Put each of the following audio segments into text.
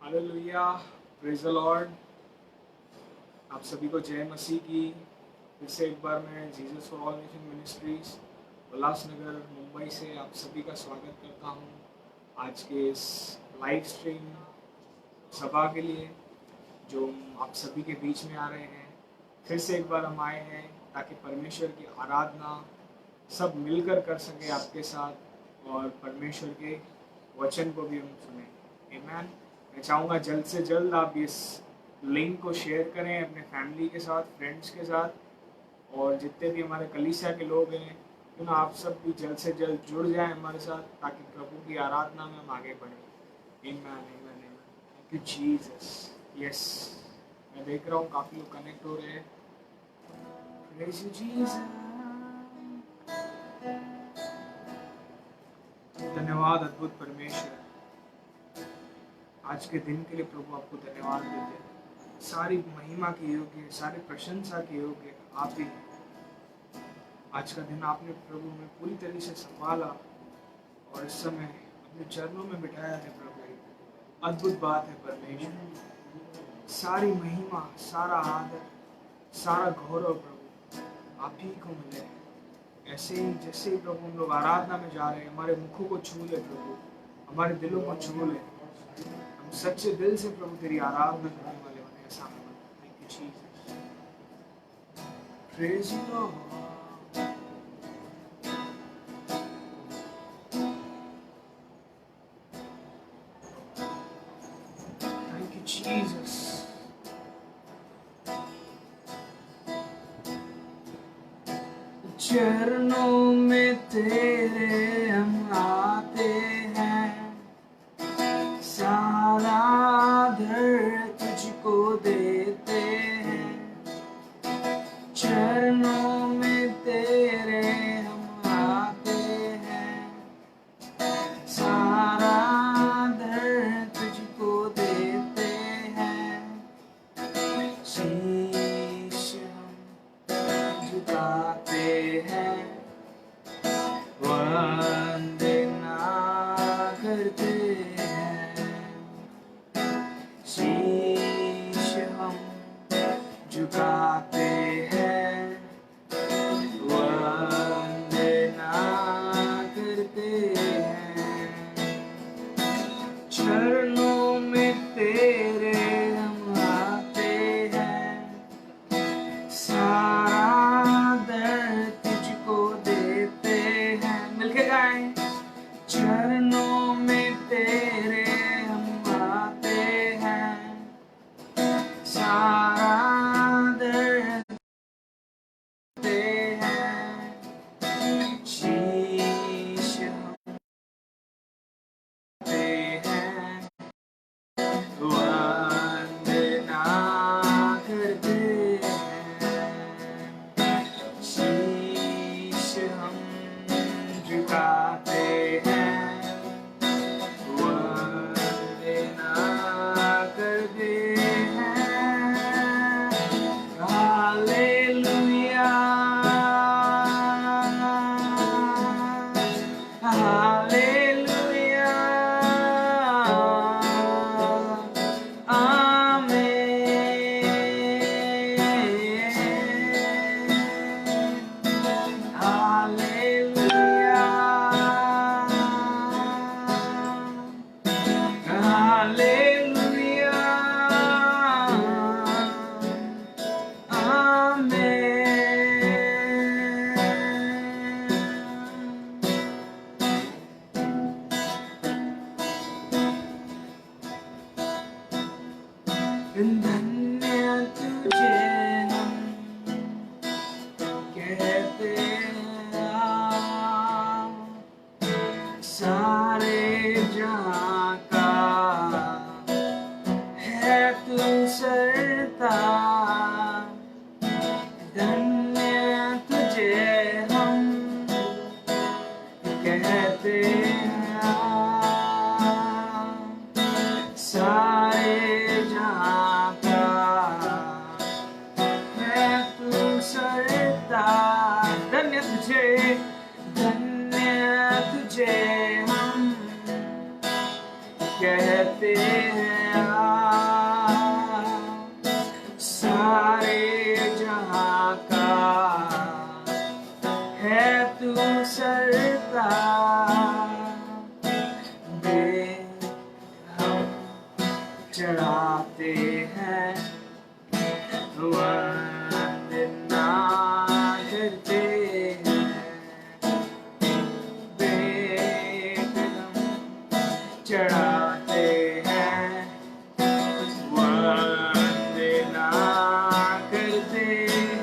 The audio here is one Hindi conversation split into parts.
Hallelujah, praise the Lord. आप सभी को जय मसीह की। फिर से एक बार मैं Jesus for all nation ministries Ulhasnagar Mumbai से आप सभी का स्वागत करता हूँ आज के इस लाइव स्ट्रीम सभा के लिए जो आप सभी के बीच में आ रहे हैं। फिर से एक बार हम आए हैं ताकि परमेश्वर की आराधना सब मिलकर कर सके आपके साथ और परमेश्वर के वचन को भी हम सुने। आमीन। मैं चाहूँगा जल्द से जल्द आप इस लिंक को शेयर करें अपने फैमिली के साथ, फ्रेंड्स के साथ, और जितने भी हमारे कलीसिया के लोग हैं क्यों ना आप सब भी जल्द से जल्द जुड़ जाएं हमारे साथ ताकि प्रभु की आराधना में हम आगे बढ़ें। आमीन आमीन। Thank you Jesus. यस, मैं देख रहा हूँ काफ़ी लोग कनेक्ट हो रहे हैं। Praise you Jesus. धन्यवाद अद्भुत परमेश्वर, आज के दिन के लिए प्रभु आपको धन्यवाद देते हैं। सारी महिमा के योग्य, सारी प्रशंसा के योग्य आप ही हैं। आज का दिन आपने प्रभु में पूरी तरह से संभाला और इस समय अपने चरणों में बिठाया है प्रभु। अद्भुत बात है परमेश्वर। सारी महिमा, सारा आदर, सारा गौरव प्रभु आप ही को मिले। ऐसे ही जैसे ही प्रभु हम लोग आराधना में जा रहे हैं, हमारे मुखों को छू ले प्रभु, हमारे दिलों को छू ले। हम सच्चे दिल से प्रभु तेरी आराधना करने वाले बने। ऐसा thank you Jesus. Praise you Lord. Thank you Jesus. चरणों में तेरे हम आते हैं, सारा आदर तुझको देते हैं। चरणों में तेरे हम आते हैं, सारा आदर तुझको देते हैं। शीश हम झुकाते हैं, वंदना करते हैं। शीश हम झुकाते हैं, वंदना करते हैं। चरणों में तेरे हम आते हैं, सारा आदर तुझको देते हैं। मिलके गाएं। चरणों में तेरे हम आते हैं, सारा आदर देते हैं। शीश हम देते हैं, वंदना करते हैं। शीश हम झुकाते हैं, वंदना करते हैं। हालेलुया, हालेलुया, हालेलुया, हालेलुया, धन्य तुझे हम कहते हैं, सारे जहां का है तू सरदार। धन्य तुझे हम कहते हैं, सारे जहां का कहते हैं सारे जहां का है तू सरदार। देख हम चढ़ाते हैं वंदना करते हैं। देख हम चढ़ाते हैं वंदना करते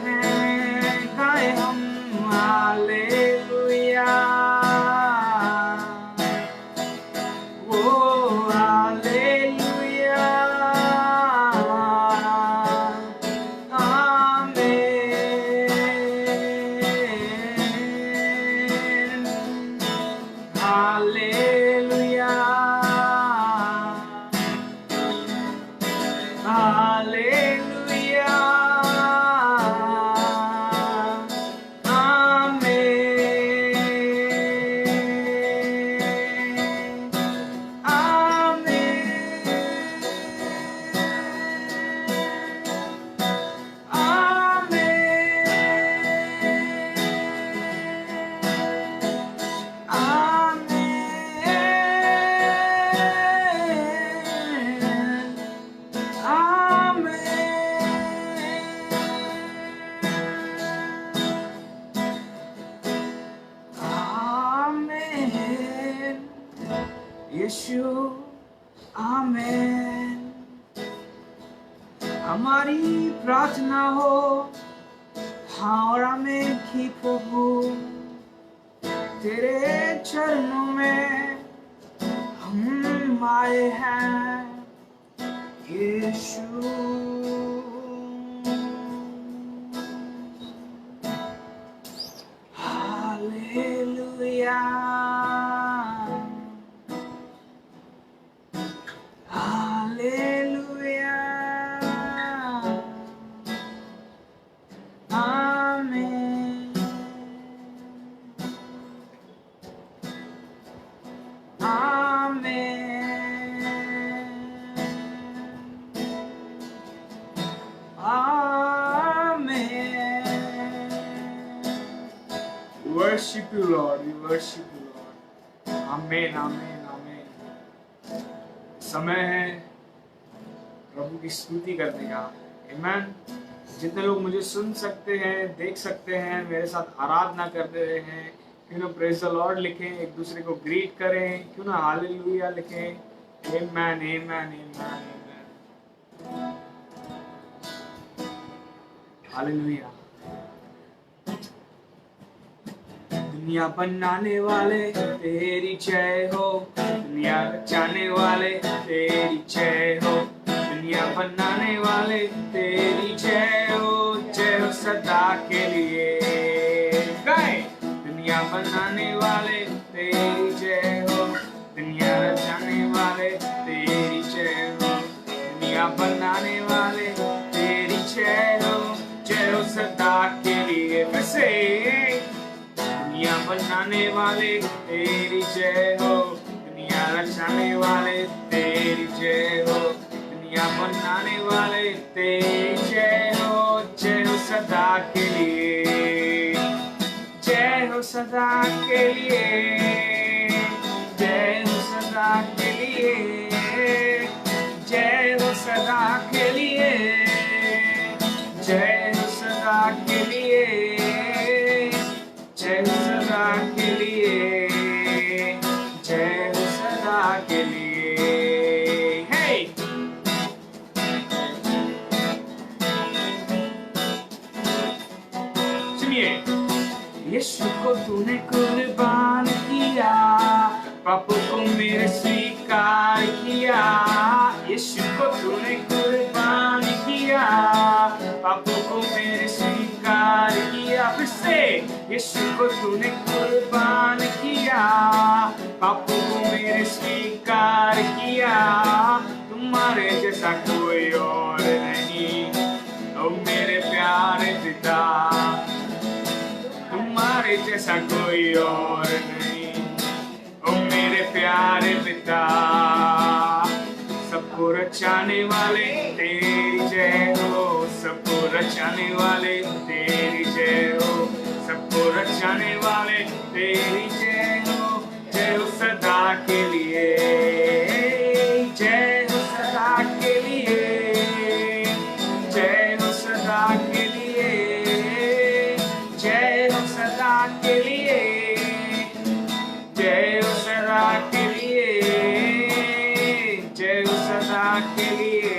हैं। गाए हम हालेलुया, ओ हालेलुया, आमीन। हालेलुया, हालेलुया, आमीन, आमीन। यीशु आमीन। हमारी प्रार्थना हो हाँ और आमीन की प्रभु, तेरे चरणों में हम आए हैं यीशु। हालेलुया, हालेलुया, आमीन, We worship you, Lord. We worship you, Lord. Amen, amen, amen. समय है प्रभु की स्तुति करने का। Amen. जितने लोग मुझे सुन सकते हैं, देख सकते हैं, मेरे साथ आराधना कर रहे हैं, क्यों ना प्रेज द लॉर्ड लिखें, एक दूसरे को ग्रीट करें, क्यों ना हालेलुया लिखें। Amen, amen, amen, amen. Hallelujah. दुनिया बनाने वाले तेरी जय हो, दुनिया बचाने वाले तेरी जय हो, दुनिया बनाने वाले तेरी जय हो सदा के लिए। गाए दुनिया बनाने वाले तेरी जय हो, दुनिया बचाने वाले तेरी जय हो, दुनिया बनाने वाले तेरी जय हो सदा के लिए। वैसे दुनिया बनाने वाले तेरी जय हो, दुनिया रचाने वाले तेरी जय हो, दुनिया बनाने वाले तेरी जय हो सदा के लिए। जय हो सदा के लिए, जय हो सदा के लिए, जय हो सदा के लिए, जय हो सदा के लिए, जय हो सदा के लिए, जय हो सदा के लिए। Hey! सुनिए, यीशु को तूने कुर्बान किया, पापों को मेरे स्वीकार किया। यीशु को तूने कुर्बान किया, पापों को मेरे स्वीकार किया। फिर से यीशु को तूने कुर्बान किया, पापों को मेरे स्वीकार किया। तुम्हारे जैसा कोई और नहीं, ओ मेरे प्यारे पिता, तुम्हारे जैसा कोई और नहीं, ओ मेरे प्यारे पिता। सबको रचाने वाले तेरी जय हो, सबको रचाने वाले तेरी जय हो, सबको रचाने वाले तेरी जय हो, जय हो सदा के लिए, जय हो सदा के लिए, जय हो सदा के लिए, जय हो सदा के लिए, जय हो सदा के लिए, जय हो सदा के लिए,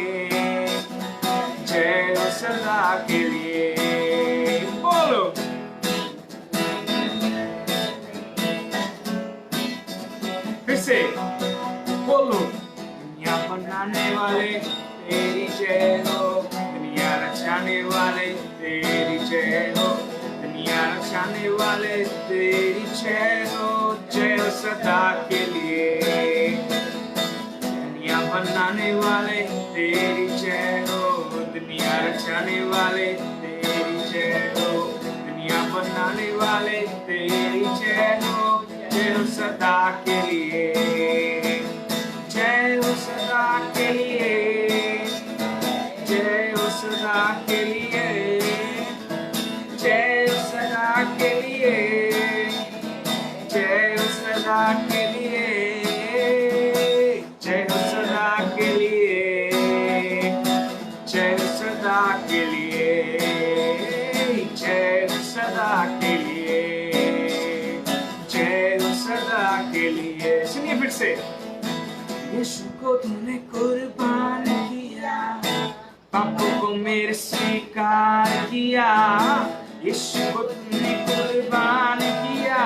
जय हो सदा के लिए। बोलो फिर से बोलो। दुनिया बनाने वाले तेरी जय हो, दुनिया रचाने वाले तेरी जय हो, दुनिया रचाने वाले तेरी जय हो, जय हो सदा के लिए। दुनिया बनाने वाले तेरी जय हो, दुनिया रचाने वाले तेरी जय हो, दुनिया बनाने वाले तेरी जय हो, जय हो सदा के लिए, जय हो सदा के लिए, जय हो सदा के लिए, जय हो सदा के लिए, जय हो सदा के लिए, जय हो सदा के लिए, जय हो सदा के लिए, जय हो सदा के लिए, जय हो सदा के लिए। सुनिए फिर से। यीशु को तूने कुर्बान किया, पापों को मेरे स्वीकार किया, यीशु को तूने कुर्बान किया,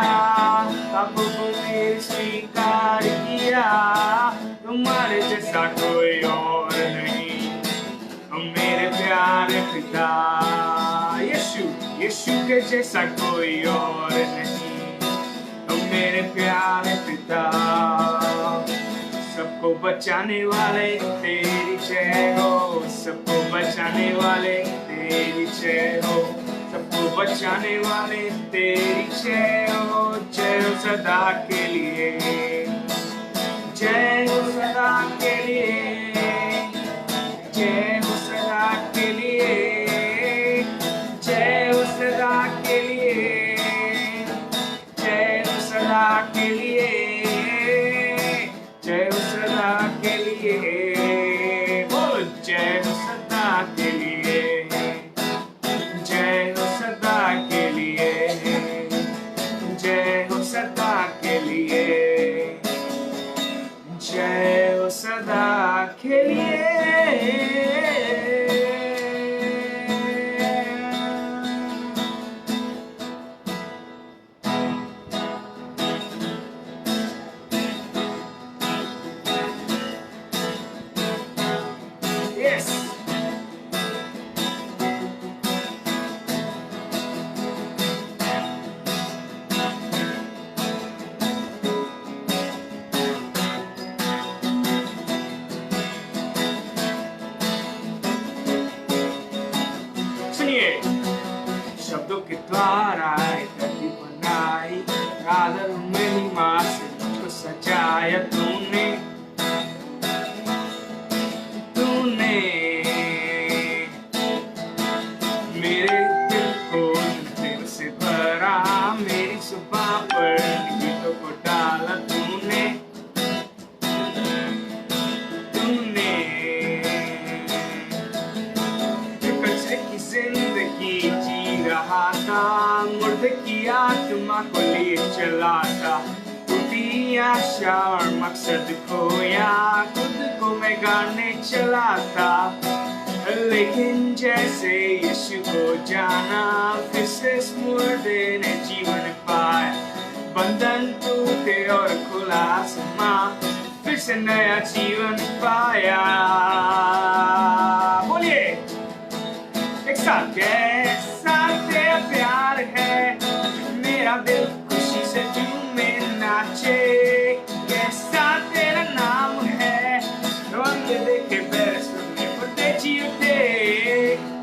पापों को मेरे स्वीकार किया, तुम्हारे जैसा कोई और नहीं, मेरे प्यारे पिता। यीशु यीशु के जैसा कोई और नहीं, मेरे प्यारे पिता। सबको बचाने वाले तेरी जय हो, सबको बचाने वाले तेरी जय हो, सबको बचाने वाले तेरी जय हो, जय हो सदा के लिए, जय हो सदा के लिए, जय हो सदा के लिए, जय हो सदा के लिए, जय हो सदा के लिए, जय हो सदा के लिए। बोल जय हो सदा के लिए, जय हो सदा के लिए, जय हो सदा के लिए, जय हो सदा के लिए। Yes. सुनिए। शब्दों के द्वारा धरती बनाई, आदर महिमा से मुझको सजाया तूने, तूने मेरे दिल को दिल से भरा, मेरी सुबह पर गीतों को डाला तूने, तूने कच्चे की जिंदगी जी रहा था, मुर्दे की आत्मा को लिए चला था, टूटी आशा और मकसद खोया, खुद को मैं गाने चला था, लेकिन जैसे यीशु को जाना, फिर से इस मुर्दे ने जीवन पाया, बंधन टूटे और खुला आसमां, फिर से नया जीवन पाया। बोलिए एक साथ। कैसा तेरा प्यार है, मेरा दिल खुशी से झूमे नाचे, कैसा तेरा नाम है, रंग देखे पैर सुनने मुर्दे जी उठे,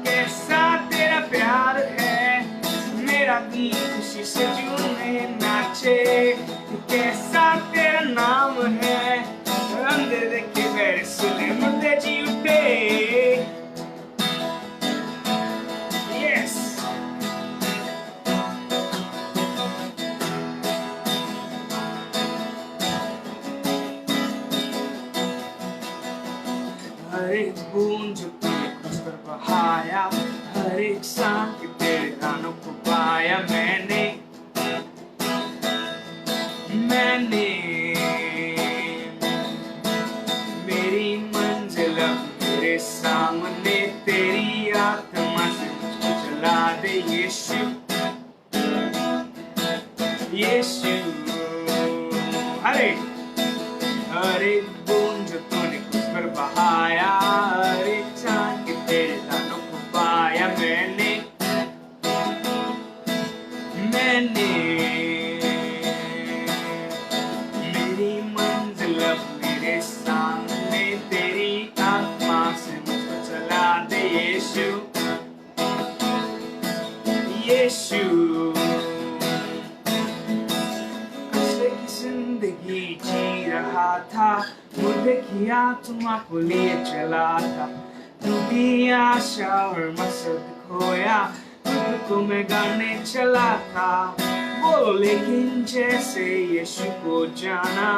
कैसा तेरा प्यार है, मेरा दिल खुशी से झूमे नाचे, कैसा तेरा नाम है, रंग देखे पैर सुनने मुर्दे हर एक बूंद जो तूने मुझ पर बहाया, हर एक सांस तेरे दानों को पाया मैंने। मेरी मंजिल अब मेरे सामने, तेरी आत्मा से मुझको चला दे यीशु, यीशु। हर एक बूंद जो तूने मुझ पर बहाया, हर एक सांस के तेरे दानों को पाया मैंने। मेरी मंजिल अब मेरे सामने, तेरी आत्मा से मुझको चला दे यीशु, यीशु। कसरे की जिंदगी जी रहा था, मुझे किया तुम आपको लिए चला था, टूटी आशा और मकसद खोया, तुमको मैं गाने चला था। बोलो लेकिन जैसे यीशु को जाना,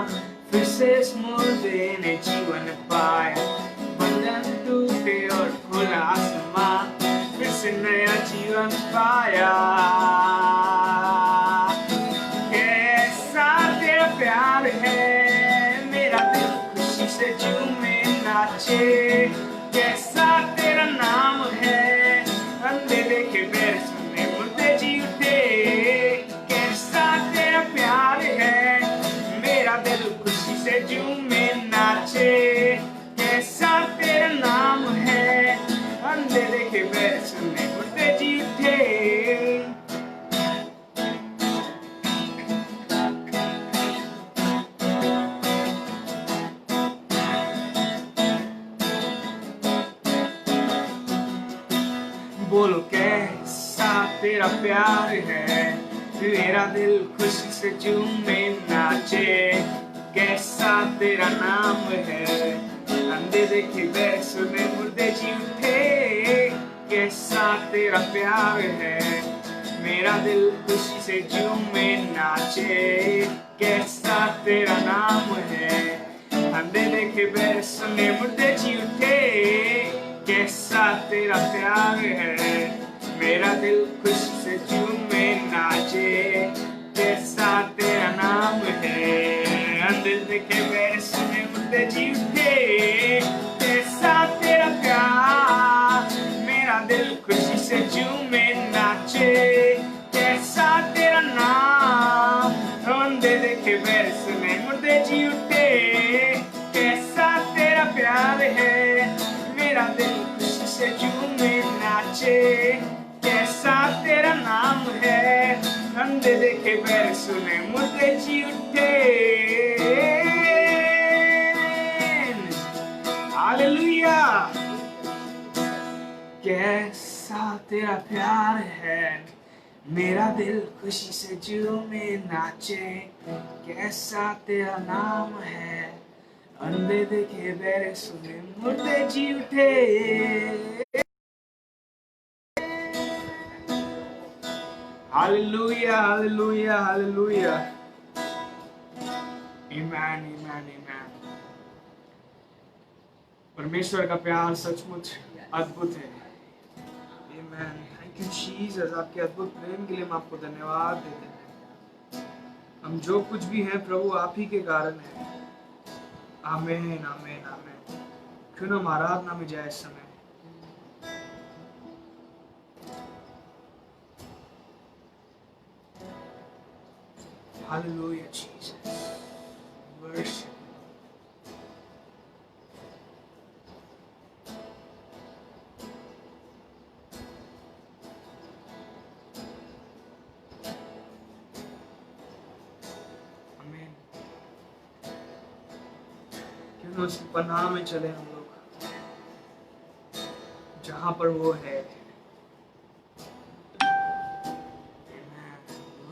फिर से इस मुर्दे ने जीवन पाया, बंधन टूटे और खुला आसमान, फिर से नया जीवन पाया। कैसा तेरा प्यार है, मेरा दिल खुशी से झूमे नाचे। कैसा तेरा नाम है, अंधे देखे बैर सुने मुर्दे जी उठे। कैसा तेरा प्यार है, मेरा दिल खुशी से झूमे नाचे। कैसा तेरा नाम है, अंधे देखे बैर सुने मुर्दे जी उठे। बोलो कैसा तेरा प्यार है, मेरा दिल खुशी से झूमे नाचे। कैसा तेरा नाम है, अंधे देखे बैर सुने मुर्दे जी उठे। कैसा तेरा प्यार है, मेरा दिल खुशी से झूमे नाचे। कैसा तेरा नाम है, अंधे देखे बैर सुने मुर्दे जी उठे। कैसा तेरा प्यार है, मेरा दिल खुशी से झूमे नाचे। कैसा तेरा नाम है, अंधे देखे बैर सुने मुर्दे जी उठे। कैसा तेरा प्यार, मेरा दिल खुशी से झूमे नाचे। कैसा तेरा नाम, अंधे देखे बैर सुने मुर्दे जी उठे। कैसा तेरा प्यार है, मेरा दिल खुशी से झूमे नाचे। कैसा तेरा नाम है, अंधे देखे बैर सुने मुर्दे जी उठे। हालेलुया। कैसा तेरा प्यार है, मेरा दिल खुशी से झूमे नाचे। कैसा तेरा नाम है, अंधे देखे बैर सुने मुर्दे जी उठे। Hallelujah, hallelujah, hallelujah. आमीन, आमीन, आमीन। परमेश्वर का प्यार सचमुच अद्भुत है। आमीन। थैंक यू जीसस, आपके अद्भुत प्रेम के लिए हम आपको धन्यवाद देते हैं। हम जो कुछ भी हैं प्रभु आप ही के कारण है। आमीन, आमीन, आमीन। क्यों ना हम आराधना में जाए इस समय। Hallelujah, Jesus. Worship. Amen. क्यों ना उसकी पनाह में चले हम लोग, जहां पर वो है।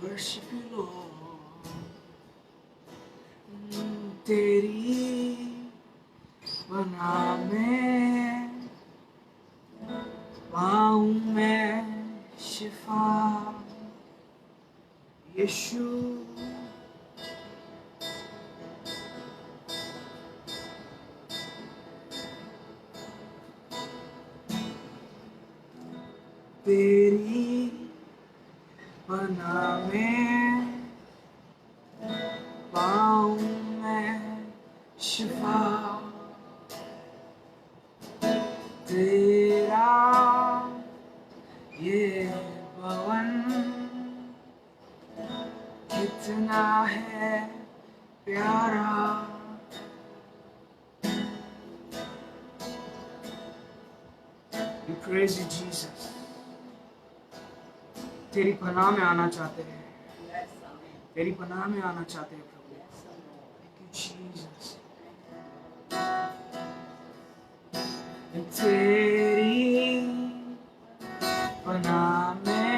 Worship you, Lord. तेरी पनाह में पाऊं मैं शिफा यीशु। तेरी पनाह में पाऊं मैं शिफा, तेरा ये भवन कितना है प्यारा। We praise you, Jesus. तेरी पनाह में आना चाहते हैं, तेरी पनाह में आना चाहते हैं प्रभु। Thank you, Jesus. तेरी पनाह में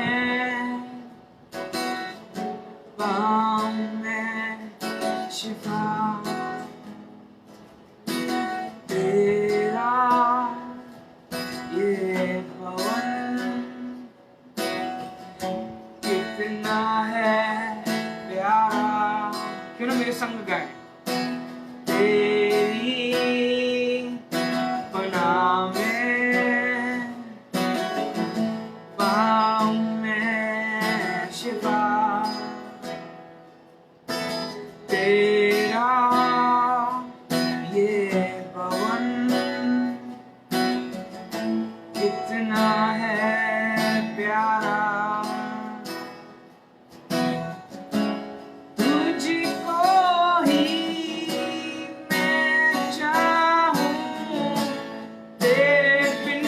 पाऊं मैं शिफा, तेरा ये भवन कितना है प्यारा। क्यों ना मेरे संग गाए। तेरी पनाह में पाऊं मैं शिफा, तेरा ये भवन कितना है प्यारा। तुझको ही मैं चाहूं, तेरे बिन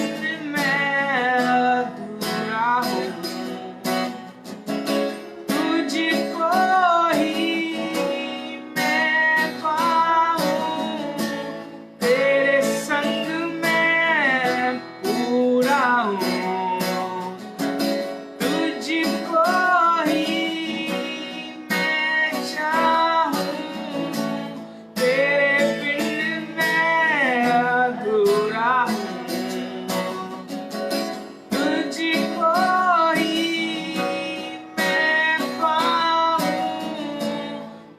मैं अधूरा हूँ। तुझको ही मैं पाऊं, तेरे संग मैं पूरा हूँ। तुझको ही मैं चाहूं, तेरे बिन मैं अधूरा हूँ। तुझको ही मैं पाऊं,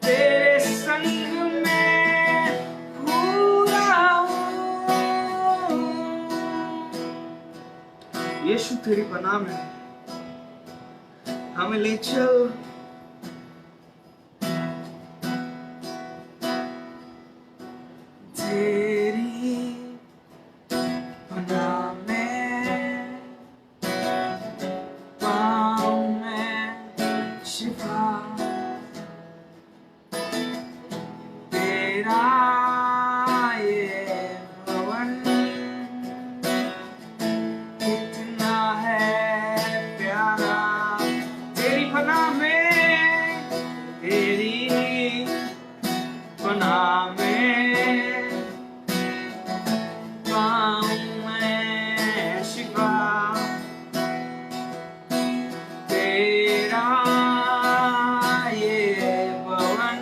तेरे संग मैं पूरा हूँ। यीशु तेरी पनाह में हमें ले चल। तेरी पनाह में पाऊं मैं शिफा, तेरा ये भवन कितना है प्यारा। तेरी पनाह में, तेरी पनाह में पाऊं मैं शिफा, तेरा ये भवन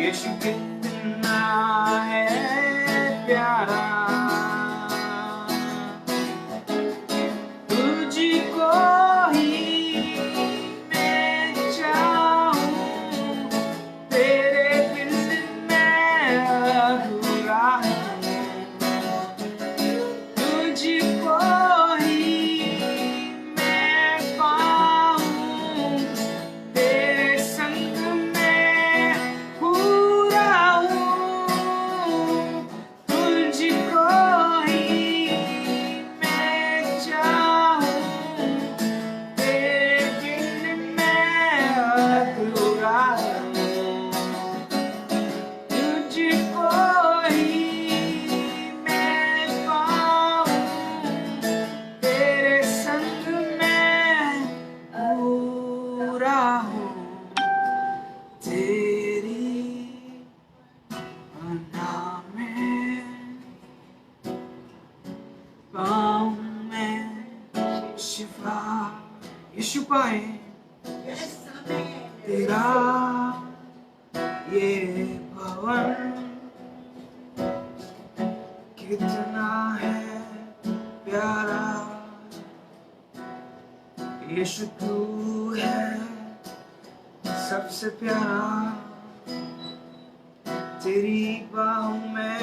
यीशु कितना है प्यारा। तुझको ही मैं चाहूं, तेरे बिन मैं अधूरा हूँ। तुझको ही मैं पाऊं, तेरे संग मैं पूरा हूँ। तुझको ही मैं चाहूं, तेरे बिन मैं अधूरा हूँ। तुझको ही मैं पाऊं, तेरे संग मैं पूरा हूँ। तेरी पनाह में पाऊं मैं शिफा। यीशु पाए तेरा ये भवन कितना है प्यारा। यीशु तू है सबसे प्यारा, तेरी बाहों में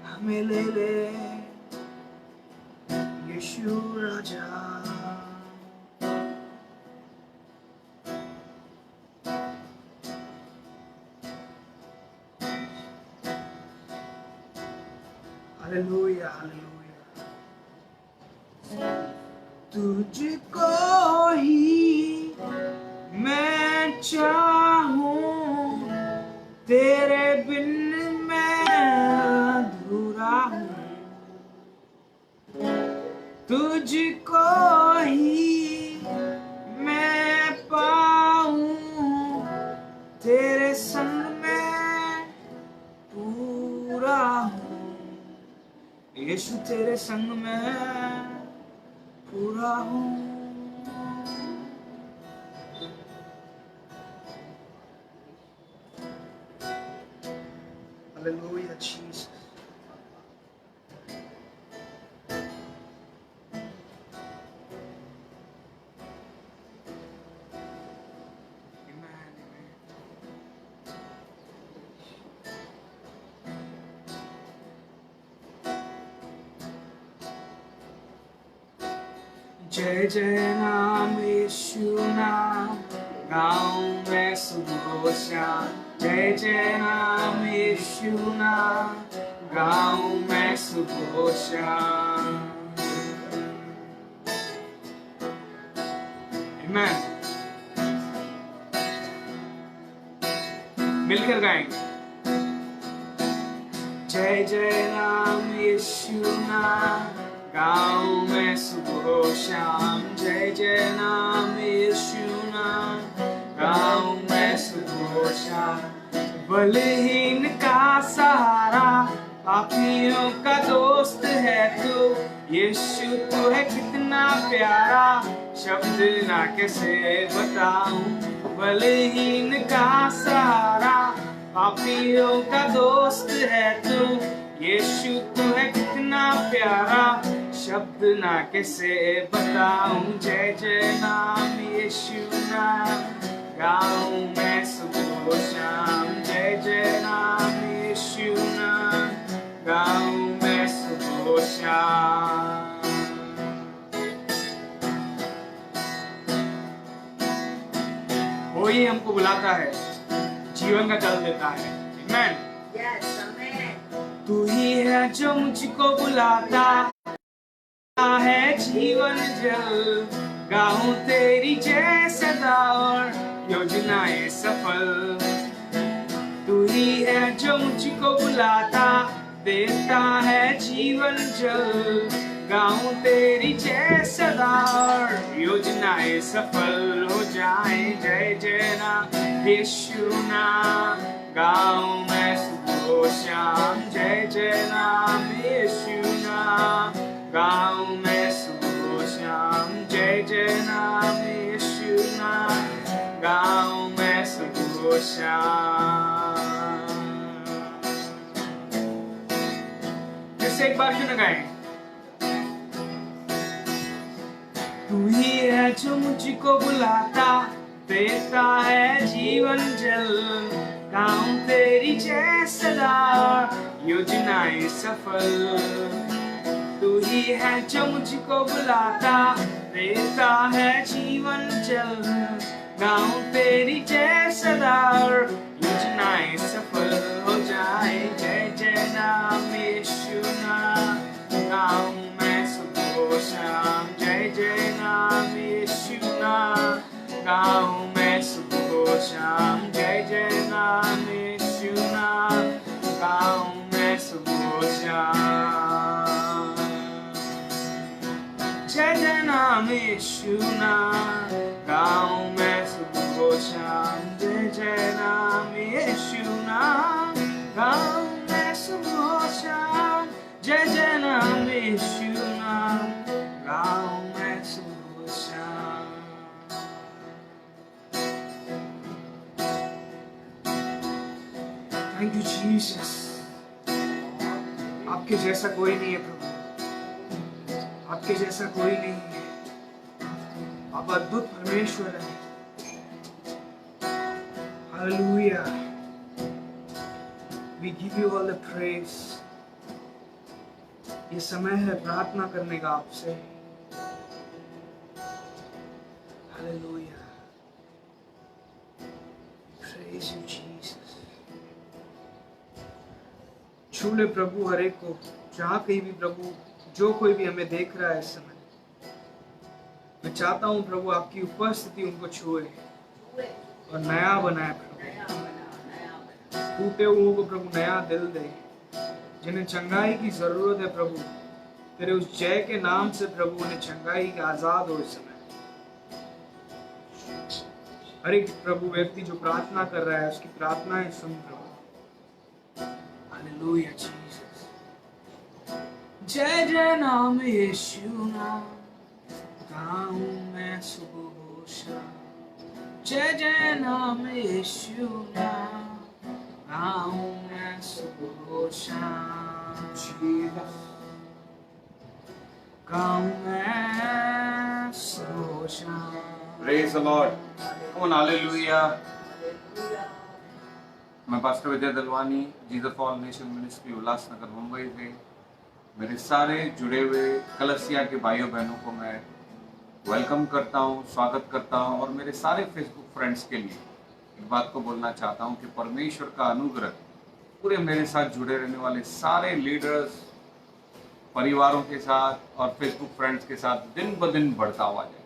हमें ले ले। यीशु राजा। Hallelujah hallelujah. तुझको ही मैं चाहूं, तेरे बिन मैं अधूरा हूँ। तुझको ही मैं पाऊं, तेरे संग में पूरा हूँ। यीशु तेरे संग में पूरा हूँ। Hallelujah, Jesus. Amen, amen. जय जय नाम यीशु नाम, गाऊं मैं सुबह शाम। जय जय नाम यीशु नाम, गाऊं मैं सुबह शाम। Amen. मिलकर गाएंगे। जय जय नाम यीशु नाम, गाऊं मैं सुबह शाम। जय जय नाम यीशु नाम, गाऊं मैं सुबह शाम। बलहीन का सहारा, पापियों का दोस्त है तू। यीशु तू है कितना प्यारा, शब्द ना कैसे बताऊं। बलहीन का सहारा, पापियों का दोस्त है तू। यीशु तू है कितना प्यारा, शब्द ना कैसे बताऊं। जय जय नाम यीशु नाम, गाऊं मैं सुबह शाम। जय जय नाम यीशु नाम, गाऊं मैं सुबह शाम। वो ही हमको बुलाता है, जीवन का जल देता है। Amen. Yes, amen. तू ही है जो मुझको बुलाता है जीवन जल। गाऊं तेरी जय सदा और योजनाएं सफल। तू ही है जो मुझको बुलाता, देता है जीवन जल। गाऊं तेरी जय सदा और योजनाएं सफल हो जाए। जय जय नाम यीशु नाम, गाऊं मैं सुबह शाम। जय जय नाम यीशु नाम, गाऊं मैं सुबह शाम। जय जय नाम यीशु नाम, गाऊं मैं सुबह शाम। जैसे एक बार क्यों न गाएं। तू ही है जो मुझको बुलाता, देता है जीवन जल। गाऊं तेरी जय सदा और योजनाएं सफल। तू ही है जो मुझको बुलाता, देता है जीवन जल। गाऊं तेरी जय सदा और योजनाएं सफल हो जाए। जय जय नाम यीशु नाम, गाऊं मैं सुबह शाम। जय जय नाम यीशु नाम, गाऊं मैं सुबह शाम। जय जय नाम यीशु नाम, गाऊं मैं सुबह शाम। जय जय नाम यीशु नाम, गाऊं मैं सुबह शाम। जय जय नाम यीशु नाम, गाऊं मैं सुबह शाम। जय जय नाम यीशु नाम, गाऊं मैं सुबह शाम। Thank you Jesus. आपके जैसा कोई नहीं है प्रभु, आपके जैसा कोई नहीं है। आप अद्भुत परमेश्वर है। Hallelujah. We give you all the praise. ये समय है प्रार्थना करने का आपसे। Hallelujah, praise you Jesus. छू ले प्रभु हर एक को, जहां कहीं भी प्रभु, जो कोई भी हमें देख रहा है इस समय, मैं चाहता हूं प्रभु आपकी उपस्थिति उनको छुए और नया बनाए प्रभु। टूटे हुओं को प्रभु नया दिल दे, जिन्हें चंगाई की जरूरत है प्रभु, तेरे उस जय के नाम से प्रभु उन्हें चंगाई के आजाद हो इस समय। हर एक प्रभु व्यक्ति जो प्रार्थना कर रहा है उसकी प्रार्थनाएं सुन प्रभु। हालेलुया जीसस, जय जय नाम यीशु नाम, गाऊं मैं सुबह शाम। जय जय नाम यीशु नाम, गाऊं मैं सुबह शाम। जीसस, गाऊं मैं सुबह शाम। Praise the Lord. Come on, hallelujah. मैं pastor Vijay Dalwani, Jesus for all nation ministry Ulhasnagar Mumbai से मेरे सारे जुड़े हुए कलसिया के भाइयों बहनों को मैं वेलकम करता हूं, स्वागत करता हूं। और मेरे सारे फेसबुक फ्रेंड्स के लिए एक बात को बोलना चाहता हूं कि परमेश्वर का अनुग्रह पूरे मेरे साथ जुड़े रहने वाले सारे लीडर्स, परिवारों के साथ और फेसबुक फ्रेंड्स के साथ दिन ब दिन बढ़ता हुआ जाए।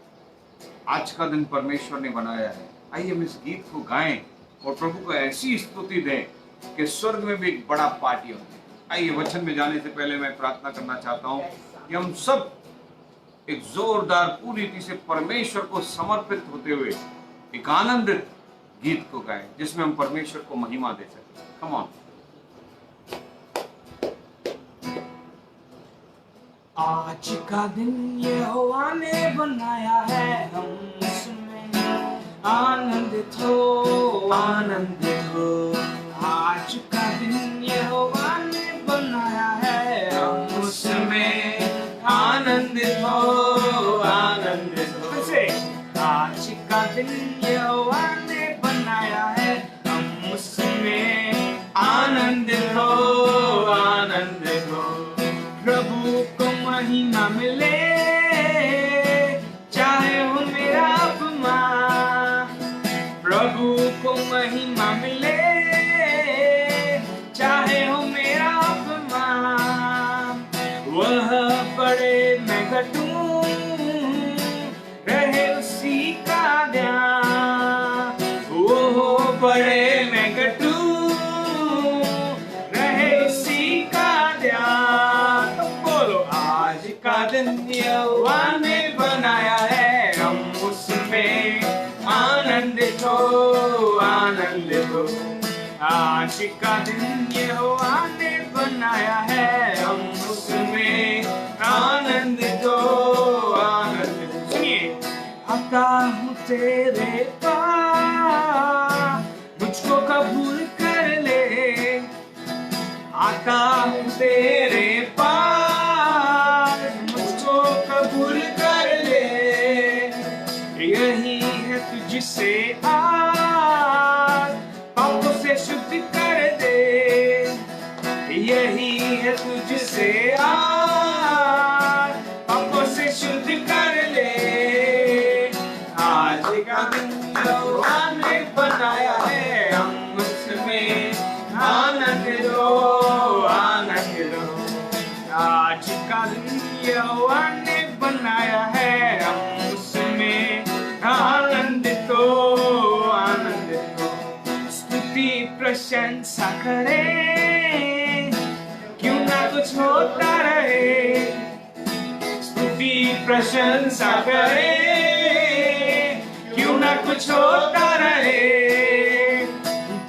आज का दिन परमेश्वर ने बनाया है, आइए हम इस गीत को गाएं और प्रभु को ऐसी स्तुति दें कि स्वर्ग में भी एक बड़ा पार्टी होती है। आइए वचन में जाने से पहले मैं प्रार्थना करना चाहता हूं कि हम सब एक जोरदार पूरी रीति से परमेश्वर को समर्पित होते हुए एक आनंदित गीत को गाएं जिसमें हम परमेश्वर को महिमा दे सकें। Come on. आज का दिन यहोवा ने बनाया है, हम उसमें आनंदित हो, आनंदित हो। आज का दिन यहोवा ने बनाया है, हम उसमें आनंदित हो, आनंदित हो। फिर से, आज का दिन यहोवा ने बनाया है, हम उसमें आनंदित हो, आनंदित हो। प्रभु को महिमा मिले, चाहे हो मेरा अपमान। प्रभु को महिमा मिले, चाहे हो मेरा अपमान। वह बड़े मैं घटूं, रहे उसी का ध्यान। वो बड़े मैं घटूं, रहे उसी का ध्यान। तो बोलो, आज का दिन यहोवा ने बनाया है, हम उसमें आनंदित हो, आनंदित हो। आज का दिन यहोवा ने बनाया है, हम उसमें आनंदित हो, आनंदित हो। सुनिए, आता हूँ तेरे पास, मुझको कबूल कर ले। आता हूँ तेरे पास, मुझको कबूल कर ले। यही है तुझसे आज, पापों से शुद्ध कर दे। यही है तुझसे आज, पापों से शुद्ध कर ले। आज का दिन यहोवा ने बनाया है, हम उसमें आनंदित हो, आनंदित हो। आज का दिन यहोवा ने बनाया है, हम उसमें आनंदित हो, आनंदित हो। स्तुति प्रशंसा करें, क्यों ना कुछ होता रहे। स्तुति प्रशंसा करें, क्यों ना कुछ होता रहे।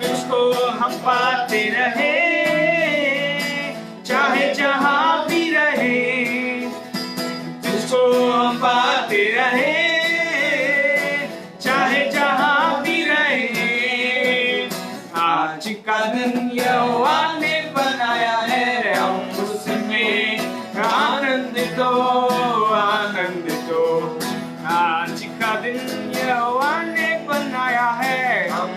तुझको हम पाते रहे, चाहे जहां भी रहे। तुझको हम पाते रहे, चाहे जहां भी रहे। आज का दिन यहोवा ने बनाया है, हम उसमें आनंदित हो, आनंदित हो। आज का दिन यहोवा ने बनाया है, हम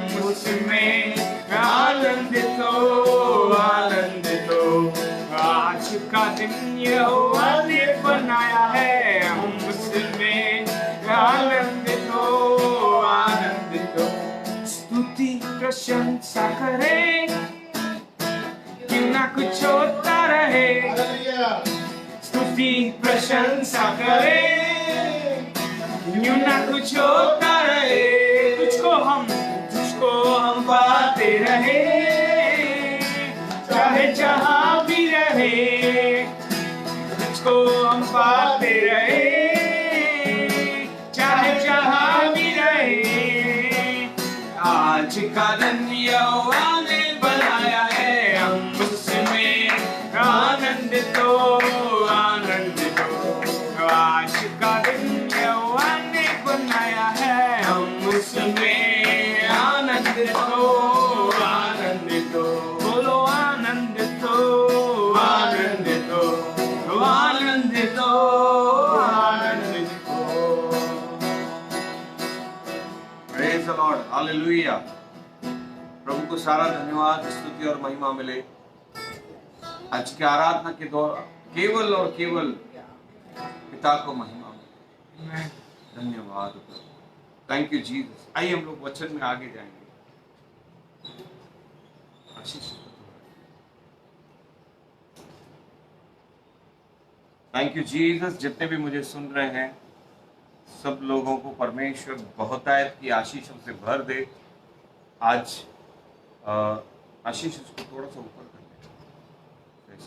दिन यहोवा ने बनाया है, हम उसमें आनंदित हो, आनंदित हो। स्तुति प्रशंसा करें, क्यों ना कुछ होता रहे। स्तुति प्रशंसा करें, क्यों ना कुछ होता रहे। तुझको हम पाते रहे, चाहे जहां भी रहे। तुझको हम पाते रहे, चाहे जहां भी रहे। आज का दिन यहोवा ने बनाया है, हम उसमें आनंदित हो, आनंदित हो। आज का दिन यहोवा ने बनाया है, हम उसमें आनंदित हो, आनंदित हो। बोलो आनंदित हो, आनंदित हो, आनंदित हो, आनंदित हो। Praise the lord, hallelujah. प्रभु को सारा धन्यवाद, स्तुति और महिमा मिले। आज की आराधना के दौरान केवल और केवल पिता को महिमा मिले। धन्यवाद, थैंक यू जीसस। आइए हम लोग वचन में आगे जाएंगे। आशीष, थैंक यू जीसस। जितने भी मुझे सुन रहे हैं सब लोगों को परमेश्वर बहुतायत की आशीषों से भर दे। आज आशीष उसको थोड़ा सा ऊपर कर दे।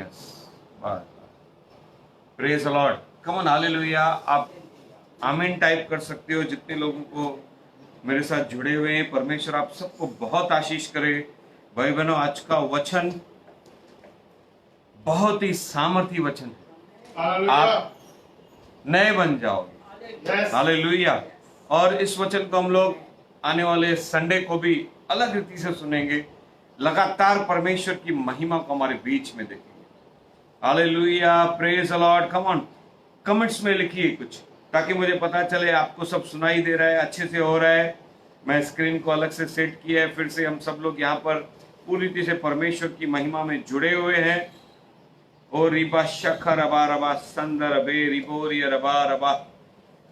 Yes, praise the lord, come on, hallelujah. आप आमीन टाइप कर सकते हो। जितने लोगों को मेरे साथ जुड़े हुए हैं, परमेश्वर आप सबको बहुत आशीष करे। भाई बहनों, आज का वचन बहुत ही सामर्थी वचन है। आप नए बन जाओगे। हालेलुया। और इस वचन को हम लोग आने वाले संडे को भी अलग रीति से सुनेंगे। लगातार परमेश्वर की महिमा को हमारे बीच में देखेंगे। Hallelujah, praise the lord. Come on, comments में लिखिए कुछ, ताकि मुझे पता चले आपको सब सुनाई दे रहा है, अच्छे से हो रहा है। मैं स्क्रीन को अलग से सेट किया है। फिर से हम सब लोग यहाँ पर पूरी रीति से परमेश्वर की महिमा में जुड़े हुए हैं। ओ रिबा शखा रबा रबा संदर बे रिबोरिया रबा रबा।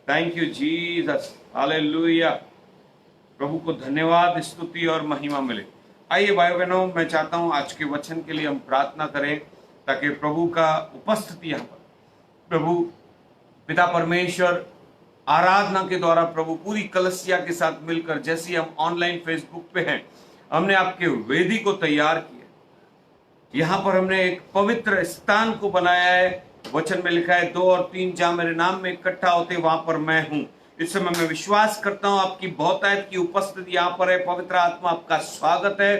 Thank you Jesus, hallelujah. प्रभु को धन्यवाद, स्तुति और महिमा मिले। आइए भाई बहनों, मैं चाहता हूं आज के वचन के लिए हम प्रार्थना करें, ताकि प्रभु का उपस्थिति यहाँ पर, प्रभु पिता परमेश्वर आराधना के द्वारा प्रभु पूरी कलसिया के साथ मिलकर, जैसे हम ऑनलाइन फेसबुक पे हैं, हमने आपके वेदी को तैयार किया। यहाँ पर हमने एक पवित्र स्थान को बनाया है। वचन में लिखा है 2 और 3 जहां मेरे नाम में इकट्ठा होते वहां पर मैं हूं। इस समय मैं विश्वास करता हूं आपकी बहुतायत की उपस्थिति यहाँ पर है। पवित्र आत्मा आपका स्वागत है।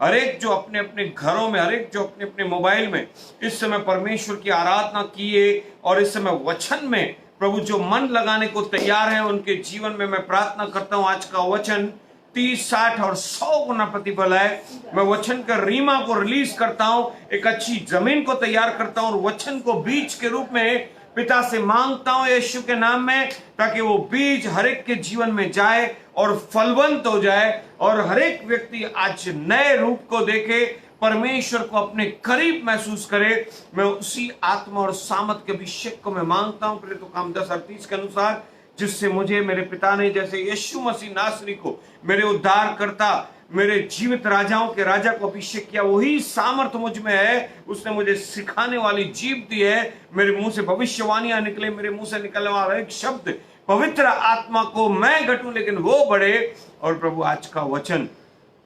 हरेक जो अपने अपने घरों में, हरेक जो अपने अपने मोबाइल में इस समय परमेश्वर की आराधना किए और इस समय वचन में प्रभु जो मन लगाने को तैयार है, उनके जीवन में मैं प्रार्थना करता हूं आज का वचन 30, 60 और 100 गुना प्रतिफल है। मैं वचन का रीमा को रिलीज करता हूं, एक अच्छी जमीन को तैयार करता हूं और वचन को बीज के रूप में पिता से मांगता हूं यीशु के नाम में, ताकि वो बीज हरेक के जीवन में जाए और फलवंत हो जाए और हरेक व्यक्ति आज नए रूप को देखे, परमेश्वर को अपने करीब महसूस करे। मैं उसी आत्मा और सामर्थ के अभिषेक को मैं मांगता हूं प्रेरितों का काम 10:38 के अनुसार, जिससे मुझे मेरे पिता ने जैसे यीशु मसीह नासरी को मेरे उद्धार करता, मेरे जीवित राजाओं के राजा को अभिषेक किया, वही सामर्थ मुझ में है। उसने मुझे सिखाने वाली जीभ दी है। मेरे मुंह से भविष्यवाणियां निकले, मेरे मुंह से निकलने वाला एक शब्द पवित्र आत्मा को मैं घटूं लेकिन वो बढ़े। और प्रभु आज का वचन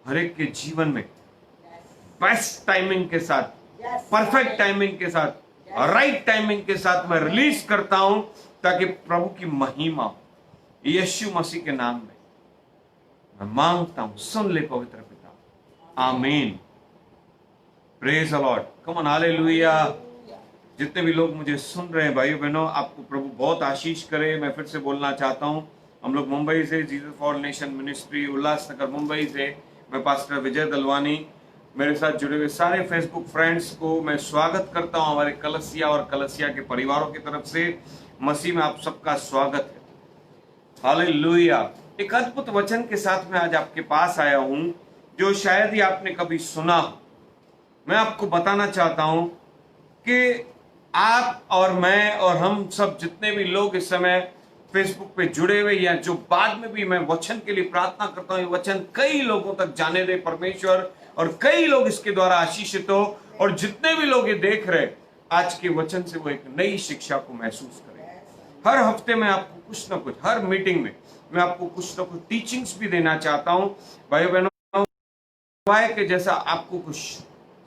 हरेक के जीवन में बेस्ट टाइमिंग के साथ, परफेक्ट टाइमिंग के साथ, राइट टाइमिंग के साथ मैं रिलीज करता हूं, ताकि प्रभु की महिमा हो। यीशु मसीह के नाम में मैं मांगता हूं, सुन ले पवित्र पिता, आमीन। Praise the lord, come on, hallelujah. जितने भी लोग मुझे सुन रहे हैं भाइयों बहनों, आपको प्रभु बहुत आशीष करे। मैं फिर से बोलना चाहता हूं, हम लोग मुंबई से, Jesus for nation ministry Ulhasnagar Mumbai से, मैं पास्टर विजय दलवानी, मेरे साथ जुड़े हुए सारे फेसबुक फ्रेंड्स को मैं स्वागत करता हूं हमारे कलसिया और कलसिया के परिवारों की तरफ से। मसीह में आप सबका स्वागत है, हालेलुया। एक अद्भुत वचन के साथ मैं आज आपके पास आया हूं, जो शायद ही आपने कभी सुना हो। मैं आपको बताना चाहता हूं कि आप और मैं और हम सब जितने भी लोग इस समय फेसबुक पे जुड़े हुए या जो बाद में भी मैं वचन के लिए प्रार्थना करता हूं, ये वचन कई लोगों तक जाने दे परमेश्वर, और कई लोग इसके द्वारा आशीषित हो, और जितने भी लोग ये देख रहे आज के वचन से वो एक नई शिक्षा को महसूस करें। हर हफ्ते में आपको कुछ ना कुछ, हर मीटिंग में मैं आपको कुछ ना कुछ टीचिंग्स भी देना चाहता हूं भाई बहनों, के जैसा आपको कुछ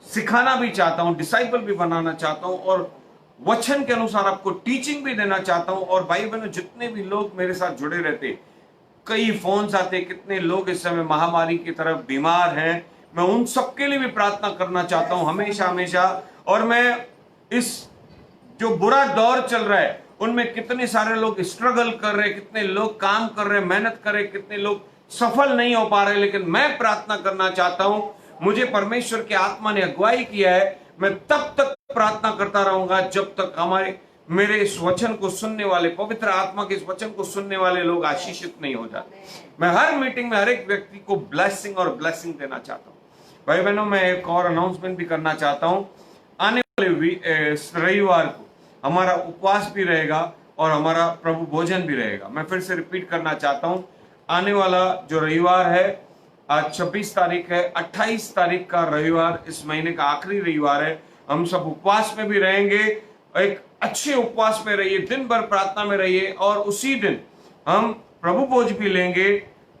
सिखाना भी चाहता हूं, डिसाइपल भी बनाना चाहता हूं, और वचन के अनुसार आपको टीचिंग भी देना चाहता हूं। और भाई बहनों, जितने भी लोग मेरे साथ जुड़े रहते, कई फोन्स आते, कितने लोग इस समय महामारी की तरफ बीमार हैं, मैं उन सबके लिए भी प्रार्थना करना चाहता हूं हमेशा हमेशा। और मैं इस जो बुरा दौर चल रहा है उनमें कितने सारे लोग स्ट्रगल कर रहे, कितने लोग काम कर रहे, मेहनत कर रहे, कितने लोग सफल नहीं हो पा रहे, लेकिन मैं प्रार्थना करना चाहता हूं, मुझे परमेश्वर की आत्मा ने अगुवाई किया है, मैं तब तक प्रार्थना करता रहूंगा जब तक मेरे इस वचन को सुनने वाले, पवित्र आत्मा के इस वचन को सुनने वाले लोग आशीषित नहीं हो जाते। मैं हर मीटिंग में हर एक व्यक्ति को ब्लेसिंग और ब्लेसिंग देना चाहता हूं। भाई बहनों, मैं एक और अनाउंसमेंट भी करना चाहता हूं। आने वाले रविवार को हमारा उपवास भी रहेगा और हमारा प्रभु भोजन भी रहेगा। मैं फिर से रिपीट करना चाहता हूं, आने वाला जो रविवार है, आज 26 तारीख है, 28 तारीख का रविवार इस महीने का आखिरी रविवार है। हम सब उपवास में भी रहेंगे, एक अच्छे उपवास में रहिए, दिन भर प्रार्थना में रहिए, और उसी दिन हम प्रभु भोज भी लेंगे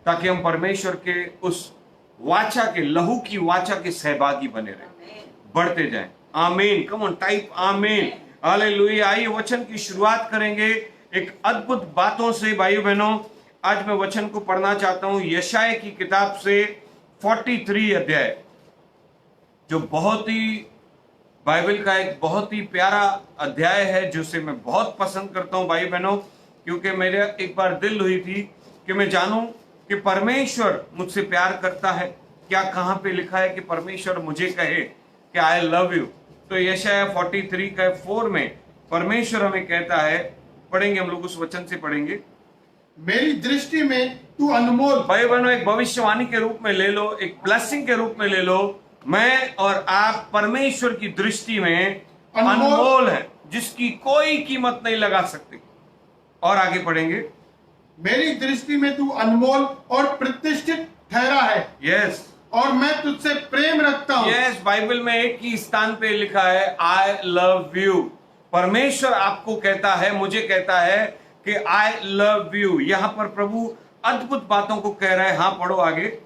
ताकि हम परमेश्वर के उस वाचा के, लहू की वाचा के सहभागी बने रहे, बढ़ते जाएं। आमीन। कम ऑन, टाइप आमीन। हालेलुया। आइए वचन की शुरुआत करेंगे एक अद्भुत बातों से। भाइयों बहनों, आज मैं वचन को पढ़ना चाहता हूं यशायाह की किताब से 43 अध्याय, जो बहुत ही बाइबल का एक बहुत ही प्यारा अध्याय है, जिसे मैं बहुत पसंद करता हूं भाई बहनों, क्योंकि मेरे एक बार दिल हुई थी कि मैं जानूं कि परमेश्वर मुझसे प्यार करता है क्या। कहां पे लिखा है कि परमेश्वर मुझे कहे कि आई लव यू? तो यशायाह 43 का 4 में परमेश्वर हमें कहता है, पढ़ेंगे हम लोग, उस वचन से पढ़ेंगे। मेरी दृष्टि में तू अनमोल। भाई बहनों, एक भविष्यवाणी के रूप में ले लो, एक ब्लेसिंग के रूप में ले लो, मैं और आप परमेश्वर की दृष्टि में अनमोल है, जिसकी कोई कीमत नहीं लगा सकते। और आगे पढ़ेंगे, मेरी दृष्टि में तू अनमोल और प्रतिष्ठित ठहरा है। यस, और मैं तुझसे प्रेम रखता हूं। यस, बाइबल में एक ही स्थान पे लिखा है आई लव यू। परमेश्वर आपको कहता है, मुझे कहता है कि आई लव यू। यहां पर प्रभु अद्भुत बातों को कह रहा है। हाँ, पढ़ो आगे।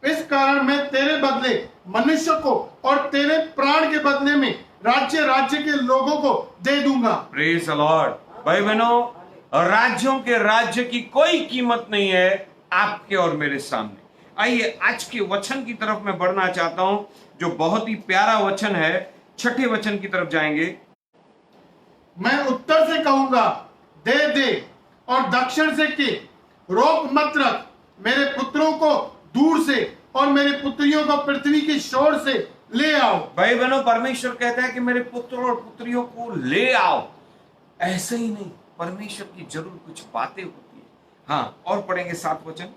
इस कारण मैं तेरे बदले मनुष्य को और तेरे प्राण के बदले में राज्य के लोगों को दे दूंगा। Praise the Lord. भाई बहनों, राज्यों के राज्य की कोई कीमत नहीं है आपके और मेरे सामने। आइए आज के वचन की तरफ मैं बढ़ना चाहता हूं, जो बहुत ही प्यारा वचन है। 6ठे वचन की तरफ जाएंगे। मैं उत्तर से कहूंगा दे दे, और दक्षिण से कि रोक मत रख। मेरे पुत्रों को दूर से और मेरे पुत्रियों को पृथ्वी की शोर से ले आओ। भाई बहनों, परमेश्वर कहता है कि मेरे पुत्रों और पुत्रियों को ले आओ। ऐसे ही नहीं, परमेश्वर की जरूर कुछ बातें होती है। हाँ, और पढ़ेंगे 7 वचन।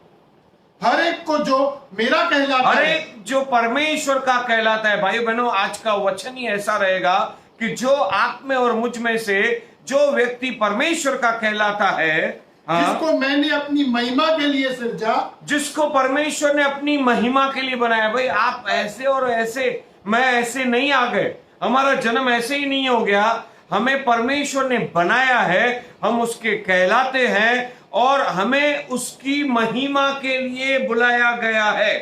हर एक को जो मेरा कहलाता है, हर एक जो परमेश्वर का कहलाता है। भाई बहनों, आज का वचन ही ऐसा रहेगा कि जो आप में और मुझ में से जो व्यक्ति परमेश्वर का कहलाता है, हाँ, जिसको मैंने अपनी महिमा के लिए सृजा, जिसको परमेश्वर ने अपनी महिमा के लिए बनाया। भाई, आप ऐसे और ऐसे, मैं ऐसे नहीं आ गए, हमारा जन्म ऐसे ही नहीं हो गया, हमें परमेश्वर ने बनाया है, हम उसके कहलाते हैं और हमें उसकी महिमा के लिए बुलाया गया है,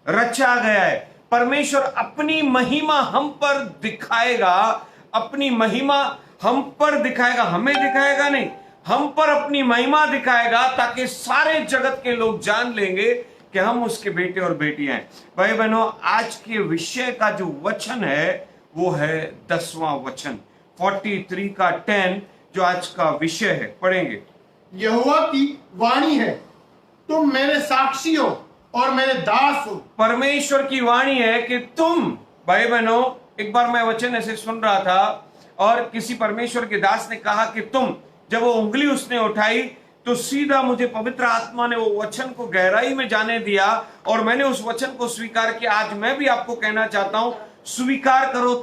रचा गया है। परमेश्वर अपनी महिमा हम पर दिखाएगा, अपनी महिमा हम पर दिखाएगा, हमें दिखाएगा नहीं, हम पर अपनी महिमा दिखाएगा, ताकि सारे जगत के लोग जान लेंगे कि हम उसके बेटे और बेटियां हैं। भाई बहनों, आज के विषय का जो वचन है वो है 10वां वचन, 43 का 10, जो आज का विषय है। पढ़ेंगे। यहोवा की वाणी है, तुम मेरे साक्षी हो और मेरे दास हो। परमेश्वर की वाणी है कि तुम, भाई बहनों, एक बार मैं वचन ऐसे सुन रहा था और किसी परमेश्वर के दास ने कहा कि तुम, जब वो उंगली उसने उठाई तो सीधा मुझे पवित्र आत्मा ने वो वचन को गहराई में जाने दिया और मैंने उस वचन को स्वीकार किया। आज मैं भी आपको कहना चाहता हूं, स्वीकार करो,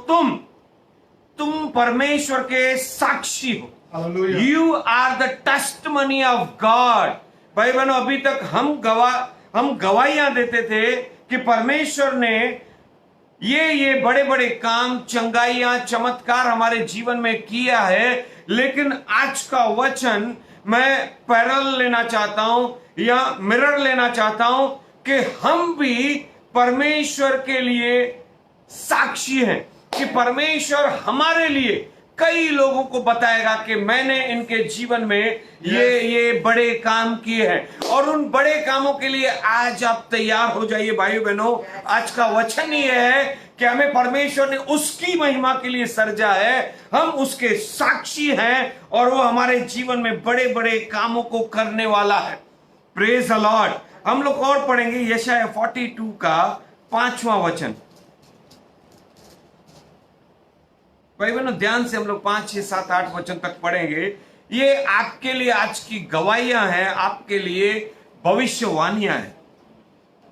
तुम परमेश्वर के साक्षी हो। Hallelujah. You are the testimony of God. भाई बहनों, अभी तक हम गवाहियां देते थे कि परमेश्वर ने ये बड़े बड़े काम, चंगाइयां, चमत्कार हमारे जीवन में किया है, लेकिन आज का वचन मैं पैरल लेना चाहता हूं या मिरर लेना चाहता हूं कि हम भी परमेश्वर के लिए साक्षी हैं, कि परमेश्वर हमारे लिए कई लोगों को बताएगा कि मैंने इनके जीवन में ये बड़े काम किए हैं। और उन बड़े कामों के लिए आज आप तैयार हो जाइए भाई बहनों। आज का वचन ये है कि हमें परमेश्वर ने उसकी महिमा के लिए सर्जा है, हम उसके साक्षी हैं और वो हमारे जीवन में बड़े बड़े कामों को करने वाला है। Praise the Lord. हम लोग और पढ़ेंगे यशायाह 42 का 5वां वचन। भाई बहनों, ध्यान से हम लोग 5, 6, 7, 8 वचन तक पढ़ेंगे। ये आपके लिए आज की गवाहियां हैं, आपके लिए भविष्यवाणियां हैं।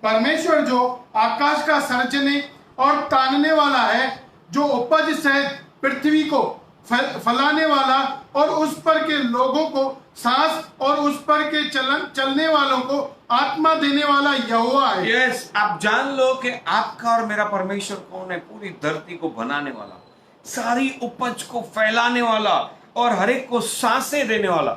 परमेश्वर जो आकाश का सर्जने और तानने वाला है, जो उपज सहित पृथ्वी को फैलाने वाला और उस पर के लोगों को सांस और उस पर के चलने वालों को आत्मा देने वाला यहोवा है। यस, आप जान लो कि आपका और मेरा परमेश्वर कौन है। पूरी धरती को बनाने वाला, सारी उपज को फैलाने वाला और हर एक को सांसें देने वाला।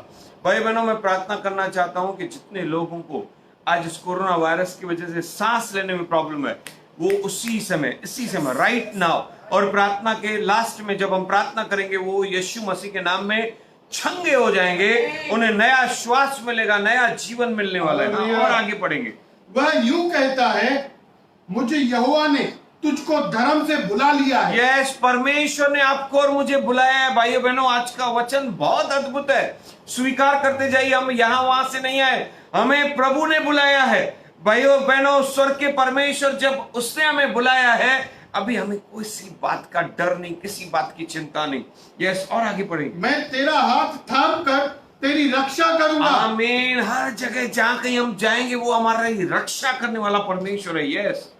भाई बहनों, मैं प्रार्थना करना चाहता हूं कि जितने लोगों को आज इस कोरोना वायरस की वजह से सांस लेने में प्रॉब्लम है, वो इसी समय राइट नाउ, और प्रार्थना के लास्ट में जब हम प्रार्थना करेंगे, वो यीशु मसीह के नाम में छंगे हो जाएंगे, उन्हें नया श्वास मिलेगा, नया जीवन मिलने वाला है। और आगे पढ़ेंगे। वह यूं कहता है, मुझे यहोवा ने तुझको धर्म से बुला लिया है। यस, परमेश्वर ने आपको और मुझे बुलाया है। भाइयों बहनों, आज का वचन बहुत अद्भुत है। स्वीकार करते जाइए, हम यहां वहां से नहीं आए, हमें प्रभु ने बुलाया है। भाइयों बहनों, स्वर्ग के परमेश्वर जब उसने हमें बुलाया है, अभी हमें किसी बात का डर नहीं, किसी बात की चिंता नहीं। यस, और आगे पढ़ेंगे। मैं तेरा हाथ थाम कर तेरी रक्षा करूंगा। आमीन। हर जगह जहां कहीं हम जाएंगे, वो हमारी रक्षा करने वाला परमेश्वर है। यस,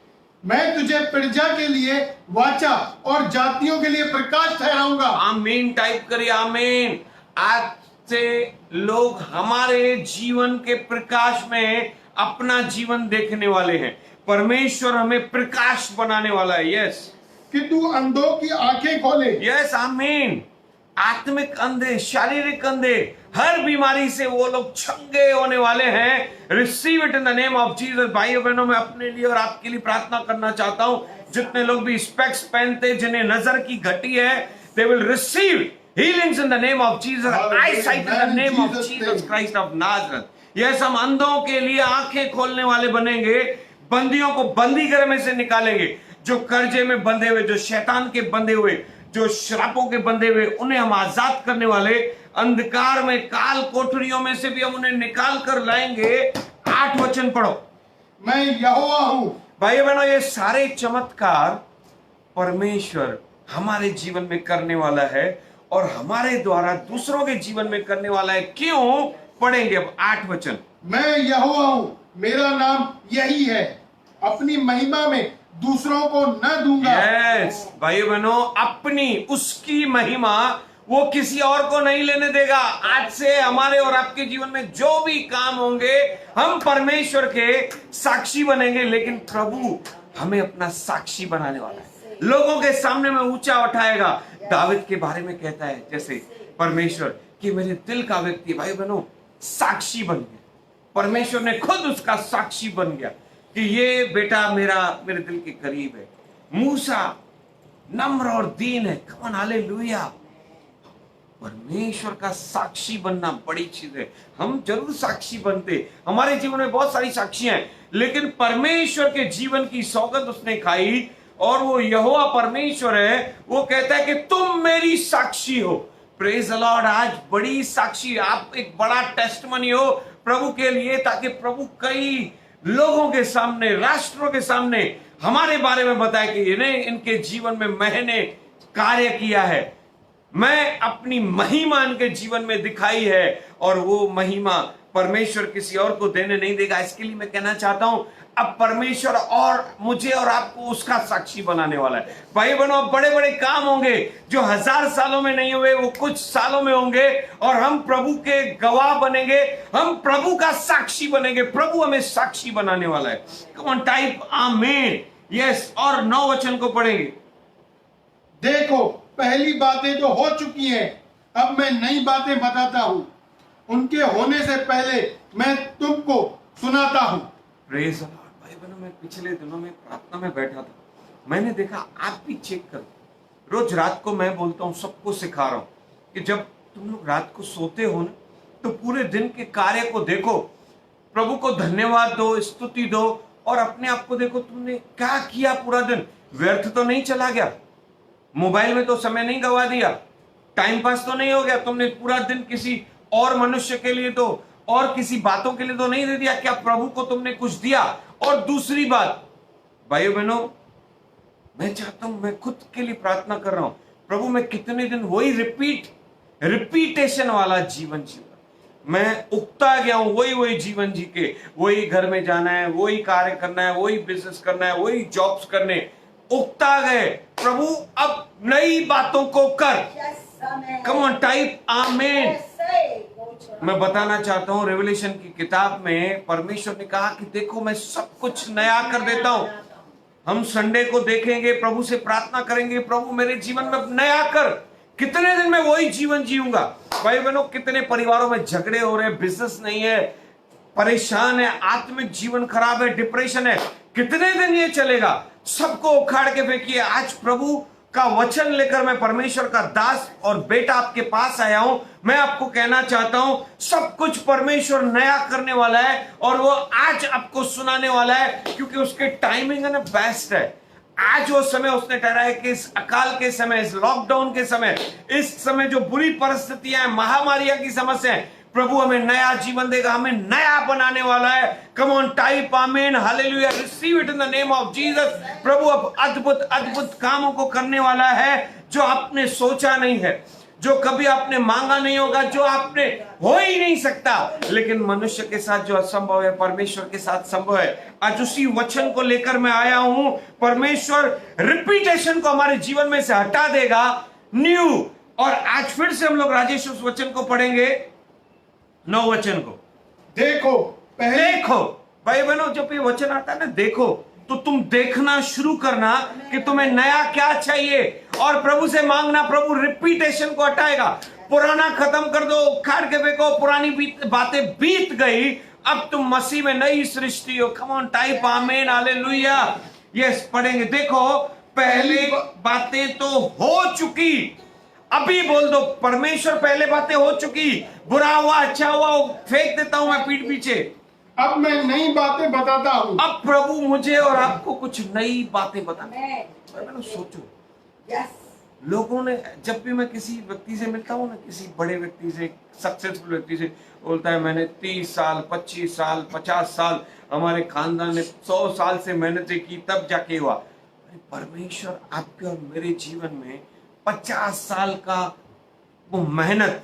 मैं तुझे प्रजा के लिए वाचा और जातियों के लिए प्रकाश ठहराऊंगा। आमीन टाइप करिए। आमीन। आज से लोग हमारे जीवन के प्रकाश में अपना जीवन देखने वाले हैं। परमेश्वर हमें प्रकाश बनाने वाला है। यस, कि तू अंधों की आंखें खोले। यस, आमीन। आत्मिक अंधे, शारीरिक अंधे, हर बीमारी से वो लोग छंगे होने वाले हैं। Receive it in the name of Jesus. भाइयों बहनों, मैं अपने लिए और आपके लिए प्रार्थना करना चाहता हूं, जितने लोग भी स्पेक्स पहनते, जिन्हें नजर की घटी है, they will receive healings in the name of Jesus, I site in the name of Jesus Christ of Nazareth. Yes, हम अंधों के लिए आंखें खोलने वाले बनेंगे, बंदियों को बंदी घर में से निकालेंगे, जो कर्जे में बंधे हुए, जो शैतान के बंधे हुए, जो श्रापों के बंधे हुए, उन्हें हम आजाद करने वाले, अंधकार में काल कोठरियों में से भी हम उन्हें निकाल कर लाएंगे। 8 वचन पढ़ो। मैं यहोवा हूं। भाई बहनों, ये सारे चमत्कार परमेश्वर हमारे जीवन में करने वाला है और हमारे द्वारा दूसरों के जीवन में करने वाला है। क्यों? पढ़ेंगे अब 8 वचन। मैं यहोवा हूं, मेरा नाम यही है, अपनी महिमा में दूसरों को न दूंगा। यस, भाइयों बहनों, अपनी उसकी महिमा वो किसी और को नहीं लेने देगा। आज से हमारे और आपके जीवन में जो भी काम होंगे, हम परमेश्वर के साक्षी बनेंगे, लेकिन प्रभु हमें अपना साक्षी बनाने वाला है, लोगों के सामने में ऊंचा उठाएगा। दाऊद के बारे में कहता है जैसे परमेश्वर कि मेरे दिल का व्यक्ति, भाई बहनों, साक्षी बन गया। परमेश्वर ने खुद उसका साक्षी बन गया कि ये बेटा मेरे दिल के करीब है। मूसा नम्र और दीन है। Come on, hallelujah. परमेश्वर का साक्षी बनना बड़ी चीज है। हम जरूर साक्षी बनते, हमारे जीवन में बहुत सारी साक्षियां हैं, लेकिन परमेश्वर के जीवन की सौगंध उसने खाई और वो यहोवा परमेश्वर है। वो कहता है कि तुम मेरी साक्षी हो। Praise the Lord. आज बड़ी साक्षी, आप एक बड़ा टेस्टमनी हो प्रभु के लिए, ताकि प्रभु कई लोगों के सामने, राष्ट्रों के सामने हमारे बारे में बताए कि इनके जीवन में मैंने कार्य किया है, मैं अपनी महिमा इनके जीवन में दिखाई है, और वो महिमा परमेश्वर किसी और को देने नहीं देगा। इसके लिए मैं कहना चाहता हूं, अब परमेश्वर और मुझे और आपको उसका साक्षी बनाने वाला है। भाई बहनों, अब बड़े बड़े काम होंगे जो 1000 सालों में नहीं हुए, वो कुछ सालों में होंगे और हम प्रभु के गवाह बनेंगे, हम प्रभु का साक्षी बनेंगे। प्रभु हमें साक्षी बनाने वाला है। कम ऑन, टाइप आमीन। यस, और 9 वचन को पढ़ेंगे। देखो, पहली बातें तो हो चुकी हैं, अब मैं नई बातें बताता हूं, उनके होने से पहले मैं तुमको सुनाता हूं। Praise the Lord. भाई बहनों, मैं पिछले दिनों में प्रार्थना में बैठा था, मैंने देखा, आप भी चेक करो, रोज रात को मैं बोलता हूं, सबको सिखा रहा हूं कि जब तुम लोग रात को सोते हो ना, तो पूरे दिन के कार्य को देखो, प्रभु को धन्यवाद दो, स्तुति दो और अपने आप को देखो, तुमने क्या किया पूरा दिन। व्यर्थ तो नहीं चला गया, मोबाइल में तो समय नहीं गवा दिया, टाइम पास तो नहीं हो गया, तुमने पूरा दिन किसी और मनुष्य के लिए तो और किसी बातों के लिए तो नहीं दे दिया। क्या प्रभु को तुमने कुछ दिया? और दूसरी बात, भाइयों बहनों, मैं चाहता हूं, मैं खुद के लिए प्रार्थना कर रहा हूं, प्रभु मैं कितने दिन वही रिपीटेशन वाला जीवन जीवा। मैं उगता गया हूं वही जीवन जी के, वही घर में जाना है, वही कार्य करना है, वही बिजनेस करना है, वही जॉब्स करने, उगता गए। प्रभु अब नई बातों को कर। कम ऑन, टाइप आमीन। मैं बताना चाहता हूं, रेवलेशन की किताब में परमेश्वर ने कहा कि देखो, मैं सब कुछ नया कर देता हूं। हम संडे को देखेंगे, प्रभु से प्रार्थना करेंगे, प्रभु मेरे जीवन में नया कर। कितने दिन में वही जीवन जीऊंगा? भाई बहनों, कितने परिवारों में झगड़े हो रहे हैं, बिजनेस नहीं है, परेशान है, आत्मिक जीवन खराब है, डिप्रेशन है, कितने दिन ये चलेगा? सबको उखाड़ के फेंकिए। आज प्रभु का वचन लेकर मैं परमेश्वर का दास और बेटा आपके पास आया हूं। मैं आपको कहना चाहता हूं, सब कुछ परमेश्वर नया करने वाला है और वो आज आपको सुनाने वाला है, क्योंकि उसके टाइमिंग है ना, बेस्ट है। आज वो समय उसने ठहरा है कि इस अकाल के समय, इस लॉकडाउन के समय, इस समय जो बुरी परिस्थितियां हैं, महामारियां की समस्या है, प्रभु हमें नया जीवन देगा, हमें नया बनाने वाला है। कम ऑन, टाइप आमीन, hallelujah, receive it in the name of Jesus. प्रभु अब अद्भुत कामों को करने वाला है जो आपने सोचा नहीं है, जो कभी आपने मांगा नहीं होगा, जो आपने हो ही नहीं सकता। लेकिन मनुष्य के साथ जो असंभव है, परमेश्वर के साथ संभव है। आज उसी वचन को लेकर मैं आया हूं। परमेश्वर रिपीटेशन को हमारे जीवन में से हटा देगा, न्यू। और आज फिर से हम लोग राजेश उस वचन को पढ़ेंगे, 9 वचन को। देखो, देखो भाई बहनों, जब ये वचन आता है ना, देखो, तो तुम देखना शुरू करना कि तुम्हें नया क्या चाहिए और प्रभु से मांगना। प्रभु रिपीटेशन को हटाएगा। पुराना खत्म कर दो, उखाड़ के फेंको, पुरानी बातें बीत गई, अब तुम मसीह में नई सृष्टि हो। कम ऑन, टाइप आमीन, हालेलुया। यस, पढ़ेंगे। देखो, पहले बातें तो हो चुकी। अभी बोल दो, परमेश्वर पहले बातें हो चुकी, बुरा हुआ अच्छा हुआ फेंक देता हूं मैं पीठ पीछे, अब मैं नई बातें बताता हूं। अब प्रभु मुझे और आपको कुछ नई बातें बताना। सोचो, लोगों ने, जब भी मैं किसी व्यक्ति से मिलता हूं ना, किसी बड़े व्यक्ति से, सक्सेसफुल व्यक्ति से, बोलता है मैंने 30 साल 25 साल 50 साल, हमारे खानदान ने 100 साल से मेहनतें की, तब जाके हुआ। परमेश्वर आपके और मेरे जीवन में 50 साल का वो मेहनत,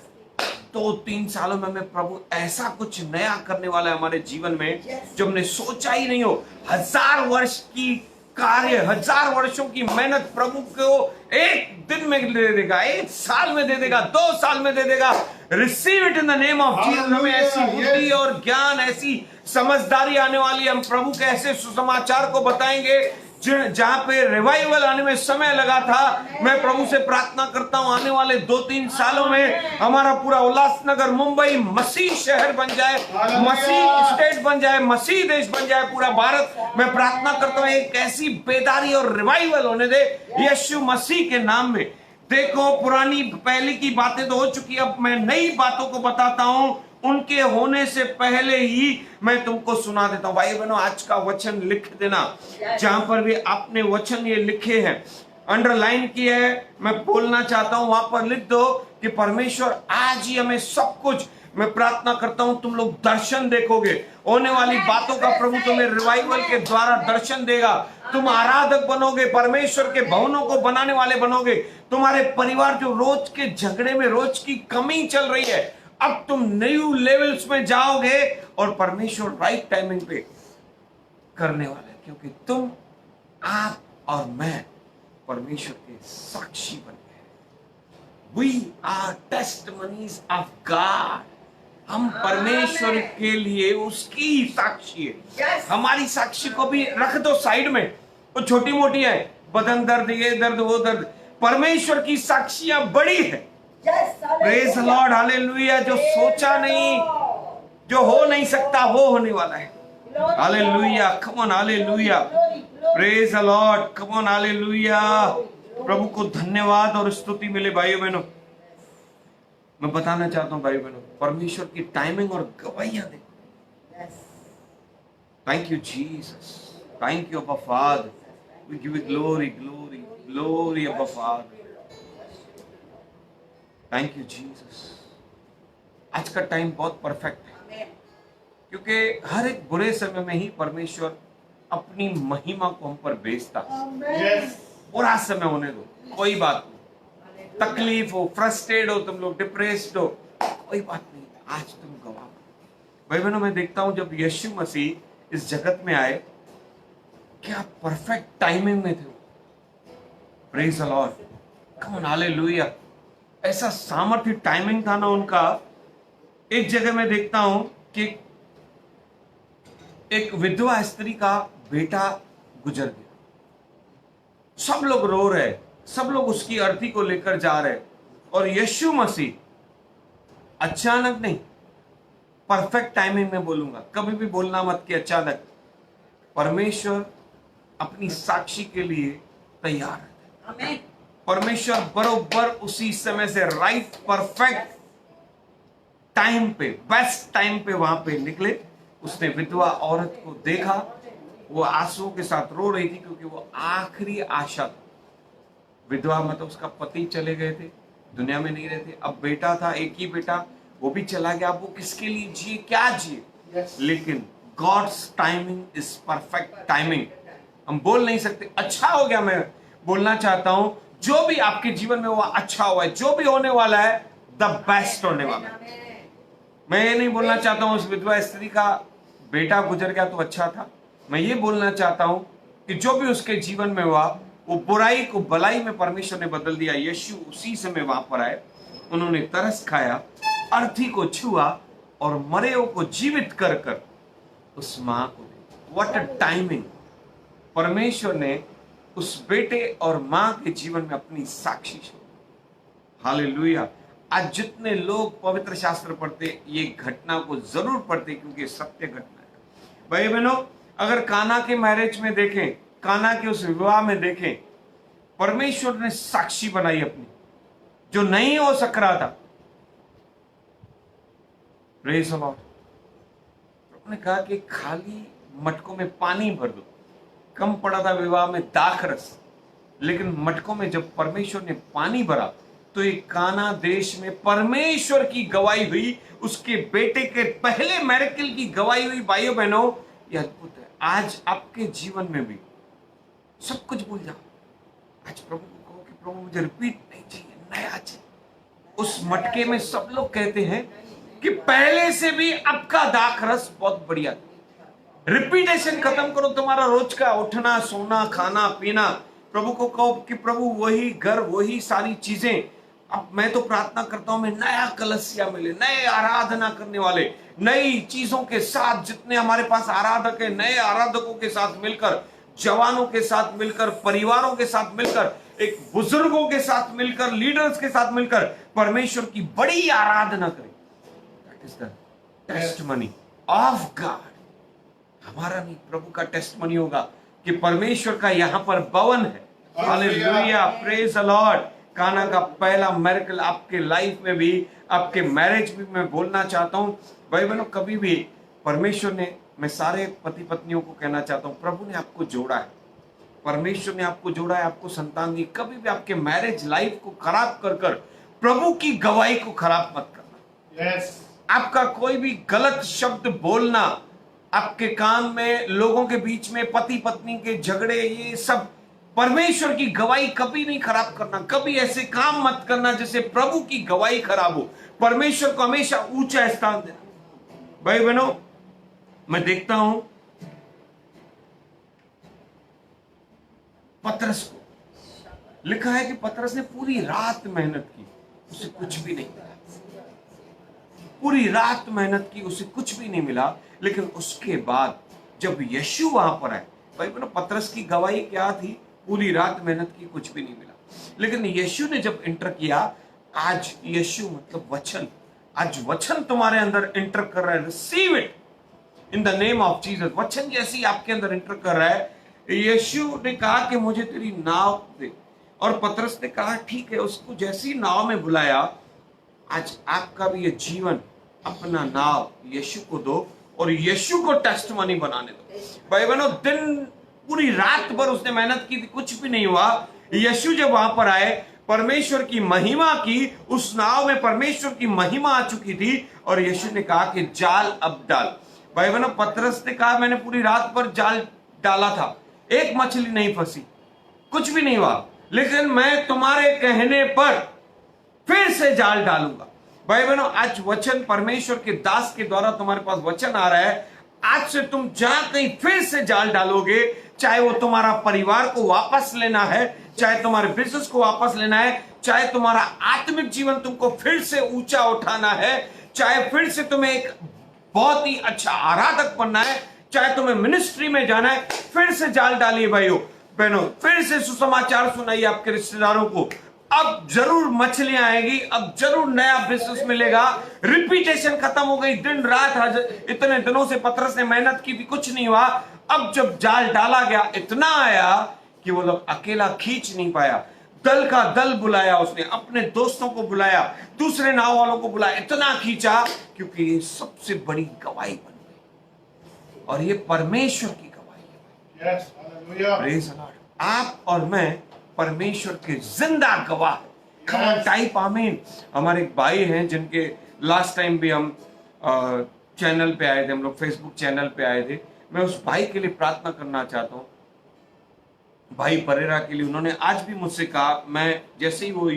2-3 सालों में हमें प्रभु ऐसा कुछ नया करने वाला है हमारे जीवन में जो हमने सोचा ही नहीं हो। 1000 वर्ष की कार्य, 1000 वर्षों की मेहनत प्रभु को एक दिन में दे देगा, 1 साल में दे देगा, 2 साल में दे देगा। Receive it in the name of Jesus. हमें ऐसी बुद्धि और ज्ञान, ऐसी समझदारी आने वाली है। हम प्रभु के ऐसे सुसमाचार को बताएंगे जहां पे रिवाइवल आने में समय लगा था। मैं प्रभु से प्रार्थना करता हूं, आने वाले 2-3 सालों में हमारा पूरा उल्लासनगर, मुंबई मसीह शहर बन जाए, मसीह स्टेट बन जाए, मसीह देश बन जाए, पूरा भारत। मैं प्रार्थना करता हूं एक ऐसी बेदारी और रिवाइवल होने दे यीशु मसीह के नाम में। देखो, पुरानी पहले की बातें तो हो चुकी, अब मैं नई बातों को बताता हूं, उनके होने से पहले ही मैं तुमको सुना देता हूं। भाई बहनों, आज का वचन लिख देना, जहां पर भी आपने वचन ये लिखे हैं, अंडरलाइन किया है, मैं बोलना चाहता हूं, वहां पर लिख दो कि परमेश्वर आज ही हमें सब कुछ, मैं प्रार्थना करता हूं तुम लोग दर्शन देखोगे, होने वाली बातों का प्रभु तुम्हें रिवाइवल के द्वारा दर्शन देगा। तुम आराधक बनोगे, परमेश्वर के भवनों को बनाने वाले बनोगे। तुम्हारे परिवार जो रोज के झगड़े में, रोज की कमी चल रही है, अब तुम न्यू लेवल्स में जाओगे और परमेश्वर राइट टाइमिंग पे करने वाला है, क्योंकि तुम, आप और मैं परमेश्वर के साक्षी बन गए। We are testimonies of God. हम परमेश्वर के लिए उसकी साक्षी है। Yes. हमारी साक्षी को भी रख दो साइड में, वो छोटी मोटी है, बदन दर्द, ये दर्द, वो दर्द। परमेश्वर की साक्षियां बड़ी है। Yes, praise the lord, hallelujah. जो सोचा नहीं, जो हो नहीं सकता, वो होने वाला है। Hallelujah, come on, hallelujah, praise the lord, come on, hallelujah. प्रभु को धन्यवाद और स्तुति मिले। भाइयों बहनों, मैं बताना चाहता हूं भाइयों बहनों, परमेश्वर की टाइमिंग और गवाहियां देखो। Thank you Jesus, thank you Abba father, we give you glory, glory, glory Abba father. Thank you Jesus. आज का टाइम बहुत परफेक्ट है, क्योंकि हर एक बुरे समय में ही परमेश्वर अपनी महिमा को हम पर भेजता। Yes. बुरा समय होने दो, कोई बात नहीं, तकलीफ हो, फ्रस्ट्रेट हो, तुम लोग डिप्रेस्ड हो, कोई बात नहीं, आज तुम गवाह। भाई बहनों, मैं देखता हूं जब यीशु मसीह इस जगत में आए, क्या परफेक्ट टाइमिंग में थे। Praise the lord, come on, hallelujah. ऐसा सामर्थ्य टाइमिंग था ना उनका। एक जगह मैं देखता हूं कि एक विधवा स्त्री का बेटा गुजर गया। सब लोग रो रहे, सब लोग उसकी अर्थी को लेकर जा रहे, और यीशु मसीह अचानक नहीं, परफेक्ट टाइमिंग में बोलूंगा, कभी भी बोलना मत कि अचानक। परमेश्वर अपनी साक्षी के लिए तैयार है। परमेश्वर बरोबर उसी समय से राइट परफेक्ट टाइम पे, बेस्ट टाइम पे वहां पे निकले। उसने विधवा औरत को देखा, वो आंसुओं के साथ रो रही थी, क्योंकि वो आखिरी आशा था। विधवा मतलब उसका पति चले गए थे, दुनिया में नहीं रहते, अब बेटा था, एक ही बेटा, वो भी चला गया। अब वो किसके लिए जिए, क्या जिए? Yes. लेकिन God's timing is perfect timing. हम बोल नहीं सकते अच्छा हो गया। मैं बोलना चाहता हूं, जो भी आपके जीवन में हुआ अच्छा हुआ है, जो भी होने वाला है द बेस्ट होने वाला है। मैं ये नहीं बोलना चाहता हूं उस विधवा स्त्री का बेटा गुजर गया तो अच्छा था। मैं ये बोलना चाहता हूं कि जो भी उसके जीवन में हुआ, वो बुराई को भलाई में परमेश्वर ने बदल दिया। यीशु उसी समय वहां पर आए, उन्होंने तरस खाया, अर्थी को छुआ और मरेओं को जीवित कर कर उस मां को दे। What a timing! परमेश्वर ने उस बेटे और मां के जीवन में अपनी साक्षी छोड़ी। हालेलुया! आज जितने लोग पवित्र शास्त्र पढ़ते, ये घटना को जरूर पढ़ते, क्योंकि सत्य घटना है। भाई बहनों, अगर काना के मैरिज में देखें, काना के उस विवाह में देखें, परमेश्वर ने साक्षी बनाई अपनी, जो नहीं हो सक रहा था। Praise the Lord. उन्होंने कहा कि खाली मटकों में पानी भर दो। कम पड़ा था विवाह में दाखरस, लेकिन मटकों में जब परमेश्वर ने पानी भरा, तो एक काना देश में परमेश्वर की गवाही हुई, उसके बेटे के पहले मैरेकल की गवाही हुई। भाइयों बहनों, यह अद्भुत है। आज आपके जीवन में भी सब कुछ भूल जाओ, आज प्रभु को कहो कि प्रभु मुझे रिपीट नहीं चाहिए, नया चाहिए। उस मटके में सब लोग कहते हैं कि पहले से भी अब का दाखरस बहुत बढ़िया। रिपीटेशन खत्म करो, तुम्हारा रोज का उठना, सोना, खाना, पीना। प्रभु को कहो कि प्रभु वही घर, वही सारी चीजें। अब मैं तो प्रार्थना करता हूं, मैं नया कलसिया मिले, नए आराधना करने वाले, नई चीजों के साथ। जितने हमारे पास आराधक है, नए आराधकों के साथ मिलकर, जवानों के साथ मिलकर, परिवारों के साथ मिलकर, एक बुजुर्गों के साथ मिलकर, लीडर्स के साथ मिलकर परमेश्वर की बड़ी आराधना करें। That is the testimony of God. हमारा नहीं, प्रभु का टेस्टिमनी होगा कि परमेश्वर का यहां पर भवन है। Hallelujah, praise the Lord. काना का पहला मिरेकल आपके लाइफ में भी, आपके मैरिज में मैं बोलना चाहता हूं। भाई बहनों, कभी भी परमेश्वर ने, मैं सारे पति पत्नियों को कहना चाहता हूं, प्रभु ने आपको जोड़ा है, परमेश्वर ने आपको जोड़ा है, आपको संतान दी। कभी भी आपके मैरिज लाइफ को खराब कर कर प्रभु की गवाही को खराब मत करना। Yes. आपका कोई भी गलत शब्द बोलना, आपके कान में, लोगों के बीच में पति पत्नी के झगड़े, ये सब परमेश्वर की गवाही कभी नहीं खराब करना, कभी ऐसे काम मत करना जिससे प्रभु की गवाही खराब हो। परमेश्वर को हमेशा ऊंचा स्थान देना। भाई बहनों, मैं देखता हूं पतरस को, लिखा है कि पतरस ने पूरी रात मेहनत की, उसे कुछ भी नहीं मिला। पूरी रात मेहनत की, उसे कुछ भी नहीं मिला। लेकिन उसके बाद जब यीशु वहां पर आए, भाई बहनों, पतरस की गवाही क्या थी? पूरी रात मेहनत की, कुछ भी नहीं मिला। लेकिन यीशु ने जब इंटर किया, आज यीशु मतलब वचन, आज वचन तुम्हारे अंदर इंटर कर रहा है। Receive it in the name of Jesus. वचन जैसे ही आपके अंदर इंटर कर रहा है, यीशु ने कहा कि मुझे तेरी नाव दे, और पतरस ने कहा ठीक है। उसको जैसे ही नाव में बुलाया, आज आपका भी ये जीवन अपना नाव यीशु को दो और यीशु को टेस्टमनी बनाने दो। भाई बहनों, दिन पूरी रात भर उसने मेहनत की थी, कुछ भी नहीं हुआ। यीशु जब वहां पर आए, परमेश्वर की महिमा की, उस नाव में परमेश्वर की महिमा आ चुकी थी, और यीशु ने कहा कि जाल अब डाल। भाई बहनों, पतरस ने कहा मैंने पूरी रात भर जाल डाला था, एक मछली नहीं फंसी, कुछ भी नहीं हुआ, लेकिन मैं तुम्हारे कहने पर फिर से जाल डालूंगा। भाई बहनों, आज वचन परमेश्वर के दास के द्वारा तुम्हारे पास वचन आ रहा है। आज से तुम जहां कहीं फिर से जाल डालोगे, चाहे वो तुम्हारा परिवार को वापस लेना है, चाहे तुम्हारे बिजनेस को वापस लेना है, चाहे तुम्हारा आत्मिक जीवन तुमको फिर से ऊंचा उठाना है, चाहे फिर से तुम्हें एक बहुत ही अच्छा आराधक बनना है, चाहे तुम्हें मिनिस्ट्री में जाना है, फिर से जाल डालिए भाइयों बहनों, फिर से सुसमाचार सुनाइए आपके रिश्तेदारों को। अब जरूर मछलियां आएगी, अब जरूर नया बिजनेस मिलेगा। रिपीटेशन खत्म हो गई, दिन रात इतने दिनों से पतरस ने मेहनत की थी, कुछ नहीं हुआ। अब जब जाल डाला गया, इतना आया कि वो लोग अकेला खींच नहीं पाया, दल का दल बुलाया उसने, अपने दोस्तों को बुलाया, दूसरे नाव वालों को बुलाया, इतना खींचा क्योंकि ये सबसे बड़ी गवाही बन गई, और ये परमेश्वर की गवाही है। Praise the Lord. आप और मैं परमेश्वर के जिंदा गवाह। कम ऑन टाइप आमीन। हमारे एक भाई हैं जिनके लास्ट टाइम भी हम चैनल पे आए थे, हम लोग फेसबुक चैनल पे आए थे। मैं उस भाई के लिए प्रार्थना करना चाहता हूँ, भाई परेरा के लिए। उन्होंने आज भी मुझसे कहा, मैं जैसे ही वो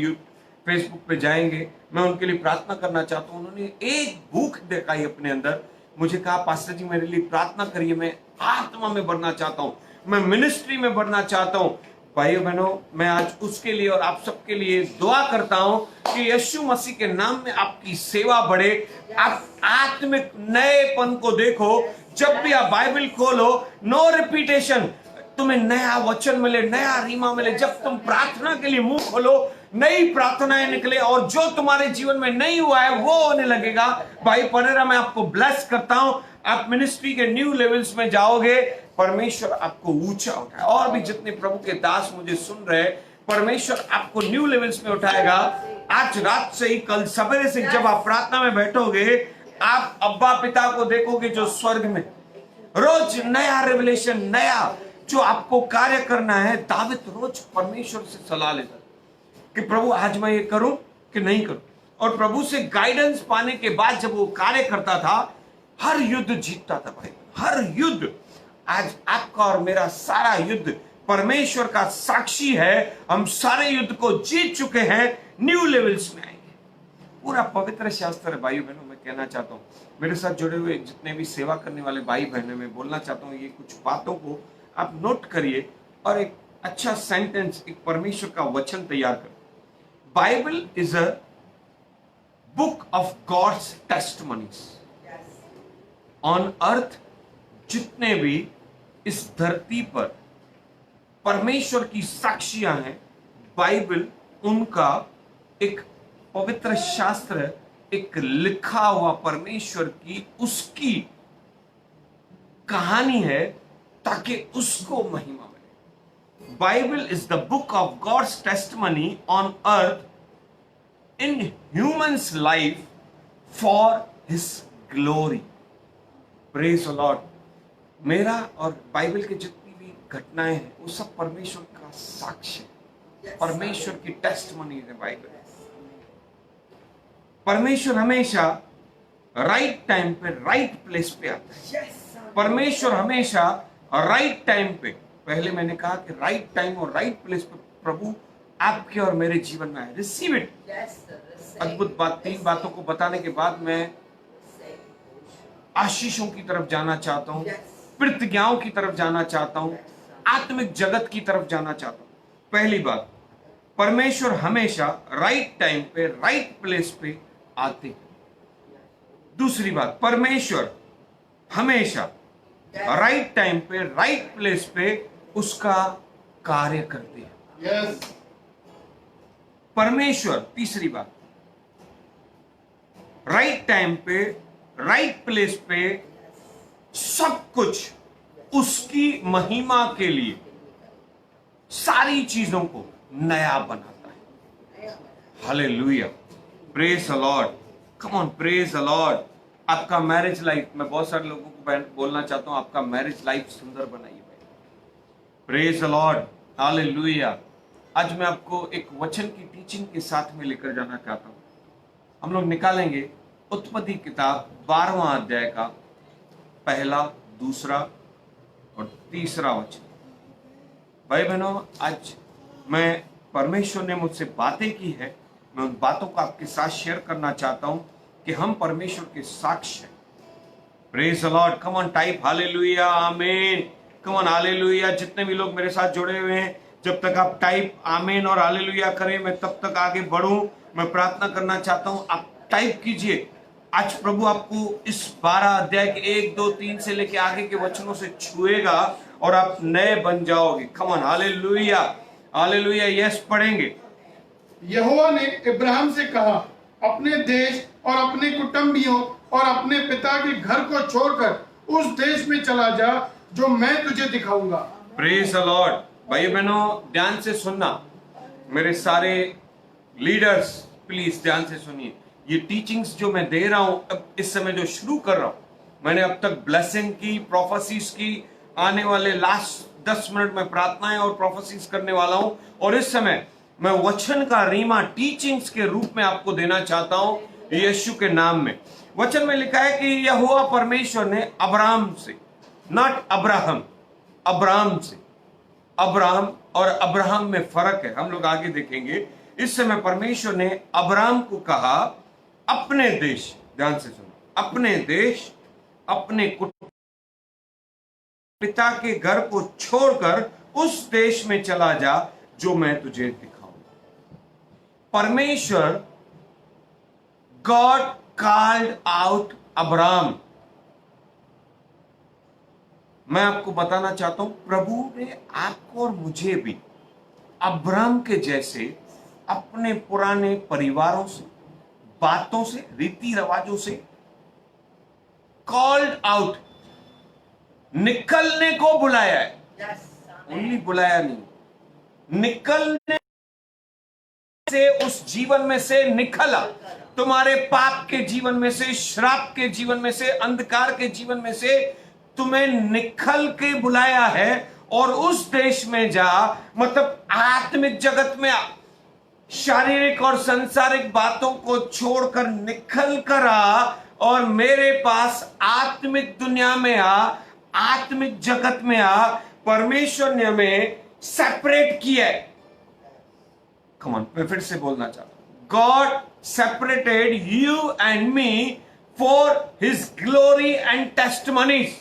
फेसबुक पे जाएंगे मैं उनके लिए प्रार्थना करना चाहता हूँ। उन्होंने एक भूख दिखाई अपने अंदर, मुझे कहा पास्टर जी मेरे लिए प्रार्थना करिए, मैं आत्मा में बढ़ना चाहता हूँ, मैं मिनिस्ट्री में बढ़ना चाहता हूँ। भाइयों बहनों, मैं आज उसके लिए और आप सबके लिए दुआ करता हूं कि यीशु मसीह के नाम में आपकी सेवा बढ़े, आप आत्मिक नएपन को देखो। जब भी आप बाइबल खोलो, नो रिपीटेशन, तुम्हें नया वचन मिले, नया रीमा मिले। जब तुम प्रार्थना के लिए मुंह खोलो, नई प्रार्थनाएं निकले, और जो तुम्हारे जीवन में नहीं हुआ है वो होने लगेगा। भाई परेरा, मैं आपको ब्लेस करता हूं, आप मिनिस्ट्री के न्यू लेवल्स में जाओगे, परमेश्वर आपको ऊंचा उठाए। और भी जितने प्रभु के दास मुझे सुन रहे, परमेश्वर आपको न्यू लेवल्स में उठाएगा। आज रात से ही, कल सवेरे से जब आप प्रार्थना में बैठोगे, आप अब्बा पिता को देखोगे जो स्वर्ग में, रोज नया रेवलेशन, नया जो आपको कार्य करना है। दाविद रोज परमेश्वर से सलाह लेता कि प्रभु आज मैं ये करूं कि नहीं करूं, और प्रभु से गाइडेंस पाने के बाद जब वो कार्य करता था, हर युद्ध जीतता था। भाई हर युद्ध, आज आपका और मेरा सारा युद्ध परमेश्वर का साक्षी है। हम सारे युद्ध को जीत चुके हैं, न्यू लेवल्स में आएंगे। पूरा पवित्र शास्त्र है। भाई बहनों, मैं कहना चाहता हूँ, मेरे साथ जुड़े हुए जितने भी सेवा करने वाले भाई बहनों, मैं बोलना चाहता हूँ, ये कुछ बातों को आप नोट करिए और एक अच्छा सेंटेंस, एक परमेश्वर का वचन तैयार करें। Bible is a book of God's testimonies on earth. जितने भी इस धरती पर परमेश्वर की साक्षियां हैं, बाइबल उनका एक पवित्र शास्त्र, एक लिखा हुआ परमेश्वर की उसकी कहानी है, ताकि उसको महिमा मिले। Bible is the book of God's testimony on earth in humans life for his glory. Praise the Lord. मेरा और बाइबल के जितनी भी घटनाएं हैं, वो सब परमेश्वर का साक्ष्य है, परमेश्वर की टेस्टमनी है। बाइबल, परमेश्वर हमेशा राइट टाइम पे राइट प्लेस पे आता है। परमेश्वर हमेशा राइट टाइम पे पहले मैंने कहा कि राइट टाइम और राइट प्लेस पर प्रभु आपके और मेरे जीवन में आए। Receive it. Yes, sir. Receive. अद्भुत बात, 3 बातों को बताने के बाद मैं Receive. आशीषों की तरफ जाना चाहता हूँ, Yes. प्रतिज्ञाओं की तरफ जाना चाहता हूँ, आत्मिक जगत की तरफ जाना चाहता हूँ। पहली बात, परमेश्वर हमेशा राइट टाइम पे राइट प्लेस पे आते हैं। दूसरी बात, परमेश्वर हमेशा राइट टाइम पे राइट प्लेस पे उसका कार्य करते हैं। यस, परमेश्वर, तीसरी बात, राइट टाइम पे राइट प्लेस पे सब कुछ उसकी महिमा के लिए सारी चीजों को नया बनाता है। Hallelujah, praise the lord, come on, praise the Lord. आपका मैरिज लाइफ, मैं बहुत सारे लोगों को बोलना चाहता हूं, आपका मैरिज लाइफ सुंदर बनाइए भाई। Praise the lord, hallelujah. आज मैं आपको एक वचन की टीचिंग के साथ में लेकर जाना चाहता हूं। हम लोग निकालेंगे उत्पत्ति किताब 12वां अध्याय का पहला, दूसरा और तीसरा वचन। भाई बहनों, आज मैं, परमेश्वर ने मुझसे बातें की है, मैं उन बातों को आपके साथ शेयर करना चाहता हूं कि हम परमेश्वर के साक्ष्य हैं। Praise the lord, come on, type hallelujah, आमीन, कम ऑन, हालेलुया। जितने भी लोग मेरे साथ जुड़े हुए हैं, जब तक आप टाइप आमीन और हालेलुया करें, मैं तब तक आगे बढ़ूं। मैं प्रार्थना करना चाहता हूं, आप टाइप कीजिए। आज प्रभु आपको इस 12 अध्याय के 1, 2, 3 से लेके आगे के वचनों से छुएगा और आप नए बन जाओगे। कम ऑन, हालेलुया, हालेलुया। यस, पढ़ेंगे। यहोवा ने इब्राहिम से कहा, अपने देश और अपने कुटुंबियों और अपने पिता के घर को छोड़कर उस देश में चला जा जो मैं तुझे दिखाऊंगा। Praise the Lord. भाई बहनों, ध्यान से सुनना, मेरे सारे लीडर्स प्लीज ध्यान से सुनिए। ये टीचिंग्स जो मैं दे रहा हूं, अब इस समय जो शुरू कर रहा हूं, मैंने अब तक ब्लेसिंग की, प्रोफेसीज की, आने वाले लास्ट 10 मिनट में प्रार्थनाएं और प्रोफेसीज करने वाला हूं, और इस समय मैं वचन का रीमा टीचिंग्स के रूप में आपको देना चाहता हूं यीशु के नाम में। वचन में लिखा है कि यहोवा परमेश्वर ने अब्राहम से, नॉट अब्राहम, अब्राहम से, अब्राहम और अब्राहम में फर्क है, हम लोग आगे देखेंगे। इस समय परमेश्वर ने अब्राहम को कहा, अपने देश, ध्यान से सुनो, अपने देश, अपने पिता के घर को छोड़कर उस देश में चला जा जो मैं तुझे दिखाऊंगा। परमेश्वर, गॉड कॉल्ड आउट अब्राहम। मैं आपको बताना चाहता हूं, प्रभु ने आपको और मुझे भी अब्राहम के जैसे अपने पुराने परिवारों से, बातों से, रीति रिवाजों से कॉल्ड आउट, निकलने को बुलाया है। Yes. ओनली बुलाया नहीं, निकलने से, उस जीवन में से निकला। तुम्हारे पाप के जीवन में से, श्राप के जीवन में से, अंधकार के जीवन में से तुम्हें निकल के बुलाया है और उस देश में जा, मतलब आत्मिक जगत में शारीरिक और सांसारिक बातों को छोड़कर निकल कर आ और मेरे पास आत्मिक दुनिया में आ, आत्मिक जगत में आ। परमेश्वर ने हमें सेपरेट किया है। कम ऑन, मैं फिर से बोलना चाहता हूं, God separated you and me for his glory and testimonies.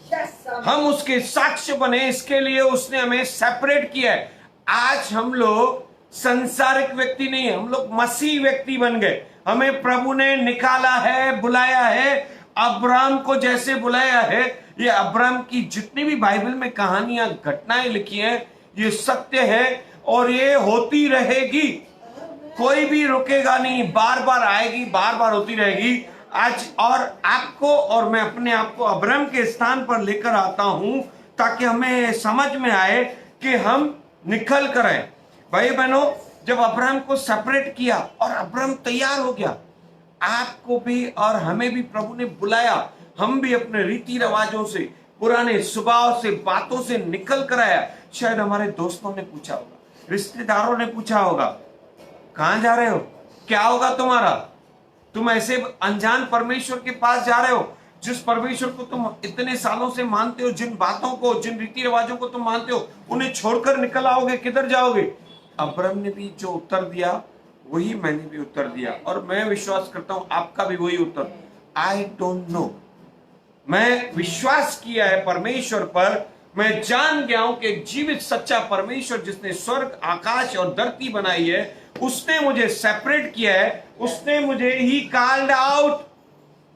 Yes, amen. हम उसके साक्ष्य बने, इसके लिए उसने हमें सेपरेट किया है। आज हम लोग संसारिक व्यक्ति नहीं है, हम लोग मसीह व्यक्ति बन गए। हमें प्रभु ने निकाला है, बुलाया है, अब्राहम को जैसे बुलाया है। ये अब्राहम की जितनी भी बाइबल में कहानियां, घटनाएं लिखी हैं, ये सत्य है और ये होती रहेगी, कोई भी रुकेगा नहीं, बार बार आएगी, बार बार होती रहेगी। आज और आपको और मैं अपने आप को अब्राहम के स्थान पर लेकर आता हूं ताकि हमें समझ में आए कि हम निकल कर आए। भाई बहनों, जब अब्राहम को सेपरेट किया और अब्राहम तैयार हो गया, आपको भी और हमें भी प्रभु ने बुलाया। हम भी अपने रीति रिवाजों से, पुराने स्वभाव से, बातों से निकल कर आया। शायद हमारे दोस्तों ने पूछा होगा, रिश्तेदारों ने पूछा होगा, कहां जा रहे हो, क्या होगा तुम्हारा, तुम ऐसे अनजान परमेश्वर के पास जा रहे हो। जिस परमेश्वर को तुम इतने सालों से मानते हो, जिन बातों को, जिन रीति रिवाजों को तुम मानते हो, उन्हें छोड़कर निकल आओगे, किधर जाओगे? अब्राहम ने भी जो उत्तर दिया वही मैंने भी उत्तर दिया, और मैं विश्वास करता हूं आपका भी वही उत्तर। आई डोंट नो, मैं विश्वास किया है परमेश्वर पर। मैं जान गया हूं कि एक जीवित सच्चा परमेश्वर जिसने स्वर्ग, आकाश और धरती बनाई है, उसने मुझे सेपरेट किया है, उसने मुझे ही कॉल्ड आउट,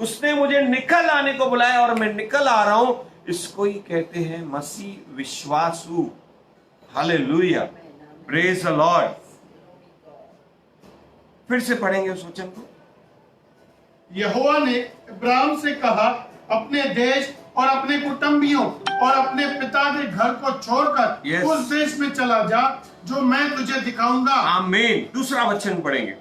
उसने मुझे निकल आने को बुलाया और मैं निकल आ रहा हूं। इसको ही कहते हैं मसीह विश्वासु। Hallelujah, praise the Lord. फिर से पढ़ेंगे उस वचन को। यहोवा ने इब्राहिम से कहा, अपने देश और अपने कुटुंबियों और अपने पिता के घर को छोड़कर Yes. उस देश में चला जा जो मैं तुझे दिखाऊंगा, आमीन। दूसरा वचन पढ़ेंगे।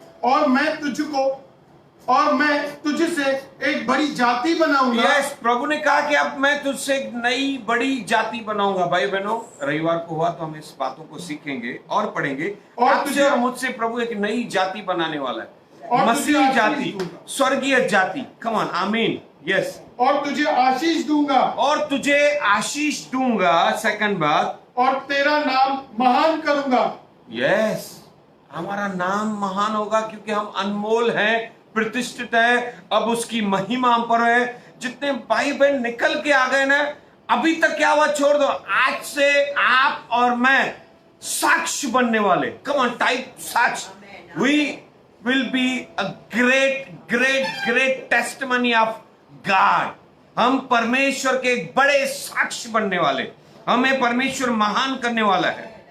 और मैं तुझसे एक बड़ी जाति बनाऊंगा। यस, प्रभु ने कहा कि अब मैं तुझसे एक नई बड़ी जाति बनाऊंगा। भाई बहनों, रविवार को हुआ तो हम इस बातों को सीखेंगे और पढ़ेंगे। और आपसे तुझे- और मुझसे प्रभु एक नई जाति बनाने वाला है, और तुझे मसीह आशीष जाति, दूंगा। स्वर्गीय जाति। कम ऑन, आमीन। यस, और तुझे आशीष दूंगा, और तुझे आशीष दूंगा। सेकंड बात, और तेरा नाम महान करूंगा। यस, हमारा नाम महान होगा क्योंकि हम अनमोल हैं, प्रतिष्ठित है। अब उसकी महिमा हम पर है। जितने भाई बहन निकल के आ गए ना, अभी तक क्या हुआ छोड़ दो, आज से आप और मैं साक्ष्य बनने वाले। कम ऑन, टाइप साक्ष्य। We will be a great great great testimony of God. हम परमेश्वर के एक बड़े साक्ष्य बनने वाले, हमें परमेश्वर महान करने वाला है।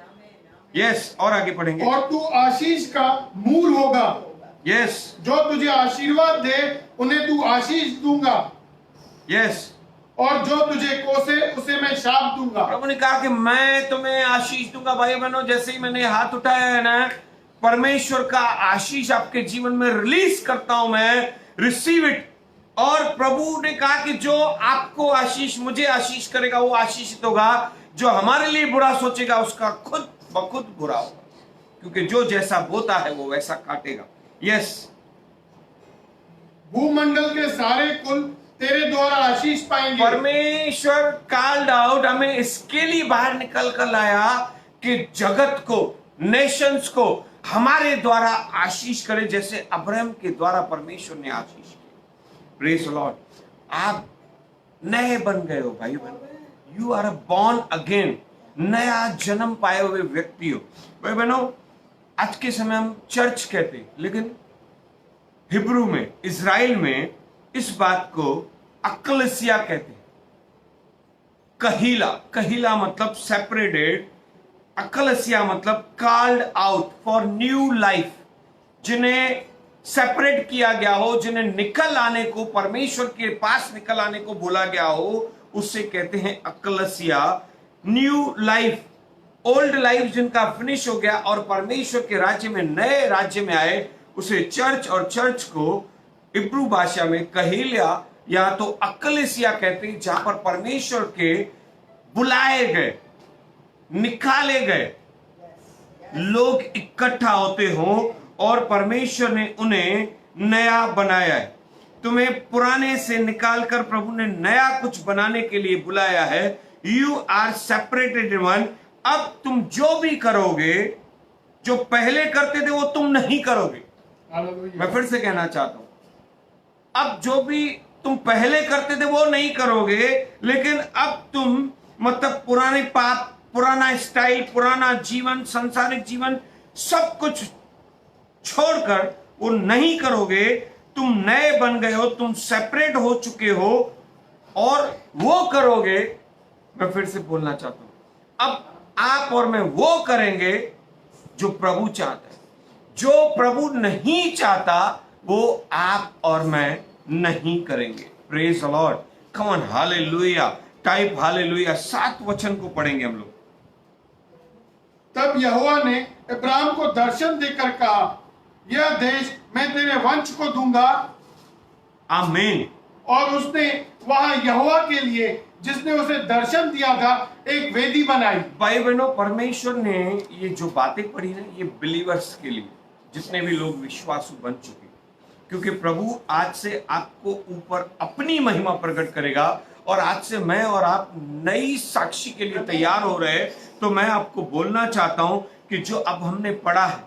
यस, और आगे पढ़ेंगे। और तू आशीष का मूल होगा, यस, जो तुझे आशीर्वाद दे उन्हें तू आशीष दूंगा, यस। और जो तुझे कोसे उसे मैं शाप दूंगा। प्रभु ने कहा कि मैं तुम्हें आशीष दूंगा। भाई बहनों, जैसे ही मैंने हाथ उठाया है ना, परमेश्वर का आशीष आपके जीवन में रिलीज करता हूं मैं। Receive it. और प्रभु ने कहा कि जो आपको आशीष, मुझे आशीष करेगा वो आशीषित होगा, जो हमारे लिए बुरा सोचेगा उसका खुद ब खुद बुरा होगा, क्योंकि जो जैसा बोता है वो वैसा काटेगा। यस, भूमंडल के सारे कुल तेरे द्वारा आशीष पाएंगे। परमेश्वर कॉल्ड आउट, हमें इसके लिए बाहर निकल कर लाया कि जगत को, नेशंस को हमारे द्वारा आशीष करे, जैसे अब्राहम के द्वारा परमेश्वर ने आशीष की। Praise the Lord. आप नए बन गए हो भाई बहन, यू आर बॉर्न अगेन, नया जन्म पाए हुए व्यक्ति हो। भाई बहनों, आज के समय हम चर्च कहते हैं, लेकिन हिब्रू में, इजराइल में इस बात को अक्लेसिया कहते हैं। कहीला, कहीला मतलब सेपरेटेड, अक्लेसिया मतलब called out for new life. जिन्हें सेपरेट किया गया हो, जिन्हें निकल आने को, परमेश्वर के पास निकल आने को बोला गया हो, उससे कहते हैं अक्लेसिया। न्यू लाइफ, ओल्ड लाइफ जिनका फिनिश हो गया और परमेश्वर के राज्य में, नए राज्य में आए, उसे चर्च, और चर्च को इब्रू भाषा में कहीलिया या तो अक्लेसिया कहते हैं, जहां पर परमेश्वर के बुलाए गए, निकाले गए लोग इकट्ठा होते हो और परमेश्वर ने उन्हें नया बनाया है। तुम्हें पुराने से निकालकर प्रभु ने नया कुछ बनाने के लिए बुलाया है। You are separated one. अब तुम जो भी करोगे, जो पहले करते थे वो तुम नहीं करोगे। मैं फिर से कहना चाहता हूं, अब जो भी तुम पहले करते थे वो नहीं करोगे, लेकिन अब तुम मतलब पुराने पाप, पुराना स्टाइल, पुराना जीवन, सांसारिक जीवन, सब कुछ छोड़कर वो नहीं करोगे। तुम नए बन गए हो, तुम सेपरेट हो चुके हो और वो करोगे। मैं फिर से बोलना चाहता हूं, अब आप और मैं वो करेंगे जो प्रभु चाहता है। जो प्रभु नहीं चाहता वो आप और मैं नहीं करेंगे। Praise the lord. Come on, hallelujah, type hallelujah. 7 वचन को पढ़ेंगे हम लोग। तब यहोवा ने इब्राहिम को दर्शन देकर कहा, यह देश मैं तेरे वंश को दूंगा। आमीन। और उसने वहां यहोवा के लिए, जिसने उसे दर्शन दिया था, एक वेदी बनाई। भाई बहनों, परमेश्वर ने ये जो बातें पढ़ी ना, ये बिलीवर्स के लिए, जितने भी लोग विश्वासु बन चुके, क्योंकि प्रभु आज से आपको ऊपर अपनी महिमा प्रकट करेगा और आज से मैं और आप नई साक्षी के लिए तैयार हो रहे हैं। तो मैं आपको बोलना चाहता हूं कि जो अब हमने पढ़ा है,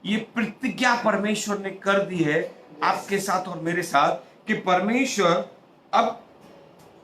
ये प्रतिज्ञा परमेश्वर ने कर दी है आपके साथ और मेरे साथ कि परमेश्वर अब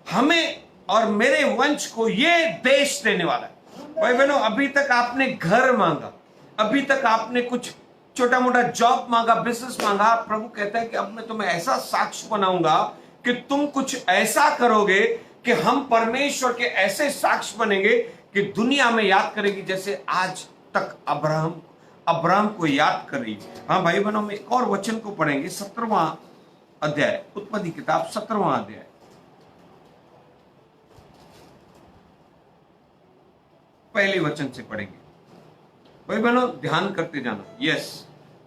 हमें और मेरे वंश को ये देश देने वाला है। भाई बहनों, अभी तक आपने घर मांगा, अभी तक आपने कुछ छोटा मोटा जॉब मांगा, बिजनेस मांगा। प्रभु कहता है कि अब मैं तुम्हें ऐसा साक्ष्य बनाऊंगा कि तुम कुछ ऐसा करोगे कि हम परमेश्वर के ऐसे साक्ष्य बनेंगे कि दुनिया में याद करेगी जैसे आज तक अब्राहम को याद कर रही। हाँ भाई बहनों, में एक और वचन को पढ़ेंगे, 17वां अध्याय, उत्पत्ति किताब 17वां अध्याय, पहले वचन से पढ़ेंगे। भाई बहनों ध्यान करते जाना। यस।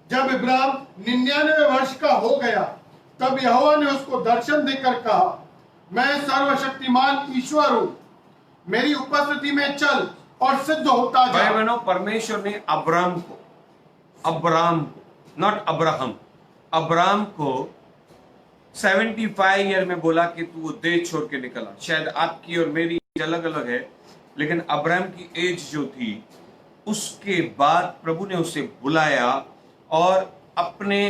जब इब्राहिम 99 वर्ष का हो गया तब यहोवा ने उसको दर्शन देकर कहा, मैं सर्वशक्तिमान ईश्वर हूं, मेरी उपस्थिति में चल और सिद्ध होता जा। भाई बहनों, परमेश्वर ने अब्राहम को नॉट अब्राहम को 75 ईयर में बोला कि तू वो देश छोड़ के निकला। शायद आपकी और मेरी एज अलग अलग है, लेकिन अब्राहम की एज जो थी, उसके बाद प्रभु ने उसे बुलाया और अपने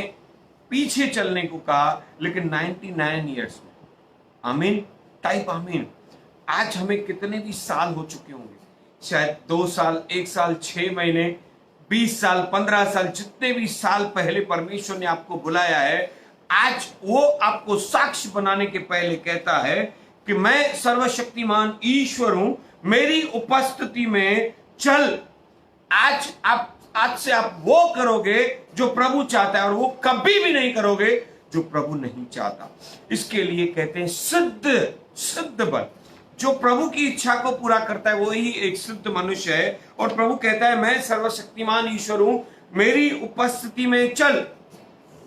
पीछे चलने को कहा, लेकिन 99 ईयर्स में। आमीन, टाइप आमीन। आज हमें कितने भी साल हो चुके होंगे, शायद 2 साल, 1 साल, 6 महीने, 20 साल, 15 साल, जितने भी साल पहले परमेश्वर ने आपको बुलाया है, आज वो आपको साक्ष्य बनाने के पहले कहता है कि मैं सर्वशक्तिमान ईश्वर हूं, मेरी उपस्थिति में चल। आज से आप वो करोगे जो प्रभु चाहता है और वो कभी भी नहीं करोगे जो प्रभु नहीं चाहता। इसके लिए कहते हैं सिद्ध बन। जो प्रभु की इच्छा को पूरा करता है वही एक सिद्ध मनुष्य है। और प्रभु कहता है मैं सर्वशक्तिमान ईश्वर हूं, मेरी उपस्थिति में चल।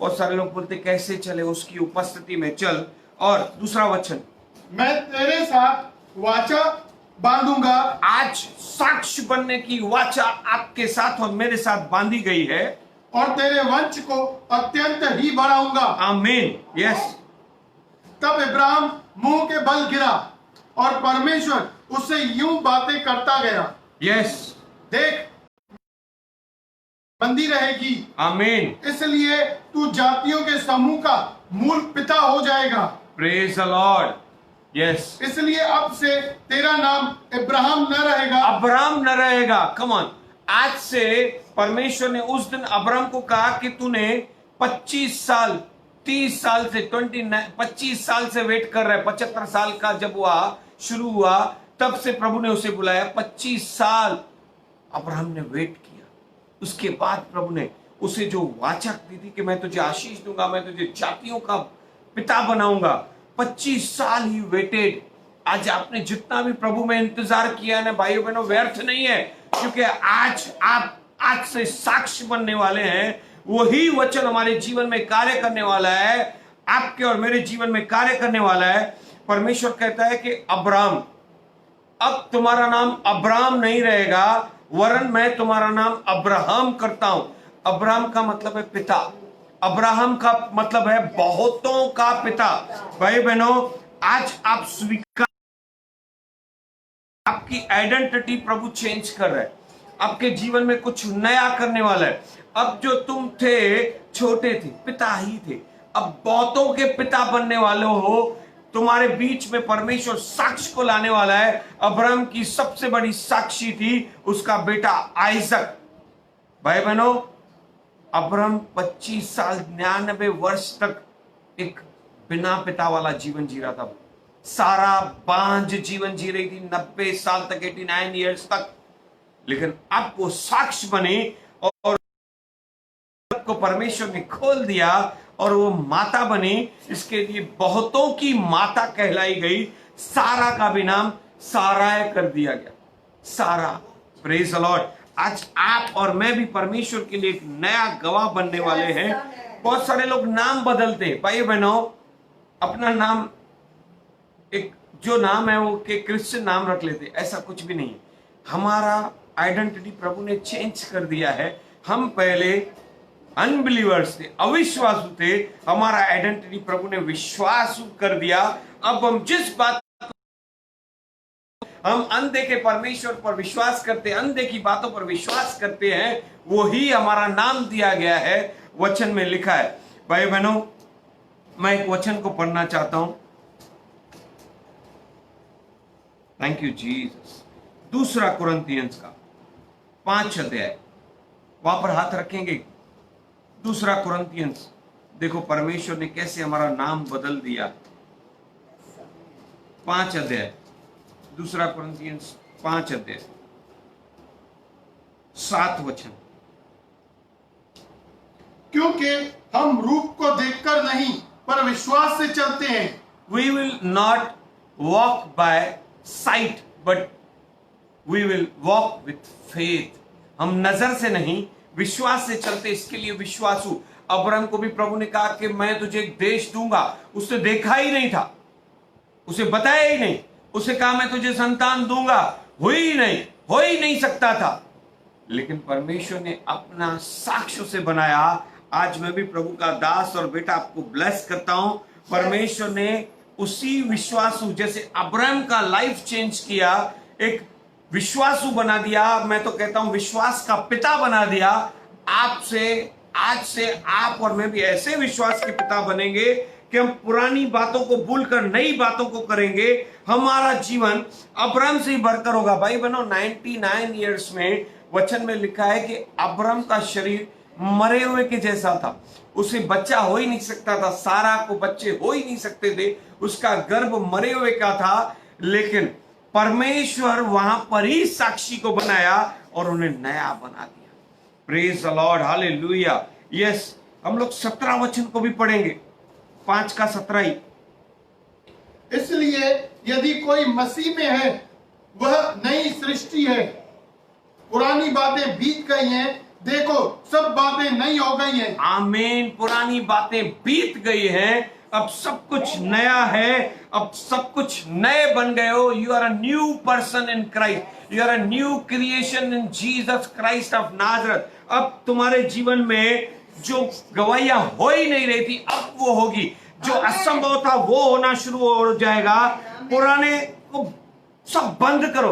और सारे लोग बोलते कैसे चले, उसकी उपस्थिति में चल। और दूसरा वचन, मैं तेरे साथ वाचा बांधूंगा। आज साक्ष्य बनने की वाचा आपके साथ और मेरे साथ बांधी गई है और तेरे वंश को अत्यंत ही बढ़ाऊंगा। आमीन। यस। तब इब्राहिम मुंह के बल गिरा और परमेश्वर उससे यूं बातें करता गया, यस, देख बंदी रहेगी, आमीन, इसलिए तू जातियों के समूह का मूल पिता हो जाएगा। Praise the Lord. यस। इसलिए अब से तेरा नाम इब्राहिम न रहेगा, अब्राहम न रहेगा। Come on. आज से परमेश्वर ने उस दिन अब्राहम को कहा कि तूने 25 साल 30 साल से 25 साल से वेट कर रहा है। 75 साल का जब हुआ शुरू हुआ तब से प्रभु ने उसे बुलाया। 25 साल अब्राहम ने वेट किया। उसके बाद प्रभु ने उसे जो वाचा दी थी कि मैं तुझे आशीष दूंगा, मैं तुझे जातियों का पिता बनाऊंगा, 25 साल ही वेटेड। आज आपने जितना भी प्रभु में इंतजार किया ना भाइयों बहनों, व्यर्थ नहीं है, क्योंकि आज आप आज से साक्ष्य बनने वाले हैं। वही वचन हमारे जीवन में कार्य करने वाला है, आपके और मेरे जीवन में कार्य करने वाला है। परमेश्वर कहता है कि अब्राहम, अब तुम्हारा नाम अब्राहम नहीं रहेगा, वरन मैं तुम्हारा नाम अब्राहम करता हूं। अब्राहम का मतलब है पिता, अब्राहम का मतलब है बहुतों का पिता। भाई बहनों, आज आप स्वीकार, आपकी आइडेंटिटी प्रभु चेंज कर रहा है, आपके जीवन में कुछ नया करने वाला है। अब जो तुम थे, छोटे थे, पिता ही थे, अब बहुतों के पिता बनने वाले हो। तुम्हारे बीच में परमेश्वर साक्ष्य को लाने वाला है। अब्राहम की सबसे बड़ी साक्षी थी उसका बेटा आइजक। भाई बहनों, अब्राहम 25 साल 99 वर्ष तक एक बिना पिता वाला जीवन जी रहा था। सारा बांझ जीवन जी रही थी 90 साल तक, 89 ईयर्स तक। लेकिन अब वो साक्ष्य बनी और को परमेश्वर ने खोल दिया और वो माता बनी। इसके लिए बहुतों की माता कहलाई गई। सारा का भी नाम साराय कर दिया गया, सारा। Praise the Lord. आज आप और मैं भी परमेश्वर के लिए एक नया गवाह बनने वाले हैं। बहुत सारे लोग नाम बदलते हैं भाई बहनों, अपना नाम एक जो नाम है वो के क्रिश्चियन नाम रख लेते, ऐसा कुछ भी नहीं है। हमारा आइडेंटिटी प्रभु ने चेंज कर दिया है। हम पहले अनबिलीवर्स थे, अविश्वासु थे, हमारा आइडेंटिटी प्रभु ने विश्वासु कर दिया। अब हम जिस बात, हम अनदेखे परमेश्वर पर विश्वास करते हैं, अनदेखी बातों पर विश्वास करते हैं, वो ही हमारा नाम दिया गया है। वचन में लिखा है। भाई बहनों, मैं एक वचन को पढ़ना चाहता हूं। Thank you Jesus. दूसरा कुरिन्थियंस का 5 अध्याय, वहां पर हाथ रखेंगे। दूसरा कुरिन्थियंस, देखो परमेश्वर ने कैसे हमारा नाम बदल दिया। 5 अध्याय, दूसरा कुरिन्थियंस 5 अध्याय 7 वचन। क्योंकि हम रूप को देखकर नहीं पर विश्वास से चलते हैं। We will not walk by sight, but we will walk with faith. हम नजर से नहीं, विश्वास से चलते। इसके लिए विश्वासु। अब्राहम को भी प्रभु ने कहा कि मैं तुझे एक देश दूंगा। उसने देखा ही नहीं था, उसे बताया ही नहीं। उसे कहा मैं तुझे संतान दूंगा, हो ही नहीं सकता था। लेकिन परमेश्वर ने अपना साक्ष्य से बनाया। आज मैं भी प्रभु का दास और बेटा आपको ब्लेस करता हूं। परमेश्वर ने उसी विश्वासु, जैसे अब्राहम का लाइफ चेंज किया, एक विश्वासु बना दिया। मैं तो कहता हूं विश्वास का पिता बना दिया। आपसे, आज से आप और मैं भी ऐसे विश्वास के पिता बनेंगे कि हम पुरानी बातों को भूलकर नई बातों को करेंगे। हमारा जीवन अब्राहम से ही भरकर होगा। भाई बहनों, 99 ईयर्स में वचन में लिखा है कि अब्राहम का शरीर मरे हुए के जैसा था। उसे बच्चा हो ही नहीं सकता था। सारा को बच्चे हो ही नहीं सकते थे। उसका गर्भ मरे हुए का था। लेकिन परमेश्वर वहां पर ही साक्षी को बनाया और उन्हें नया बना दिया। Praise the lord, hallelujah. Yes, हम लोग 17 वचन को भी पढ़ेंगे, 5 का 17 ही। इसलिए यदि कोई मसीह में है, वह नई सृष्टि है। पुरानी बातें बीत गई हैं, देखो सब बातें नई हो गई हैं। आमीन। पुरानी बातें बीत गई हैं, अब सब कुछ नया है। अब सब कुछ नए बन गए हो। You are a new person in Christ. You are a new creation in Jesus Christ of Nazareth. अब तुम्हारे जीवन में जो गवाहियां हो ही नहीं रही थी, अब वो होगी। जो असंभव था वो होना शुरू हो जाएगा। पुराने को सब बंद करो,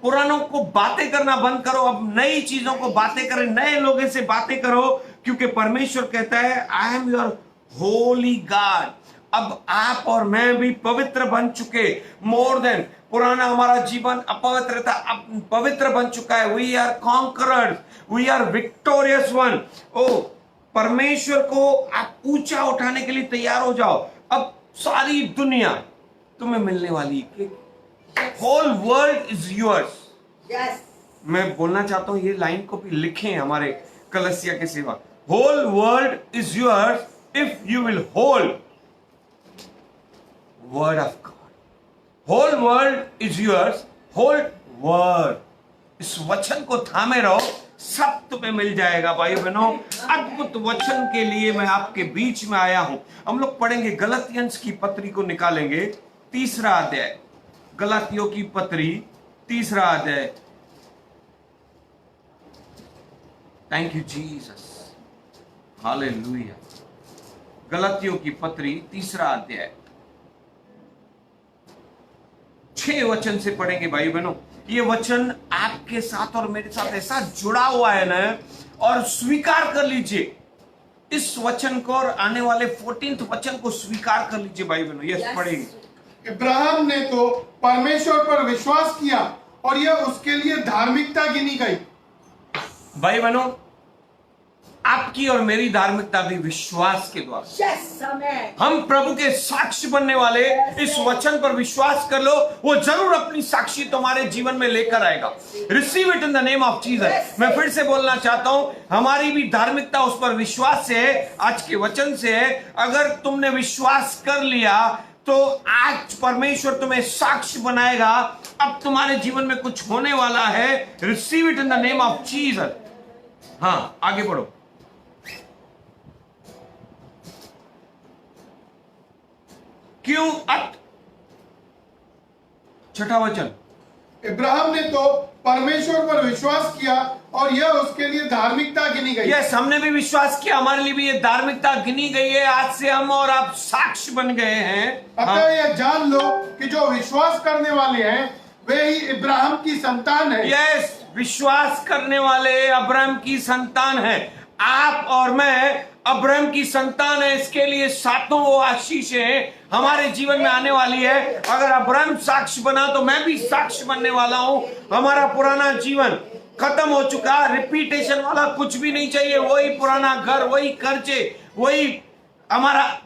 पुरानों को बातें करना बंद करो। अब नई चीजों को बातें करें, नए लोगों से बातें करो, क्योंकि परमेश्वर कहता है I am your Holi God. अब आप और मैं भी पवित्र बन चुके। मोर देन, पुराना हमारा जीवन अपवित्र था, अब पवित्र बन चुका है। We are conquerors, we are victorious one. ओ, परमेश्वर को आप ऊंचा उठाने के लिए तैयार हो जाओ। अब सारी दुनिया तुम्हें मिलने वाली है। Whole world is yours. Yes. मैं बोलना चाहता हूं, ये लाइन को भी लिखें हमारे कलसिया के सेवा। Whole world is yours if you will hold word of God. Whole world is yours, hold word. इस वचन को थामे रहो, सब तुम्हें मिल जाएगा। भाई बहनों, अद्भुत वचन के लिए मैं आपके बीच में आया हूं। हम लोग पढ़ेंगे, गलतियंस की पत्री को निकालेंगे, 3रा अध्याय। गलातियों की पत्री 3रा अध्याय। Thank you Jesus, hallelujah. गलातियों की पत्री 3रा अध्याय 6 वचन से पढ़ेंगे। भाई बहनों, ये वचन आपके साथ और मेरे साथ ऐसा जुड़ा हुआ है ना, और स्वीकार कर लीजिए इस वचन को, और आने वाले 14th वचन को स्वीकार कर लीजिए। भाई बहनों, यस, पढ़ेंगे। इब्राहिम ने तो परमेश्वर पर विश्वास किया और यह उसके लिए धार्मिकता गिनी गई। भाई बहनों, आपकी और मेरी धार्मिकता भी विश्वास के द्वारा। Yes, amen. हम प्रभु के साक्षी बनने वाले। इस वचन पर विश्वास कर लो, वो जरूर अपनी साक्षी तुम्हारे जीवन में लेकर आएगा। Receive it in the name of Jesus. मैं फिर से बोलना चाहता हूं, हमारी भी धार्मिकता उस पर विश्वास से है, आज के वचन से है। अगर तुमने विश्वास कर लिया तो आज परमेश्वर तुम्हें साक्षी बनाएगा। अब तुम्हारे जीवन में कुछ होने वाला है। Receive it in the name of Jesus. हाँ, आगे बढ़ो। क्यों? 6ठा वचन, इब्राहिम ने तो परमेश्वर पर विश्वास किया और यह उसके लिए धार्मिकता गिनी गई। यस, हमने भी विश्वास किया, हमारे लिए भी ये धार्मिकता गिनी गई है। आज से हम और आप साक्ष्य बन गए हैं। अतः यह जान लो कि जो विश्वास करने वाले हैं वे ही इब्राहिम की संतान है। यस, विश्वास करने वाले अब्राहम की संतान है। आप और मैं अब्राहम की संतान है। इसके लिए सातों वो आशीषें हमारे जीवन में आने वाली है। अगर अब्राहम साक्ष्य बना तो मैं भी साक्ष्य बनने वाला हूं। हमारा पुराना जीवन खत्म हो चुका, रिपीटेशन वाला कुछ भी नहीं चाहिए। वही पुराना घर, वही कर्जे, वही हमारा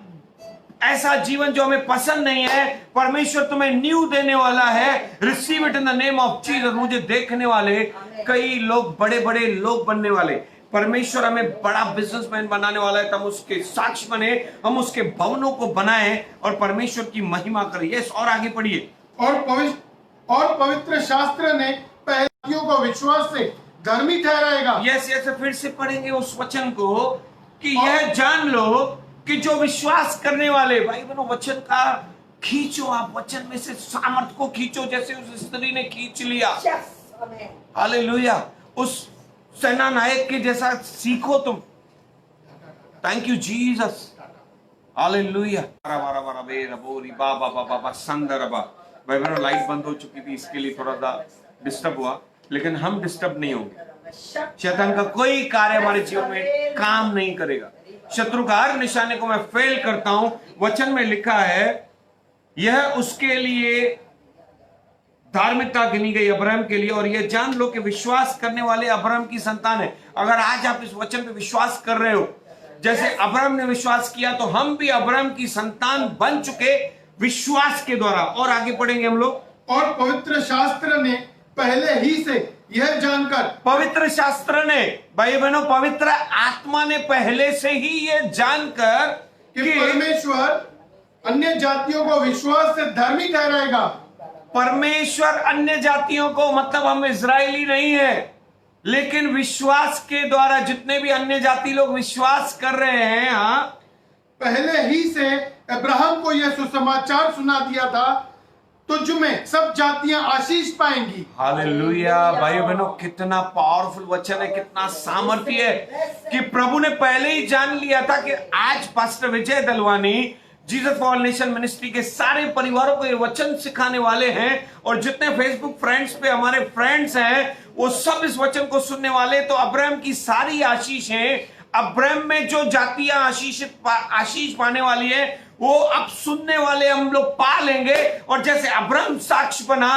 ऐसा जीवन जो हमें पसंद नहीं है। परमेश्वर तुम्हें न्यू देने वाला है। Receive it in the name of Jesus. मुझे देखने वाले कई लोग बड़े बड़े लोग बनने वाले, परमेश्वर हमें बड़ा बिजनेसमैन बनाने वाला है। तो हम उसके साक्ष्य बने, हम उसके भवनों को बनाएं और परमेश्वर की महिमा करें। यस, और आगे पढ़िए। और पवित्र शास्त्र ने पहले को विश्वास से धर्मी ठहराएगा। यस यस, फिर से पढ़ेंगे उस वचन को कि यह जान लो कि जो विश्वास करने वाले, भाई बहनों वचन का खींचो, आप वचन में से सामर्थ को खींचो जैसे उस स्त्री ने खींच लिया। Yes, amen. हालेलुया, उस सेना नायक के जैसा सीखो तुम। Thank you Jesus, hallelujah. भाई बहनों लाइट बंद हो चुकी थी, इसके लिए थोड़ा सा डिस्टर्ब हुआ, लेकिन हम डिस्टर्ब नहीं होंगे। शैतान का कोई कार्य हमारे जीवन में काम नहीं करेगा। शत्रु का हर निशाने को मैं फेल करता हूं। वचन में लिखा है यह उसके लिए धार्मिकता गिनी गई अब्राहम के लिए, और यह जान लो कि विश्वास करने वाले अब्राहम की संतान है। अगर आज आप इस वचन पे विश्वास कर रहे हो, जैसे अब्राहम ने विश्वास किया, तो हम भी अब्राहम की संतान बन चुके विश्वास के द्वारा। और आगे पढ़ेंगे हम लोग। और पवित्र शास्त्र ने पहले ही से यह जानकर, पवित्र शास्त्र ने, भाई बहनों पवित्र आत्मा ने पहले से ही ये जानकर कि परमेश्वर अन्य जातियों को विश्वास से धर्मी ठहराएगा। परमेश्वर अन्य जातियों को, मतलब हम इजरायली नहीं है, लेकिन विश्वास के द्वारा जितने भी अन्य जाति लोग विश्वास कर रहे हैं, हाँ, पहले ही से अब्राहम को यह सुसमाचार सुना दिया था, तुझ में सब जातियां आशीष पाएंगी। हालेलुया। भाई बहनों कितना पावरफुल वचन है, कितना सामर्थ्य है कि प्रभु ने पहले ही जान लिया था कि आज pastor Vijay Dalwani Jesus for all nation ministry के सारे परिवारों को ये वचन सिखाने वाले हैं, और जितने फेसबुक फ्रेंड्स पे हमारे फ्रेंड्स हैं वो सब इस वचन को सुनने वाले। तो अब्राहम की सारी आशीषें, अब्राहम में जो जातियां आशीष पाने वाली है, वो अब सुनने वाले हम लोग पा लेंगे। और जैसे अब्राहम साक्ष्य बना,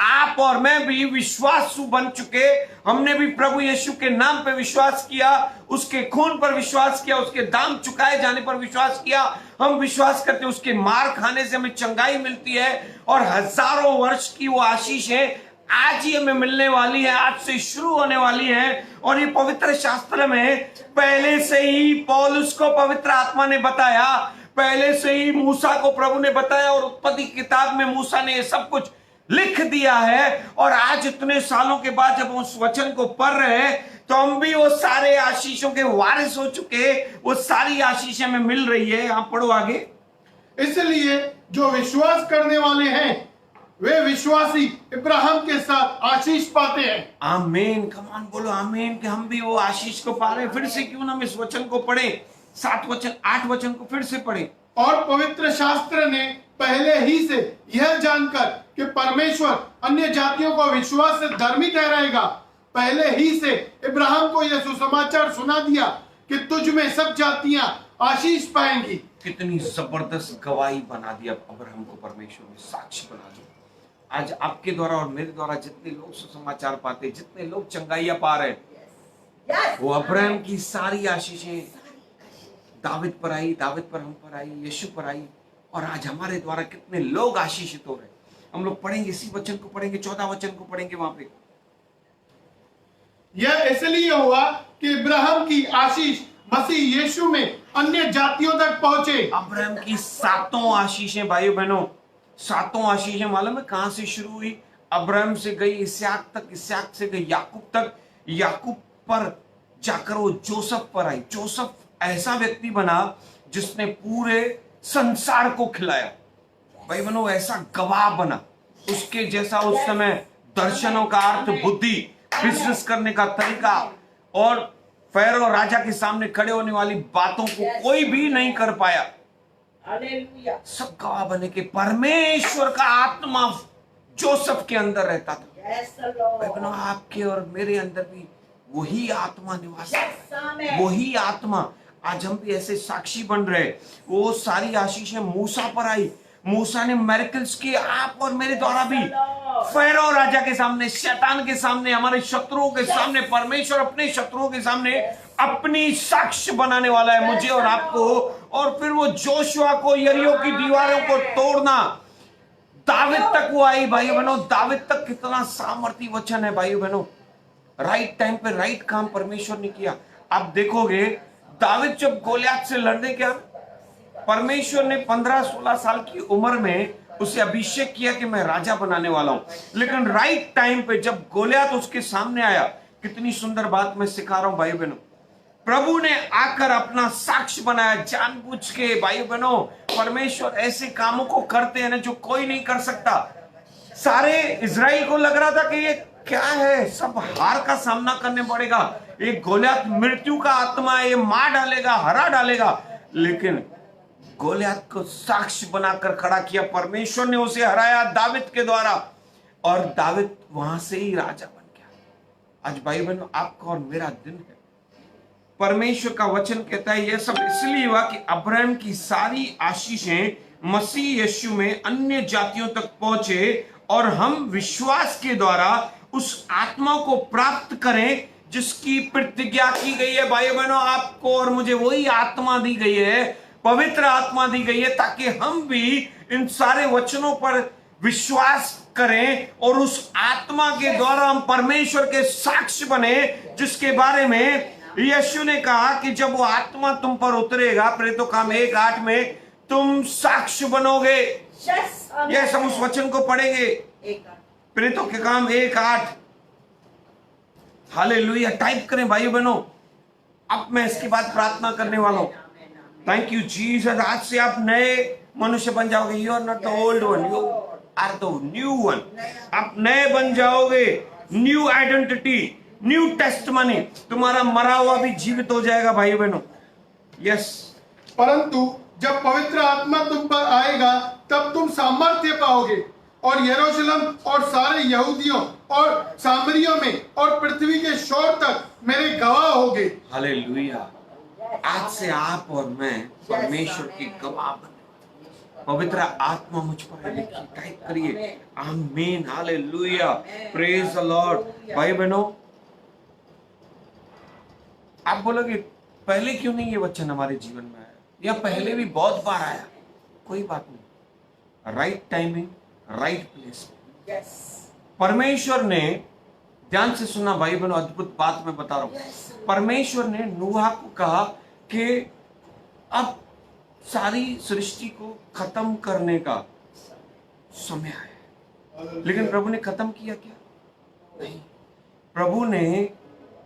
आप और मैं भी विश्वासु बन चुके। हमने भी प्रभु यीशु के नाम पे विश्वास किया, उसके खून पर विश्वास किया, उसके दाम चुकाए जाने पर विश्वास किया। हम विश्वास करते हैं उसके मार खाने से हमें चंगाई मिलती है, और हजारों वर्ष की वो आशीषें आज ही हमें मिलने वाली है, आज से शुरू होने वाली है। और ये पवित्र शास्त्र में पहले से ही पौलुस को पवित्र आत्मा ने बताया, पहले से ही मूसा को प्रभु ने बताया, और उत्पत्ति की किताब में मूसा ने ये सब कुछ लिख दिया है। और आज इतने सालों के बाद जब हम उस वचन को पढ़ रहे हैं, तो हम भी वो सारे आशीषों के वारिस हो चुके। वो सारी आशीषें हमें मिल रही है। यहां पढ़ो आगे। इसलिए जो विश्वास करने वाले हैं वे विश्वासी इब्राहिम के साथ आशीष पाते हैं। आमीन, कमान बोलो आमीन, कि हम भी वो आशीष को पा रहे हैं। फिर से क्यों ना हम इस वचन को पढ़े, 7 वचन 8 वचन को फिर से पढ़े। और पवित्र शास्त्र ने पहले ही से यह जानकर कि परमेश्वर अन्य जातियों को विश्वास से धर्मी ठहराएगा, पहले ही से इब्राहिम को यह सुसमाचार सुना दिया कि तुझ में सब जातियां आशीष पाएंगी। कितनी जबरदस्त गवाही बना दिया अब्राहम को परमेश्वर ने, साक्षी बना दिया। आज आपके द्वारा और मेरे द्वारा जितने लोग सुसमाचार पाते, जितने लोग चंगाइयां पा रहे, Yes. वो अब्राहम की सारी आशीषें दाविद पर आई, दाविद पर हम पर आई, यीशु पर आई, और आज हमारे द्वारा कितने लोग आशीषित हो रहे। हम लोग पढ़ेंगे, इसी वचन को पढ़ेंगे, 14 वचन को पढ़ेंगे। वहां पे यह इसलिए हुआ कि इब्राहिम की आशीष मसीह यीशु में अन्य जातियों तक पहुंचे। अब्राहम की 7 आशीषें, भाइयों बहनों, 7 आशीषें मालूम है कहां से शुरू हुई? अब्राहम से गई इसहाक तक, इसहाक से गई याकूब तक, याकूब पर जाकर वो जोसेफ पर आई। जोसेफ ऐसा व्यक्ति बना जिसने पूरे संसार को खिलाया। भाई बहनों, ऐसा गवाह बना, उसके जैसा उस समय दर्शनों का अर्थ, बुद्धि, बिजनेस करने का तरीका, और फैरो राजा के सामने खड़े होने वाली बातों को कोई भी नहीं कर पाया। हालेलुया। सब गवाह बने कि परमेश्वर का आत्मा जोसेफ के अंदर रहता था। Yes Lord. भाई बहनों, आपके और मेरे अंदर भी वही आत्मा निवास करता है। Yes amen. वही आत्मा, आज हम भी ऐसे साक्षी बन रहे। वो सारी आशीषें मूसा पर आई, मूसा ने मिरेकल्स किए आप और मेरे द्वारा भी। फैरो राजा के सामने, शैतान के सामने, हमारे शत्रुओं के सामने, परमेश्वर अपने शत्रुओं के सामने अपनी साक्ष्य बनाने वाला है, मुझे और आपको। और फिर वो जोशुआ को, यरीहो की दीवारों को तोड़ना, दाविद तक वो आई। भाइयों बहनों, दाविद तक कितना सामर्थी वचन है भाइयों बहनों। राइट टाइम पे राइट काम परमेश्वर ने किया। आप देखोगे दाविद जब गोलियत से लड़ने गया, परमेश्वर ने 15-16 साल की उम्र में उसे अभिषेक किया कि मैं राजा बनाने वाला हूं। लेकिन राइट टाइम पे जब गोलियत उसके सामने आया, कितनी सुंदर बात मैं सिखा रहा हूं भाई बहनों, प्रभु ने आकर अपना साक्ष्य बनाया जानबूझ के। भाई बहनों, परमेश्वर ऐसे कामों को करते हैं ना जो कोई नहीं कर सकता। सारे इजराइल को लग रहा था कि ये क्या है, सब हार का सामना करने पड़ेगा, एक गोलियत मृत्यु का आत्मा है, ये मार डालेगा, हरा डालेगा। लेकिन गोलियत को साक्ष्य बनाकर खड़ा किया, परमेश्वर ने उसे हराया दाविद के द्वारा, और दाविद वहां से ही राजा बन गया। आज भाई बहनों, आपका और मेरा दिन है। परमेश्वर का वचन कहता है यह सब इसलिए हुआ कि अब्राहम की सारी आशीषें मसीह यीशु में अन्य जातियों तक पहुंचे, और हम विश्वास के द्वारा उस आत्मा को प्राप्त करें जिसकी प्रतिज्ञा की गई है। भाई बहनों, आपको और मुझे वही आत्मा दी गई है, पवित्र आत्मा दी गई है, ताकि हम भी इन सारे वचनों पर विश्वास करें और उस आत्मा के द्वारा हम परमेश्वर के साक्ष्य बने, जिसके बारे में यीशु ने कहा कि जब वो आत्मा तुम पर उतरेगा, प्रेरितों काम 1:8 में, तुम साक्ष्य बनोगे। यस, हम उस वचन को पढ़ेंगे, प्रेरितों के काम 1:8। हालेलुया, टाइप करें भाइयों बहनों। अब मैं इसके बाद प्रार्थना करने वाला हूं। Thank you Jesus. आज से आप नए मनुष्य बन जाओगे। You are not the old one, you are the new one. आप नए बन जाओगे, न्यू आइडेंटिटी, न्यू टेस्टमनी, तुम्हारा मरा हुआ भी जीवित हो जाएगा भाई बहनों। यस, परंतु जब पवित्र आत्मा तुम पर आएगा तब तुम सामर्थ्य पाओगे, और यरूशलेम और सारे यहूदियों और सामरियों में और पृथ्वी के छोर तक मेरे गवाह होगे। हालेलुया। आज से आप और मैं परमेश्वर की गवाह बने। पवित्र आत्मा मुझ पर है, लिखिए, टाइप करिए, आमीन, हालेलुया, प्रेज द लॉर्ड। भाई बहनों, आप बोलोगे पहले क्यों नहीं ये वचन हमारे जीवन में आया, या पहले भी बहुत बार आया? कोई बात नहीं, राइट टाइमिंग, राइट प्लेस। परमेश्वर ने, ध्यान से सुना भाई बहनों, अद्भुत बात मैं बता रहा हूं। परमेश्वर ने नूह को कहा कि अब सारी सृष्टि को खत्म करने का समय है, लेकिन प्रभु ने खत्म किया क्या? नहीं। प्रभु ने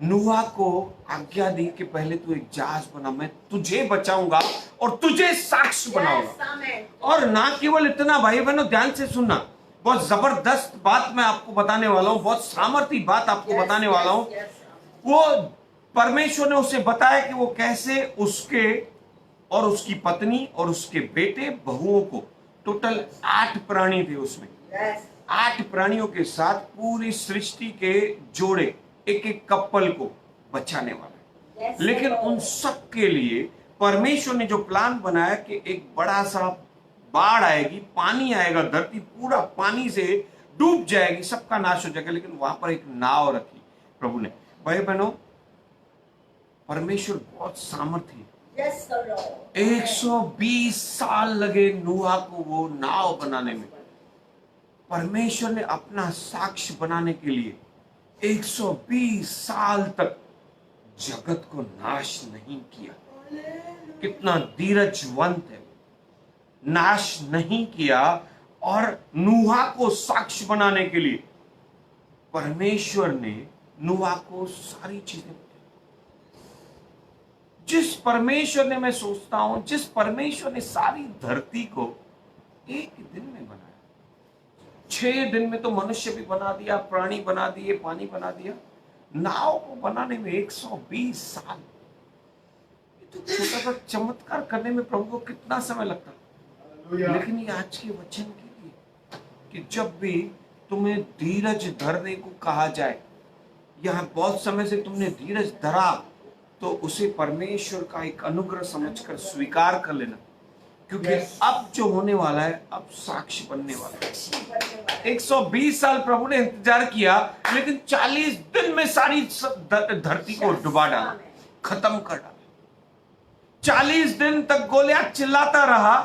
नूह को आज्ञा दी कि पहले तू एक जहाज बना, मैं तुझे बचाऊंगा और तुझे साक्ष्य बनाऊंगा। और ना केवल इतना, भाई बहनों ध्यान से सुनना, बहुत जबरदस्त बात मैं आपको बताने वाला हूं, बहुत सामर्थी बात आपको बताने वाला हूं। वो परमेश्वर ने उसे बताया कि वो कैसे उसके और उसकी पत्नी और उसके बेटे बहुओं को, टोटल 8 प्राणी थे उसमें, 8 प्राणियों के साथ पूरी सृष्टि के जोड़े, एक एक कपल को बचाने वाला। लेकिन उन सब के लिए परमेश्वर ने जो प्लान बनाया कि एक बड़ा सा बाढ़ आएगी, पानी आएगा, धरती पूरा पानी से डूब जाएगी, सबका नाश हो जाएगा, लेकिन वहां पर एक नाव रखी प्रभु ने। भाई बहनों, परमेश्वर बहुत सामर्थी है। 120 साल लगे नूह को वो नाव बनाने में। परमेश्वर ने अपना साक्ष्य बनाने के लिए 120 साल तक जगत को नाश नहीं किया। कितना धीरजवंत है, नाश नहीं किया। और नूह को साक्ष्य बनाने के लिए परमेश्वर ने नूह को सारी चीजें, जिस परमेश्वर ने, मैं सोचता हूं, जिस परमेश्वर ने सारी धरती को एक दिन में बनाया, 6 दिन में तो मनुष्य भी बना दिया, प्राणी बना दिए, पानी बना दिया। नाव को बनाने में 120 साल। ये तो छोटा सा चमत्कार करने में प्रभु को कितना समय लगता। लेकिन ये आज के वचन के लिए कि जब भी तुम्हें धीरज धरने को कहा जाए, यहाँ बहुत समय से तुमने धीरज धरा, तो उसे परमेश्वर का एक अनुग्रह समझकर स्वीकार कर लेना, क्योंकि अब जो होने वाला है, अब साक्षी बनने वाला है। 120 साल प्रभु ने इंतजार किया, लेकिन 40 दिन में सारी धरती को डुबा डाला, खत्म कर डाला। 40 दिन तक गोलियत चिल्लाता रहा।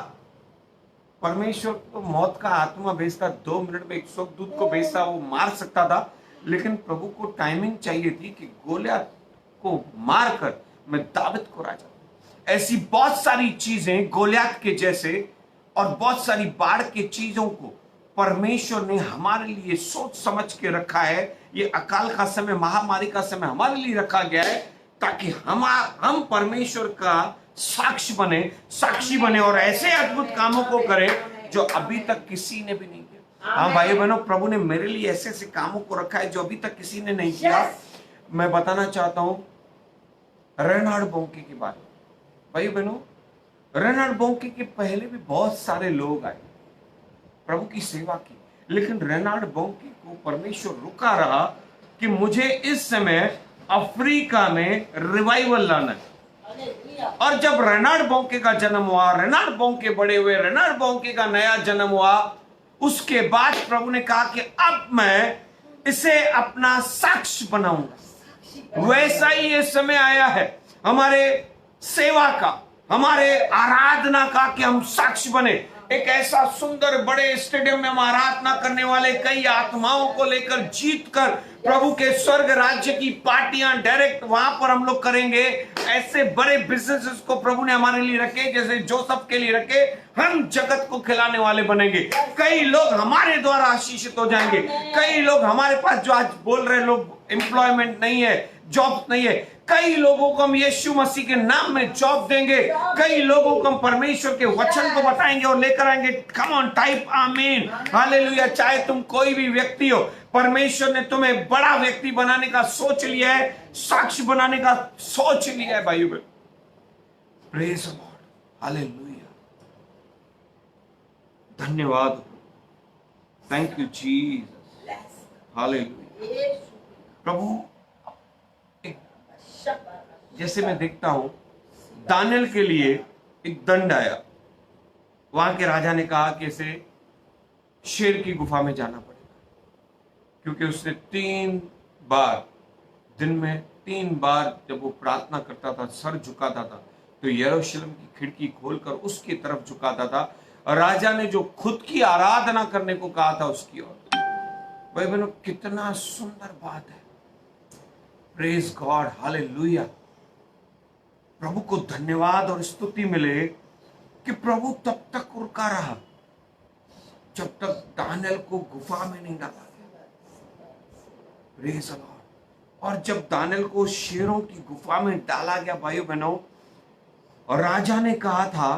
परमेश्वर तो मौत का आत्मा भेजता, 2 मिनट में 100 दूत को भेजता, वो मार सकता था। लेकिन प्रभु को टाइमिंग चाहिए थी कि गोलियत को मारकर मैं दाऊद को राजा। ऐसी बहुत सारी चीजें गोलियत के जैसे और बहुत सारी बाढ़ के चीजों को परमेश्वर ने हमारे लिए सोच समझ के रखा है। ये अकाल का समय, महामारी का समय हमारे लिए रखा गया है, ताकि हम परमेश्वर का साक्षी बने और ऐसे अद्भुत कामों को करें जो अभी तक किसी ने भी नहीं किया। हाँ भाइयों बहनों, प्रभु ने मेरे लिए ऐसे ऐसे कामों को रखा है जो अभी तक किसी ने नहीं किया। मैं बताना चाहता हूं रेनार्ड बोंके के बारे में। भाइयों बहनों, रेनार्ड बोंके के पहले भी बहुत सारे लोग आए, प्रभु की सेवा की, लेकिन रेनार्ड बोंके को परमेश्वर रुका रहा कि मुझे इस समय अफ्रीका में रिवाइवल लाना है। और जब रेनार्ड बोंके का जन्म हुआ, रेनार्ड बोंके बड़े हुए, रेनार्ड बोंके का नया जन्म हुआ, उसके बाद प्रभु ने कहा कि अब मैं इसे अपना साक्ष्य बनाऊंगा। वैसा ही ये समय आया है हमारे सेवा का, हमारे आराधना का, कि हम साक्ष्य बने। एक ऐसा सुंदर बड़े स्टेडियम में हम आराधना करने वाले, कई आत्माओं को लेकर जीत कर प्रभु के स्वर्ग राज्य की पार्टियां डायरेक्ट वहां पर हम लोग करेंगे। ऐसे बड़े बिजनेसेस को प्रभु ने हमारे लिए रखे, जैसे जोसेफ के लिए रखे। हम जगत को खिलाने वाले बनेंगे। कई लोग हमारे द्वारा आशीषित हो जाएंगे। कई लोग हमारे पास, जो आज बोल रहे लोग एम्प्लॉयमेंट नहीं है, जॉब नहीं है, कई लोगों को हम यीशु मसीह के नाम में जॉब देंगे। कई लोगों को हम परमेश्वर के वचन को बताएंगे और लेकर आएंगे। कम ऑन, टाइप आमीन, हालेलुया। चाहे तुम कोई भी व्यक्ति हो, परमेश्वर ने तुम्हें बड़ा व्यक्ति बनाने का सोच लिया है, साक्षी बनाने का सोच लिया है। भाइयों बहनों, प्रेज द लॉर्ड, हालेलुया। धन्यवाद, थैंक यू जीसस, हालेलुया। प्रभु, जैसे मैं देखता हूं, दानियल के लिए एक दंड आया। वहां के राजा ने कहा कि इसे शेर की गुफा में जाना पड़ेगा, क्योंकि उसने 3 बार, दिन में 3 बार जब वो प्रार्थना करता था, सर झुकाता था, तो यरूशलेम की खिड़की खोलकर उसकी तरफ झुकाता था। और राजा ने जो खुद की आराधना करने को कहा था उसकी ओर। भाई बहनों, कितना सुंदर बात है। Praise God, hallelujah. प्रभु को धन्यवाद और स्तुति मिले कि प्रभु तब तक रुका रहा जब तक दानियल को गुफा में नहीं डाला गया। Praise the Lord. और जब दानियल को शेरों की गुफा में डाला गया, भाइयों बहनों, और राजा ने कहा था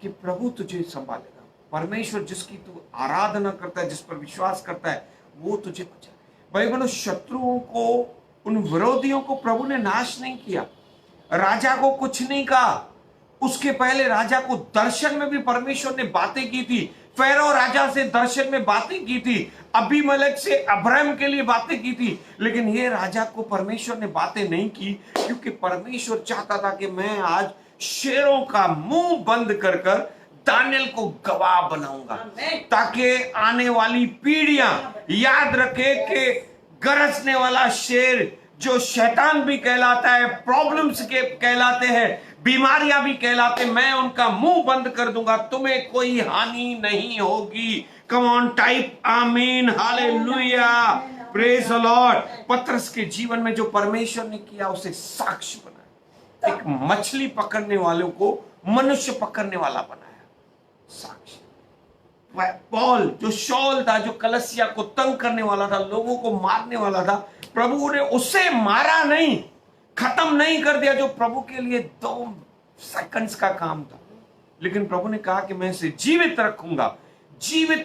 कि प्रभु तुझे संभालेगा। परमेश्वर जिसकी तू आराधना करता है, जिस पर विश्वास करता है, वो तुझे बचाए। भाई बहनों, शत्रुओं को, उन विरोधियों को प्रभु ने नाश नहीं किया। राजा को कुछ नहीं कहा। उसके पहले राजा को दर्शन में भी परमेश्वर ने बातें की थी। फेरो राजा से दर्शन में बातें की थी, अबीमेलेक से अब्राहम के लिए बातें की थी। लेकिन ये राजा को परमेश्वर ने बातें नहीं की, क्योंकि परमेश्वर चाहता था कि मैं आज शेरों का मुंह बंद कर कर दानियल को गवाह बनाऊंगा, ताकि आने वाली पीढ़ियां याद रखे कि गरजने वाला शेर, जो शैतान भी कहलाता है, प्रॉब्लम्स के कहलाते हैं, बीमारियां भी कहलाते, मैं उनका मुंह बंद कर दूंगा, तुम्हें कोई हानि नहीं होगी। कम ऑन, टाइप आमीन, हालेलुया, प्रेज द लॉर्ड। पतरस के जीवन में जो परमेश्वर ने किया, उसे साक्ष्य बनाया। एक मछली पकड़ने वालों को मनुष्य पकड़ने वाला बनाया, साक्ष्य। पौल जो शौल था, जो कलसिया को तंग करने वाला था, लोगों को मारने वाला था, प्रभु ने उसे मारा नहीं, खत्म नहीं कर दिया, जो प्रभु के लिए 2 सेकंड्स का काम था। लेकिन प्रभु ने कहा कि मैं इसे जीवित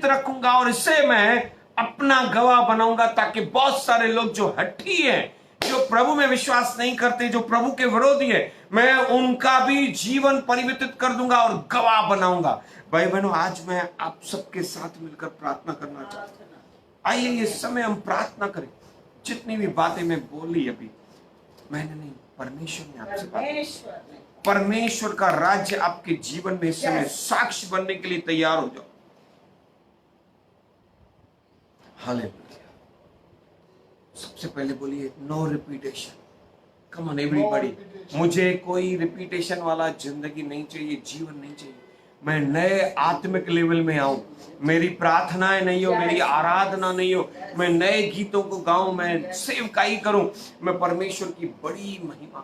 रखूंगा और इसे मैं अपना गवाह बनाऊंगा, ताकि बहुत सारे लोग जो हठी हैं, जो प्रभु में विश्वास नहीं करते, जो प्रभु के विरोधी है, मैं उनका भी जीवन परिवर्तित कर दूंगा और गवाह बनाऊंगा। भाई बहनों, आज मैं आप सबके साथ मिलकर प्रार्थना करना चाहता हूं। आइए ये समय हम प्रार्थना करें। जितनी भी बातें मैं बोली अभी, मैंने नहीं, परमेश्वर ने आपसे बात। परमेश्वर का राज्य आपके जीवन में इस समय साक्ष्य बनने के लिए तैयार हो जाओ। हालेलुया। सबसे पहले बोलिए no repetition. Come on everybody, मुझे कोई रिपीटेशन वाला जिंदगी नहीं चाहिए, जीवन नहीं चाहिए। मैं नए आत्मिक लेवल में आऊं। मेरी प्रार्थनाएं नहीं हो, मेरी आराधना नहीं हो, मैं नए गीतों को गाऊं, मैं सेवकाई करूं, मैं परमेश्वर की बड़ी महिमा।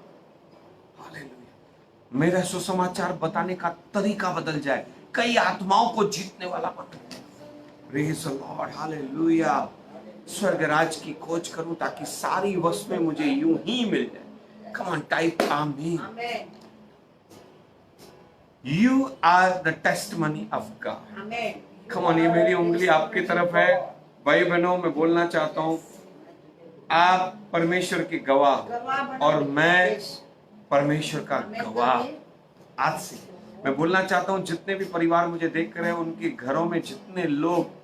हालेलुया। मेरा सुसमाचार बताने का तरीका बदल जाए, कई आत्माओं को जीतने वाला बन। Praise the lord. हालेलुया। स्वर्ग राज की खोज करूं ताकि सारी वस्तुएं मुझे यूं ही मिल जाए। कम ऑन, टाइप आमीन। You are the testimony of God. Come on, ये मेरी उंगली आपकी तरफ है। भाई बहनों, मैं बोलना चाहता हूं, आप परमेश्वर के गवाह और मैं परमेश्वर का गवाह। आज से मैं बोलना चाहता हूं, जितने भी परिवार मुझे देख रहे हैं, उनके घरों में जितने लोग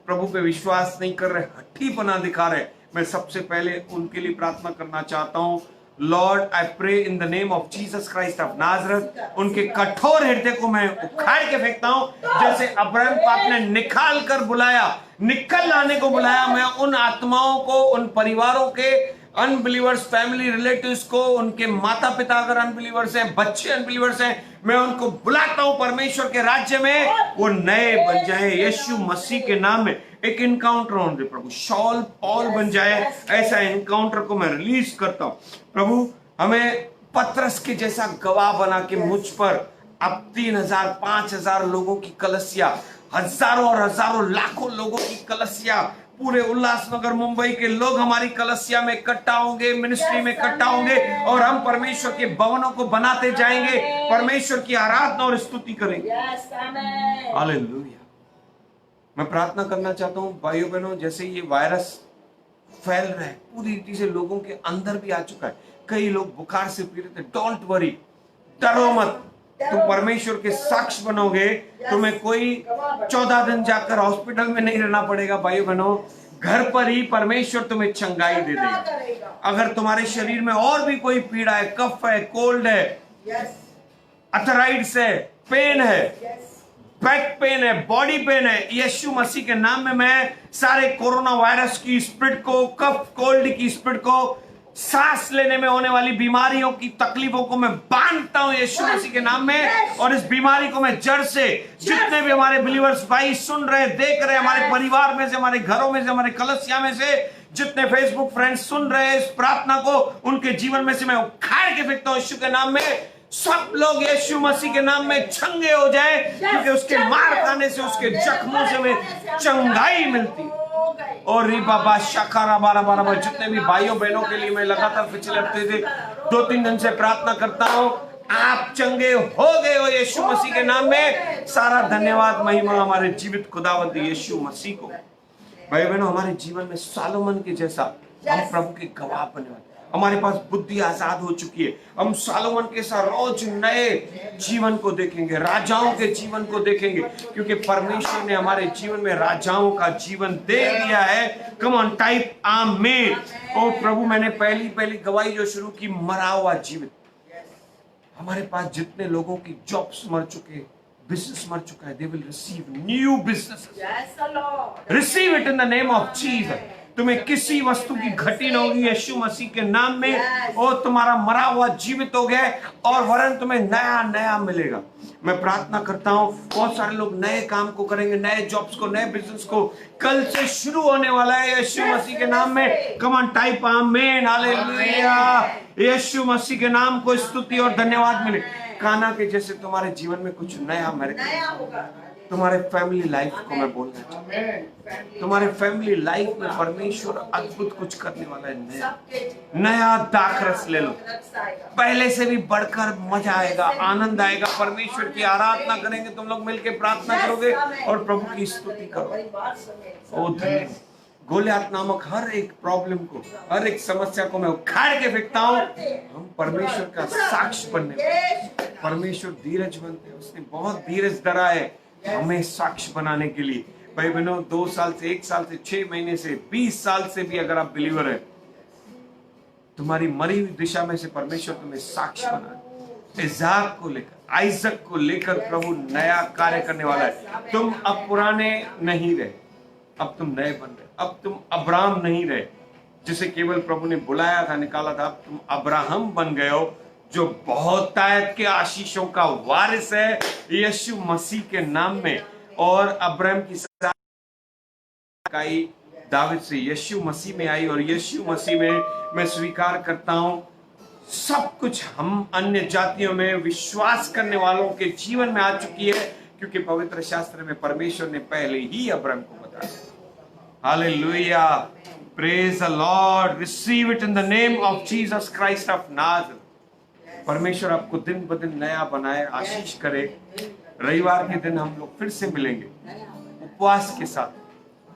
प्रभु पे विश्वास नहीं कर रहे, हठीपना दिखा रहे, मैं सबसे पहले उनके लिए प्रार्थना करना चाहता हूं। Lord, I pray in the name of Jesus Christ of Nazareth, उनके कठोर हृदय को मैं उखाड़ के फेंकता हूं। जैसे अब्राहम को आपने निकाल कर बुलाया, निकल लाने को बुलाया, मैं उन आत्माओं को, उन परिवारों के अनबिलीवर्स, फैमिली रिलेटिव्स को, उनके माता पिता अगर अनबिलीवर्स हैं, बच्चे अनबिलीवर्स हैं, मैं उनको बुलाता हूं परमेश्वर के राज्य में, वो नए बन जाए यीशु मसीह के नाम में। एक इनकाउंटर होने दे प्रभु, शॉल पॉल बन जाए, ऐसा इनकाउंटर को मैं रिलीज करता हूं। प्रभु, हमें पतरस के जैसा गवाह बना के मुझ पर अब 3000 5000 लोगों की कलसिया, हजारों और हजारों लाखों लोगों की कलसिया, पूरे उल्लासनगर मुंबई के लोग हमारी कलसिया में इकट्ठा होंगे, मिनिस्ट्री में इकट्ठा होंगे, और हम परमेश्वर के भवनों को बनाते जाएंगे, परमेश्वर की आराधना और स्तुति करेंगे। हालेलुया। मैं प्रार्थना करना चाहता हूं भाइयों बहनों, जैसे ये वायरस फैल रहा है, पूरी रीति से लोगों के अंदर भी आ चुका है, कई लोग बुखार से पीड़ित है। डोंट वरी, डरो मत, तुम परमेश्वर के साक्ष्य बनोगे। तुम्हें कोई 14 दिन जाकर हॉस्पिटल में नहीं रहना पड़ेगा भाइयों बहनों, घर पर ही परमेश्वर तुम्हें चंगाई दे देगा। अगर तुम्हारे शरीर में और भी कोई पीड़ा है, कफ है, कोल्ड है, अर्थराइटिस है, पेन है, बैक पेन है, बॉडी पेन है, यीशु मसीह के नाम में मैं सारे कोरोना वायरस की स्पिरिट को, कफ कोल्ड की स्पिरिट को, सांस लेने में होने वाली बीमारियों की तकलीफों को मैं बांधता हूं यीशु मसीह के नाम में, और इस बीमारी को मैं जड़ से, जितने भी हमारे बिलीवर्स भाई सुन रहे, देख रहे, हमारे परिवार में से, हमारे घरों में से, हमारे कलसिया में से, जितने फेसबुक फ्रेंड्स सुन रहे हैं इस प्रार्थना को, उनके जीवन में से मैं उखाड़ के फेंकता हूं यीशु के नाम में। सब लोग यीशु मसीह के नाम में चंगे हो जाए, क्योंकि उसके मार खाने से, उसके जख्मों से हमें चंगाई मिलती। और री बाबा शाकारा बारा बारा, जितने भी भाइयों बहनों के लिए मैं लगातार पिछले हफ्ते से 2-3 दिन से प्रार्थना करता हूं, आप चंगे हो गए हो यीशु मसीह के नाम में। सारा धन्यवाद महिमा हमारे जीवित खुदावंत यीशु मसीह को। भाई बहनों, हमारे जीवन में सालोमन के जैसा हम प्रभु के गवाह बने हुए, हमारे पास बुद्धि आजाद हो चुकी है। हम सालोमन के साथ रोज नए जीवन को देखेंगे, राजाओं के जीवन को देखेंगे, क्योंकि परमेश्वर ने हमारे जीवन में राजाओं का जीवन दे दिया है। कम ऑन, टाइप आमीन। ओ प्रभु, मैंने पहली गवाही जो शुरू की, मरा हुआ जीवित। हमारे पास जितने लोगों की जॉब्स मर चुके, बिजनेस मर चुका है, they will receive new business. Receive it in the name of Jesus. तुम्हें किसी वस्तु की घटी न होगी यीशु मसीह के नाम में। और तुम्हारा मरा हुआ जीवित हो गया, और वरन तुम्हें नया नया मिलेगा। मैं प्रार्थना करता हूं, बहुत सारे लोग नए काम को करेंगे, नए जॉब्स को, नए बिजनेस को कल से शुरू होने वाला है यीशु मसीह के नाम में। कम ऑन, टाइप आमीन, हालेलुया। यीशु मसीह के नाम को स्तुति और धन्यवाद मिले। काना के जैसे तुम्हारे जीवन में कुछ नया होगा। तुम्हारे फैमिली लाइफ को मैं बोलना चाहता हूं, तुम्हारे फैमिली लाइफ में परमेश्वर अद्भुत कुछ करने वाला है। नया दाखरस ले लो, पहले से भी बढ़कर मजा आएगा, आनंद आएगा। परमेश्वर की आराधना करेंगे, तुम लोग मिलकर प्रार्थना करोगे और प्रभु की स्तुति करोगे। ओ धन्यवाद, गोलियत नामक हर एक प्रॉब्लम को, हर एक समस्या को मैं उखाड़ के फेंकता हूँ। हम परमेश्वर का साक्ष्य बनने वाले। परमेश्वर धीरज बनते हैं, उसने बहुत धीरज धरा है हमें साक्ष्य बनाने के लिए। भाई बहनों, 2 साल से, 1 साल से, 6 महीने से, 20 साल से भी अगर आप बिलीवर है, तुम्हारी मरी हुई दिशा में से परमेश्वर तुम्हें साक्ष्य बना। इज़हाक को लेकर, आइजक को लेकर प्रभु नया कार्य करने वाला है। तुम अब पुराने नहीं रहे, अब तुम नए बन रहे। अब तुम अब्राहम नहीं रहे जिसे केवल प्रभु ने बुलाया था, निकाला था। अब तुम अब्राहम बन गए हो, जो बहुतायत के आशीषों का वारिस है यीशु मसीह के नाम में। और अब्राहम की सगाई दाविद से यीशु मसीह में आई, और यीशु मसीह में मैं स्वीकार करता हूं सब कुछ हम अन्य जातियों में विश्वास करने वालों के जीवन में आ चुकी है, क्योंकि पवित्र शास्त्र में परमेश्वर ने पहले ही अब्राहम को बताया। Hallelujah, praise the Lord, receive it in the name of Jesus Christ of Nazareth. परमेश्वर आपको दिन ब दिन नया बनाए, आशीष करे। रविवार के दिन हम लोग फिर से मिलेंगे उपवास के साथ।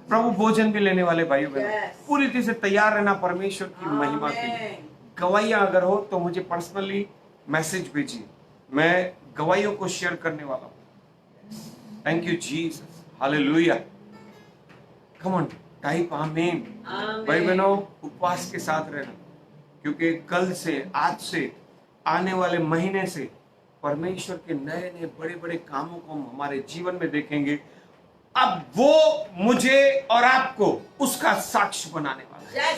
प्रभु भोजन भी लेने वाले भाई बहनों, पूरी तरह से तैयार रहना परमेश्वर की महिमा के लिए। गवाहियां अगर हो तो मुझे पर्सनली मैसेज भेजिए, मैं गवाहियों को शेयर करने वाला हूं। Thank you Jesus, hallelujah. Come on, type आमीन। भाई बहनों, उपवास के साथ रहना, क्योंकि कल से, आज से, आने वाले महीने से परमेश्वर के नए नए बड़े बड़े कामों को हम हमारे जीवन में देखेंगे। अब वो मुझे और आपको उसका साक्ष्य बनाने वाला है।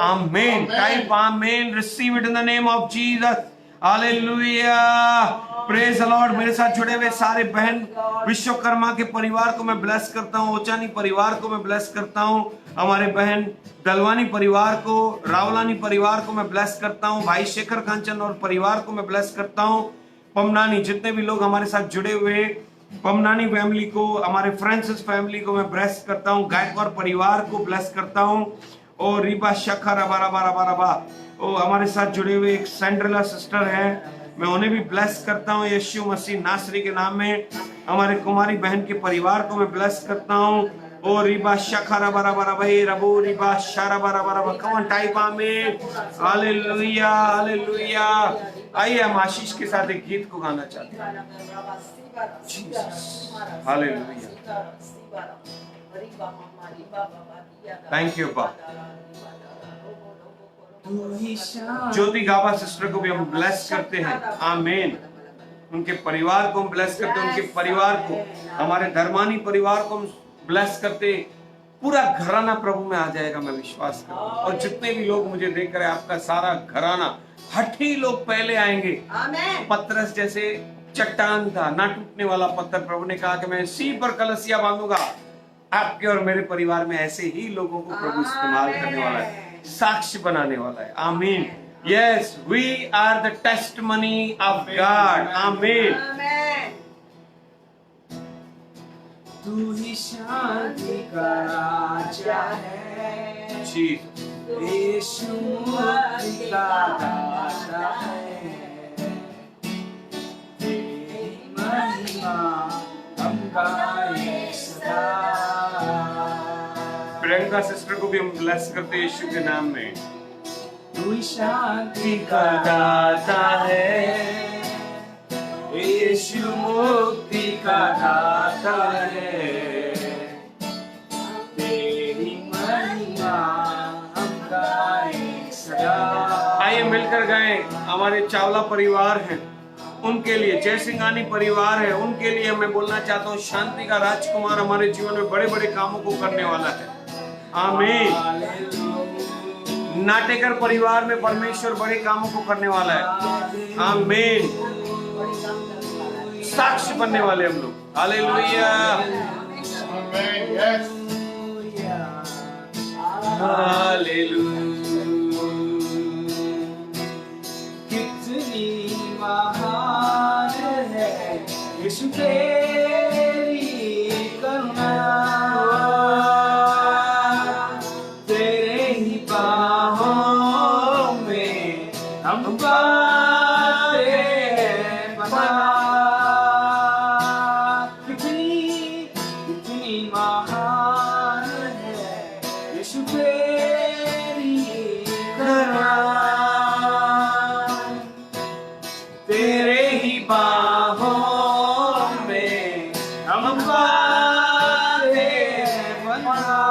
आमीन, टाइप आमीन, receive it in the name of Jesus, hallelujah, praise the Lord. मेरे साथ जुड़े हुए सारे बहन विश्वकर्मा के परिवार को मैं ब्लेस करता हूँ, ओचानी परिवार को मैं ब्लेस करता हूँ, हमारे बहन दलवानी परिवार को, रावलानी परिवार को मैं ब्लेस करता हूँ, भाई शेखर कांचन और परिवार को मैं ब्लेस करता हूँ, पमनानी, जितने भी लोग हमारे साथ जुड़े हुए, पमनानी फैमिली को, हमारे फ्रांसिस फैमिली को मैं ब्लेस करता हूँ, गायकवाड़ परिवार को ब्लेस करता हूँ, और रीबा शखर अबारा हमारे साथ जुड़े हुए एक सैंड्रेला सिस्टर है, मैं उन्हें भी ब्लेस करता हूँ यीशु मसीह नासरी के नाम में। हमारे कुमारी बहन के परिवार को मैं ब्लेस करता हूँ, और रिबा शखरा बराबर भाई रबो रिबा शारा बराबर। कम ऑन, टाइप आमीन, हालेलुया, हालेलुया। आइए हम आशीष के साथ एक गीत को गाना चाहते हैं। जीसस, हालेलुया, थैंक यू बा। ज्योति गाबा सिस्टर को भी हम ब्लेस करते हैं, आमीन। उनके परिवार को हम ब्लेस करते हैं, उनके परिवार को, हमारे धर्मानी परिवार को हम ब्लेस करते। पूरा घराना प्रभु में आ जाएगा, मैं विश्वास करता हूं। और जितने भी लोग मुझे देख रहे हैं, आपका सारा घराना, हठी लोग पहले आएंगे। पतरस जैसे चट्टान था, ना टूटने वाला पत्थर, प्रभु ने कहा कि मैं इसी पर कलसिया बांधूंगा। आपके और मेरे परिवार में ऐसे ही लोगों को प्रभु इस्तेमाल करने वाला है, साक्ष्य बनाने वाला है, आमीन। Yes, we are the testimony of God, आमीन। तू ही शांति का राजा है, यीशु मुक्ति का दाता है, तेरी महिमा हम गाएं सदा। प्रियंका सिस्टर को भी हम ब्लेस करते हैं यीशु के नाम में। तू ही शांति का दाता है, यीशु मुक्ति का दाता है, तेरी महिमा हम गाएं सदा। आइए मिलकर गाएं। हमारे चावला परिवार हैं, उनके लिए, जय सिंघानी परिवार है, उनके लिए मैं बोलना चाहता हूँ, शांति का राजकुमार हमारे जीवन में बड़े बड़े कामों को करने वाला है, आमीन। नाटेकर परिवार में परमेश्वर बड़े कामों को करने वाला है, आमीन। साक्ष्य बनने वाले हम लोग, हालेलुया, हालेलुया। कितनी महान है यीशु तेरी करुणा, तेरे ही बाहों में हम पाए हैं पनाह। कितनी महान है तेरे ही बाहों में हम बांधे बंधा,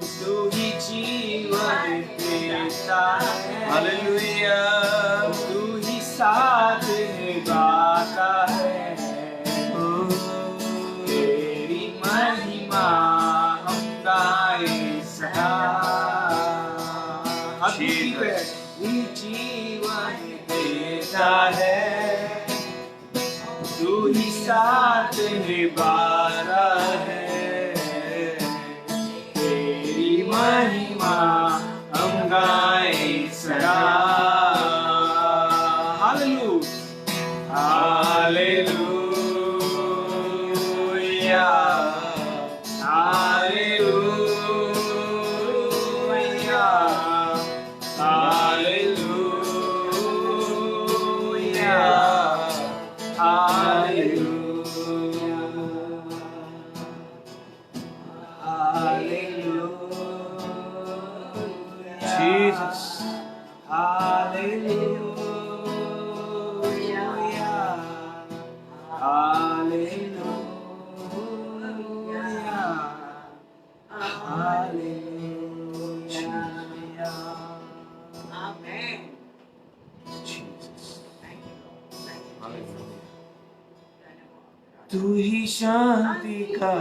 तू ही जीवन देता है, हालेलुया, तू ही साथ निभाता है, तेरी महिमा हम गाए सदा, जीवन देता है, तू ही साथ निभाता है, तेरी महिमा हम गाए सदा, hallelujah, hallelujah, hallelujah, hallelujah, hallelujah, hallelujah, Jesus, hallelujah, hallelujah, hallelujah, Amen. Jesus, तू ही शांति का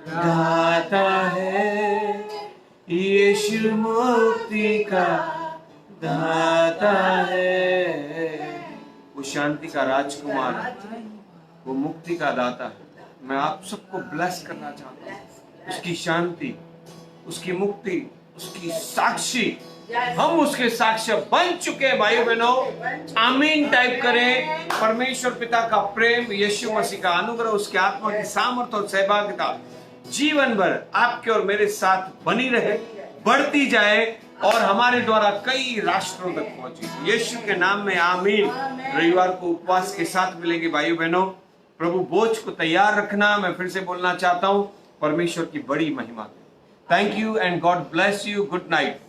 दाता है, यीशु मुक्ति का दाता है, वो शांति का राजकुमार है, वो मुक्ति का दाता है। मैं आप सबको ब्लेस करना चाहता हूँ, उसकी शांति, उसकी मुक्ति, उसकी साक्षी, हम उसके साक्ष्य बन चुके हैं भाई बहनों। आमीन टाइप करें। परमेश्वर पिता का प्रेम, यीशु मसीह का अनुग्रह, उसके आत्मा की सामर्थ्य और सहभागिता जीवन भर आपके और मेरे साथ बनी रहे, बढ़ती जाए और हमारे द्वारा कई राष्ट्रों तक पहुंचे, यीशु के नाम में आमीन। रविवार को उपवास के साथ मिलेंगे भाई बहनों। प्रभु बोझ को तैयार रखना। मैं फिर से बोलना चाहता हूं, परमेश्वर की बड़ी महिमा। Thank you and God bless you. Good night.